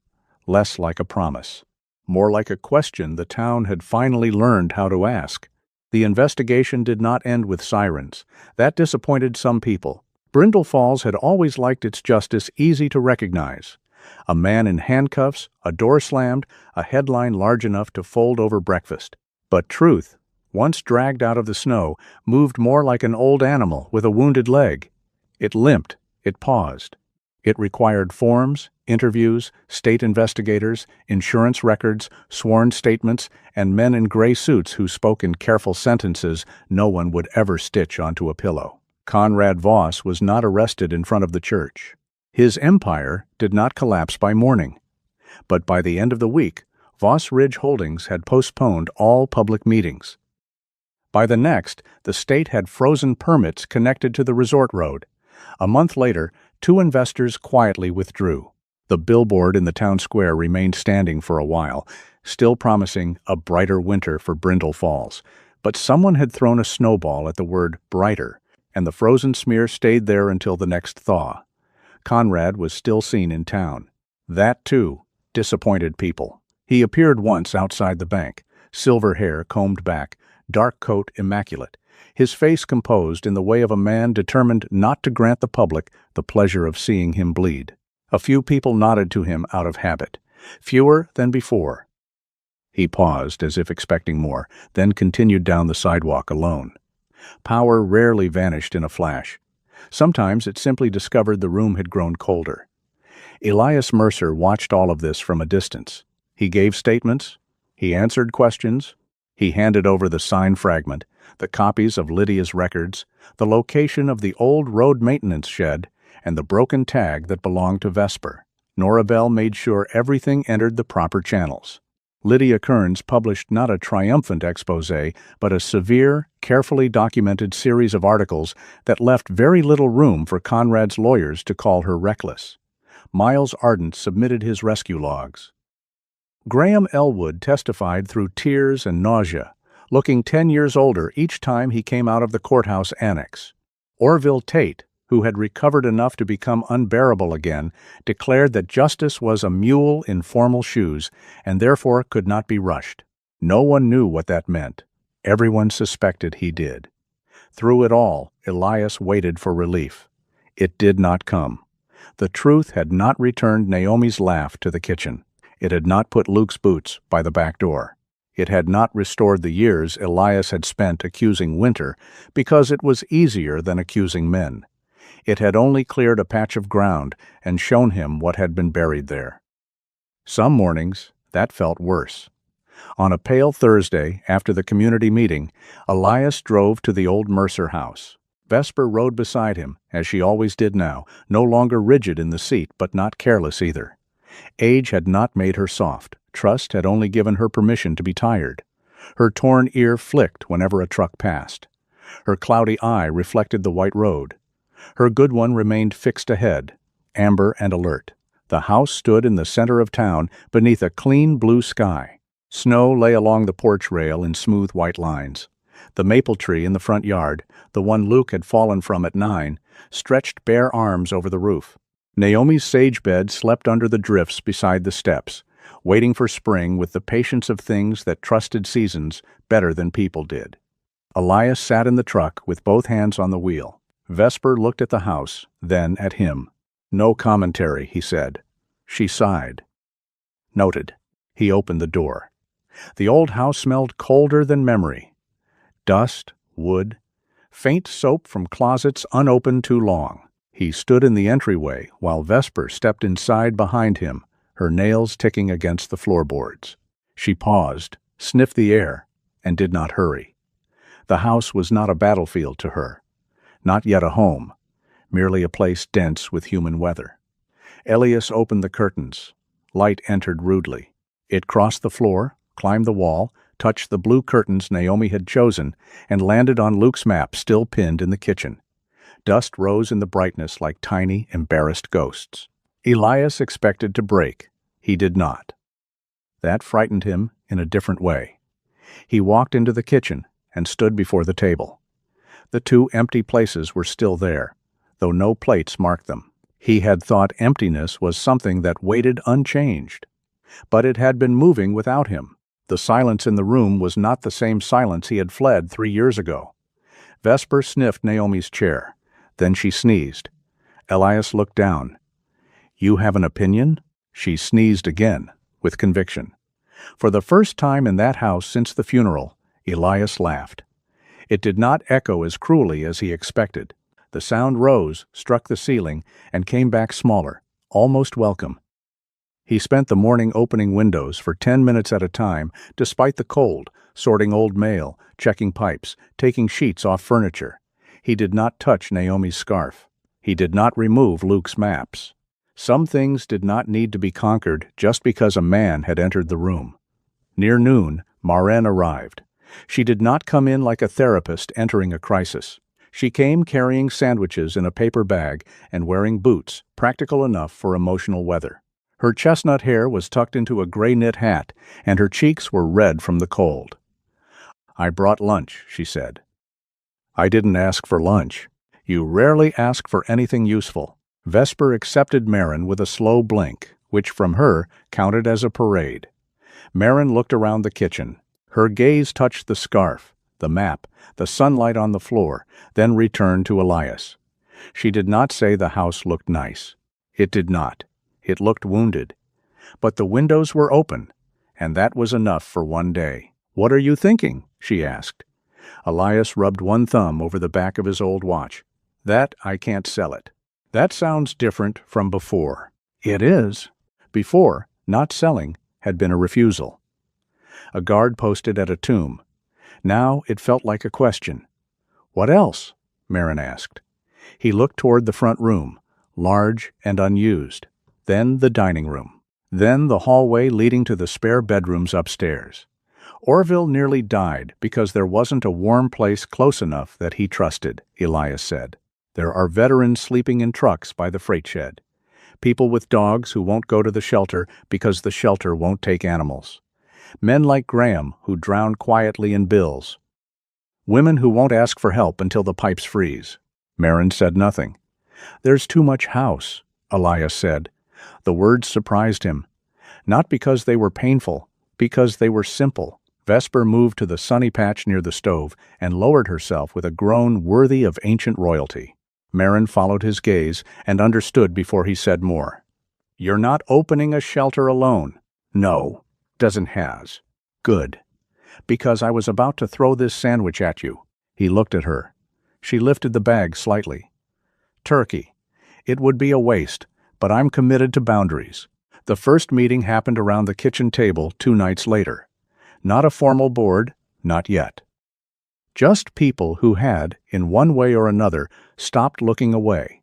less like a promise, more like a question the town had finally learned how to ask. The investigation did not end with sirens. That disappointed some people. Brindle Falls had always liked its justice easy to recognize. A man in handcuffs, a door slammed, a headline large enough to fold over breakfast. But truth, once dragged out of the snow, moved more like an old animal with a wounded leg. It limped, it paused. It required forms, interviews, state investigators, insurance records, sworn statements, and men in gray suits who spoke in careful sentences no one would ever stitch onto a pillow. Conrad Voss was not arrested in front of the church. His empire did not collapse by morning. But by the end of the week, Voss Ridge Holdings had postponed all public meetings. By the next, the state had frozen permits connected to the resort road. A month later, 2 investors quietly withdrew. The billboard in the town square remained standing for a while, still promising a brighter winter for Brindle Falls. But someone had thrown a snowball at the word brighter, and the frozen smear stayed there until the next thaw. Conrad was still seen in town. That, too, disappointed people. He appeared once outside the bank, silver hair combed back, dark coat immaculate, his face composed in the way of a man determined not to grant the public the pleasure of seeing him bleed. A few people nodded to him out of habit, fewer than before. He paused as if expecting more, then continued down the sidewalk alone. Power rarely vanished in a flash. Sometimes it simply discovered the room had grown colder. Elias Mercer watched all of this from a distance. He gave statements. He answered questions. He handed over the sign fragment, the copies of Lydia's records, the location of the old road maintenance shed, and the broken tag that belonged to Vesper. Nora Bell made sure everything entered the proper channels. Lydia Kearns published not a triumphant exposé, but a severe, carefully documented series of articles that left very little room for Conrad's lawyers to call her reckless. Miles Ardent submitted his rescue logs. Graham Elwood testified through tears and nausea, looking 10 years older each time he came out of the courthouse annex. Orville Tate, who had recovered enough to become unbearable again, declared that justice was a mule in formal shoes and therefore could not be rushed. No one knew what that meant. Everyone suspected he did. Through it all, Elias waited for relief. It did not come. The truth had not returned Naomi's laugh to the kitchen. It had not put Luke's boots by the back door. It had not restored the years Elias had spent accusing Winter, because it was easier than accusing men. It had only cleared a patch of ground and shown him what had been buried there. Some mornings, that felt worse. On a pale Thursday, after the community meeting, Elias drove to the old Mercer house. Vesper rode beside him, as she always did now, no longer rigid in the seat but not careless either. Age had not made her soft. Trust had only given her permission to be tired. Her torn ear flicked whenever a truck passed. Her cloudy eye reflected the white road. Her good one remained fixed ahead, amber and alert. The house stood in the center of town beneath a clean blue sky. Snow lay along the porch rail in smooth white lines. The maple tree in the front yard, the one Luke had fallen from at 9, stretched bare arms over the roof. Naomi's sage bed slept under the drifts beside the steps, waiting for spring with the patience of things that trusted seasons better than people did. Elias sat in the truck with both hands on the wheel. Vesper looked at the house, then at him. "No commentary," he said. She sighed. "Noted." He opened the door. The old house smelled colder than memory. Dust, wood, faint soap from closets unopened too long. He stood in the entryway while Vesper stepped inside behind him, her nails ticking against the floorboards. She paused, sniffed the air, and did not hurry. The house was not a battlefield to her. Not yet a home, merely a place dense with human weather. Elias opened the curtains. Light entered rudely. It crossed the floor, climbed the wall, touched the blue curtains Naomi had chosen, and landed on Luke's map still pinned in the kitchen. Dust rose in the brightness like tiny, embarrassed ghosts. Elias expected to break. He did not. That frightened him in a different way. He walked into the kitchen and stood before the table. The two empty places were still there, though no plates marked them. He had thought emptiness was something that waited unchanged. But it had been moving without him. The silence in the room was not the same silence he had fled 3 years ago. Vesper sniffed Naomi's chair. Then she sneezed. Elias looked down. "You have an opinion?" She sneezed again, with conviction. For the first time in that house since the funeral, Elias laughed. It did not echo as cruelly as he expected. The sound rose, struck the ceiling, and came back smaller, almost welcome. He spent the morning opening windows for 10 minutes at a time, despite the cold, sorting old mail, checking pipes, taking sheets off furniture. He did not touch Naomi's scarf. He did not remove Luke's maps. Some things did not need to be conquered just because a man had entered the room. Near noon, Maren arrived. She did not come in like a therapist entering a crisis. She came carrying sandwiches in a paper bag and wearing boots, practical enough for emotional weather. Her chestnut hair was tucked into a gray knit hat, and her cheeks were red from the cold. "I brought lunch," she said. "I didn't ask for lunch." "You rarely ask for anything useful." Vesper accepted Maren with a slow blink, which from her counted as a parade. Maren looked around the kitchen. Her gaze touched the scarf, the map, the sunlight on the floor, then returned to Elias. She did not say the house looked nice. It did not. It looked wounded. But the windows were open, and that was enough for one day. "What are you thinking?" she asked. Elias rubbed one thumb over the back of his old watch. "That I can't sell it." "That sounds different from before." "It is." Before, not selling had been a refusal. A guard posted at a tomb. Now it felt like a question. "What else?" Maren asked. He looked toward the front room, large and unused. Then the dining room. Then the hallway leading to the spare bedrooms upstairs. Orville nearly died because there wasn't a warm place close enough that he trusted, Elias said. There are veterans sleeping in trucks by the freight shed. People with dogs who won't go to the shelter because the shelter won't take animals. Men like Graham who drown quietly in bills. Women who won't ask for help until the pipes freeze. Maren said nothing. "There's too much house," Elias said. The words surprised him. Not because they were painful, because they were simple. Vesper moved to the sunny patch near the stove and lowered herself with a groan worthy of ancient royalty. Maren followed his gaze and understood before he said more. "You're not opening a shelter alone." "No, doesn't has." "Good. Because I was about to throw this sandwich at you." He looked at her. She lifted the bag slightly. "Turkey. It would be a waste, but I'm committed to boundaries." The first meeting happened around the kitchen table 2 nights later. Not a formal board, not yet. Just people who had, in one way or another, stopped looking away.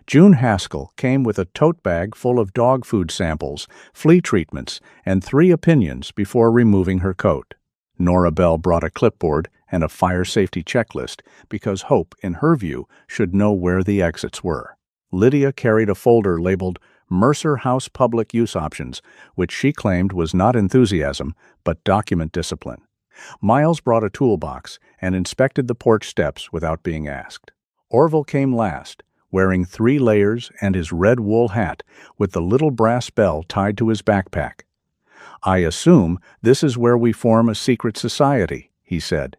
June Haskell came with a tote bag full of dog food samples, flea treatments, and 3 opinions before removing her coat. Nora Bell brought a clipboard and a fire safety checklist because Hope, in her view, should know where the exits were. Lydia carried a folder labeled Mercer House Public Use Options, which she claimed was not enthusiasm, but document discipline. Miles brought a toolbox and inspected the porch steps without being asked. Orville came last, wearing 3 layers and his red wool hat with the little brass bell tied to his backpack. "I assume this is where we form a secret society," he said.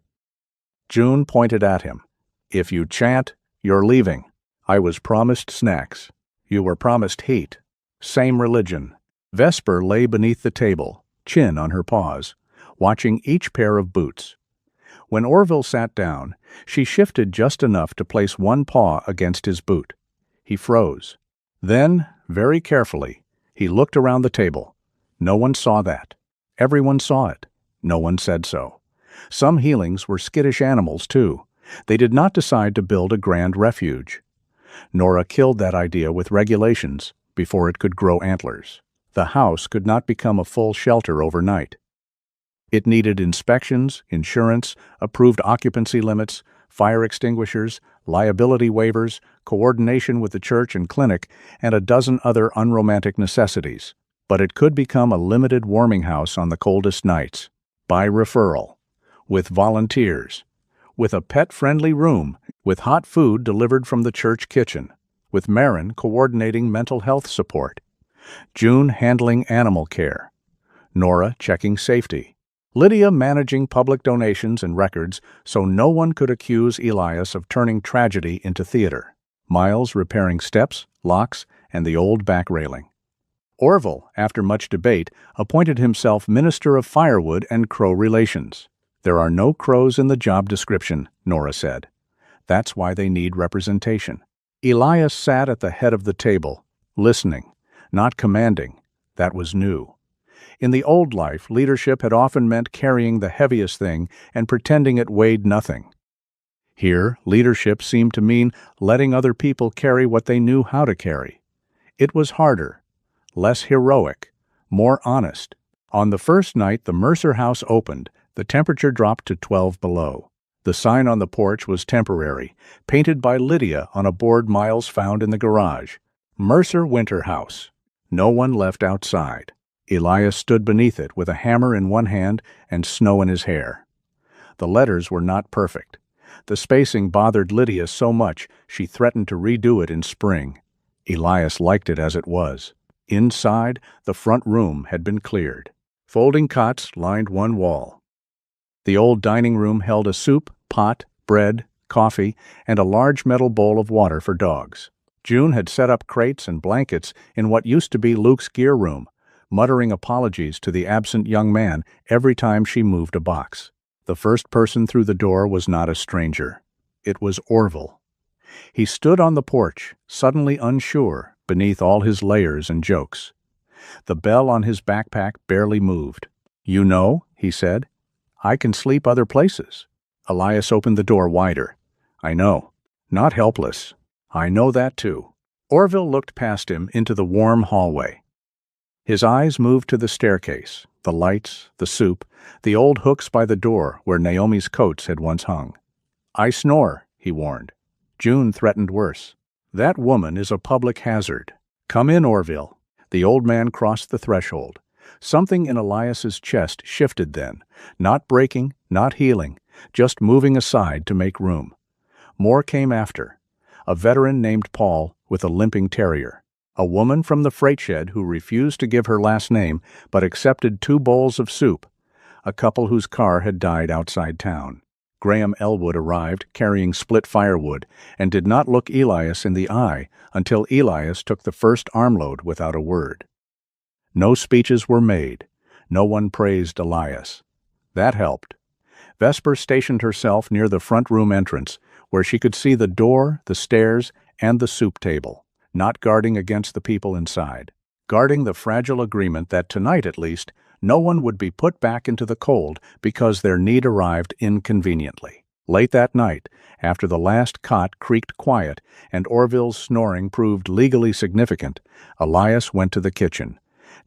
June pointed at him. "If you chant, you're leaving. I was promised snacks. You were promised heat. Same religion." Vesper lay beneath the table, chin on her paws, watching each pair of boots. When Orville sat down, she shifted just enough to place one paw against his boot. He froze. Then, very carefully, he looked around the table. No one saw that. Everyone saw it. No one said so. Some Healings were skittish animals, too. They did not decide to build a grand refuge. Nora killed that idea with regulations before it could grow antlers. The house could not become a full shelter overnight. It needed inspections, insurance, approved occupancy limits, fire extinguishers, liability waivers, coordination with the church and clinic, and a dozen other unromantic necessities. But it could become a limited warming house on the coldest nights, by referral, with volunteers, with a pet-friendly room, with hot food delivered from the church kitchen, with Marin coordinating mental health support, June handling animal care, Nora checking safety, Lydia managing public donations and records so no one could accuse Elias of turning tragedy into theater, Miles repairing steps, locks, and the old back railing. Orville, after much debate, appointed himself Minister of Firewood and Crow Relations. "There are no crows in the job description," Nora said. "That's why they need representation." Elias sat at the head of the table, listening, not commanding. That was new. In the old life, leadership had often meant carrying the heaviest thing and pretending it weighed nothing. Here, leadership seemed to mean letting other people carry what they knew how to carry. It was harder, less heroic, more honest. On the first night the Mercer house opened, the temperature dropped to 12 below. The sign on the porch was temporary, painted by Lydia on a board Miles found in the garage. Mercer Winter House. No one left outside. Elias stood beneath it with a hammer in one hand and snow in his hair. The letters were not perfect. The spacing bothered Lydia so much she threatened to redo it in spring. Elias liked it as it was. Inside, the front room had been cleared. Folding cots lined one wall. The old dining room held a soup, pot, bread, coffee, and a large metal bowl of water for dogs. June had set up crates and blankets in what used to be Luke's gear room, muttering apologies to the absent young man every time she moved a box. The first person through the door was not a stranger. It was Orville. He stood on the porch, suddenly unsure, beneath all his layers and jokes. The bell on his backpack barely moved. "You know," he said, "I can sleep other places." Elias opened the door wider. "I know. Not helpless. I know that too." Orville looked past him into the warm hallway. His eyes moved to the staircase, the lights, the soup, the old hooks by the door where Naomi's coats had once hung. "I snore," he warned. June threatened worse. "That woman is a public hazard. Come in, Orville." The old man crossed the threshold. Something in Elias's chest shifted then, not breaking, not healing, just moving aside to make room. More came after. A veteran named Paul with a limping terrier. A woman from the freight shed who refused to give her last name but accepted 2 bowls of soup. A couple whose car had died outside town. Graham Elwood arrived carrying split firewood and did not look Elias in the eye until Elias took the first armload without a word. No speeches were made. No one praised Elias. That helped. Vesper stationed herself near the front room entrance, where she could see the door, the stairs, and the soup table, not guarding against the people inside, guarding the fragile agreement that tonight at least no one would be put back into the cold because their need arrived inconveniently. Late that night, after the last cot creaked quiet and Orville's snoring proved legally significant, Elias went to the kitchen.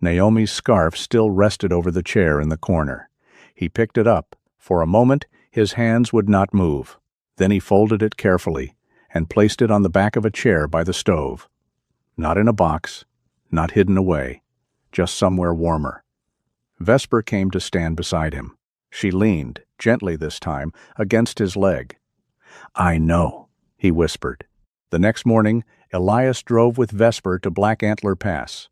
Naomi's scarf still rested over the chair in the corner. He picked it up. For a moment, his hands would not move. Then he folded it carefully and placed it on the back of a chair by the stove. Not in a box, not hidden away, just somewhere warmer. Vesper came to stand beside him. She leaned, gently this time, against his leg. "I know," he whispered. The next morning, Elias drove with Vesper to Black Antler Pass.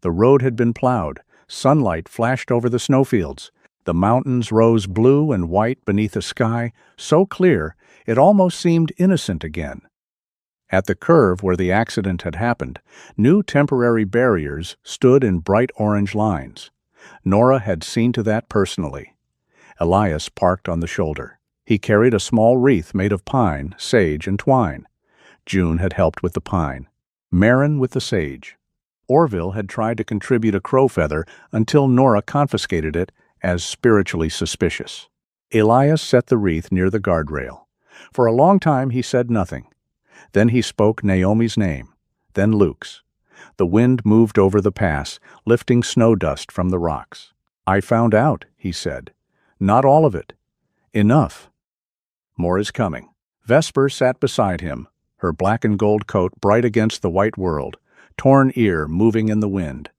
The road had been plowed, sunlight flashed over the snowfields. The mountains rose blue and white beneath a sky so clear it almost seemed innocent again. At the curve where the accident had happened, new temporary barriers stood in bright orange lines. Nora had seen to that personally. Elias parked on the shoulder. He carried a small wreath made of pine, sage, and twine. June had helped with the pine, Marin with the sage. Orville had tried to contribute a crow feather until Nora confiscated it as spiritually suspicious. Elias set the wreath near the guardrail. For a long time he said nothing. Then he spoke Naomi's name, then Luke's. The wind moved over the pass, lifting snow dust from the rocks. "I found out," he said. "Not all of it. Enough. More is coming." Vesper sat beside him, her black and gold coat bright against the white world, torn ear moving in the wind.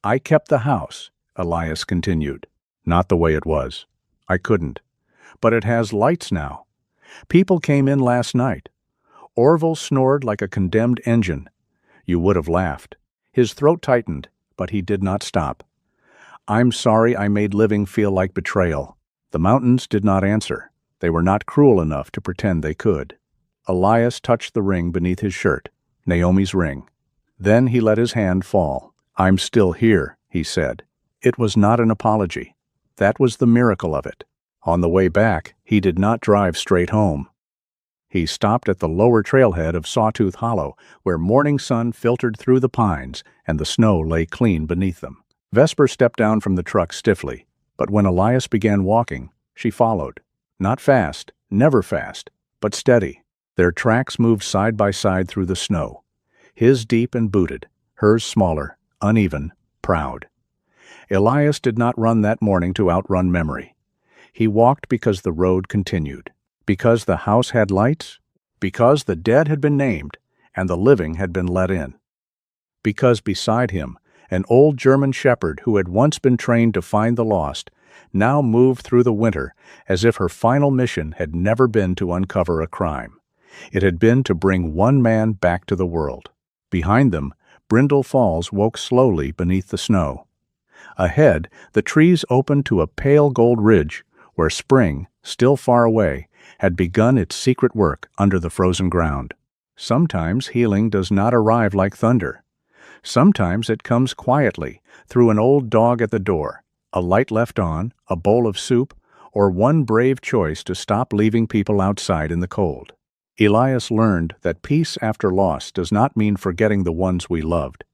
"I kept the house," Elias continued. "Not the way it was. I couldn't. But it has lights now. People came in last night. Orville snored like a condemned engine. You would have laughed. His throat tightened, but he did not stop. "I'm sorry I made living feel like betrayal." The mountains did not answer. They were not cruel enough to pretend they could. Elias touched the ring beneath his shirt, Naomi's ring. Then he let his hand fall. "I'm still here," he said. It was not an apology. That was the miracle of it. On the way back, he did not drive straight home. He stopped at the lower trailhead of Sawtooth Hollow, where morning sun filtered through the pines and the snow lay clean beneath them. Vesper stepped down from the truck stiffly, but when Elias began walking, she followed. Not fast, never fast, but steady. Their tracks moved side by side through the snow. His deep and booted, hers smaller, uneven, proud. Elias did not run that morning to outrun memory. He walked because the road continued. Because the house had lights, because the dead had been named and the living had been let in. Because beside him, an old German shepherd who had once been trained to find the lost, now moved through the winter as if her final mission had never been to uncover a crime. It had been to bring one man back to the world. Behind them, Brindle Falls woke slowly beneath the snow. Ahead, the trees opened to a pale gold ridge where spring, still far away, had begun its secret work under the frozen ground. Sometimes healing does not arrive like thunder. Sometimes it comes quietly, through an old dog at the door, a light left on, a bowl of soup, or one brave choice to stop leaving people outside in the cold. Elias learned that peace after loss does not mean forgetting the ones we loved.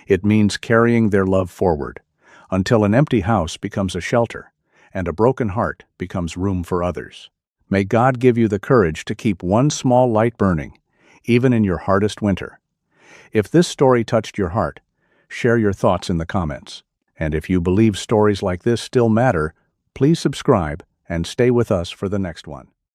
It means carrying their love forward, until an empty house becomes a shelter, and a broken heart becomes room for others. May God give you the courage to keep one small light burning, even in your hardest winter. If this story touched your heart, share your thoughts in the comments. And if you believe stories like this still matter, please subscribe and stay with us for the next one.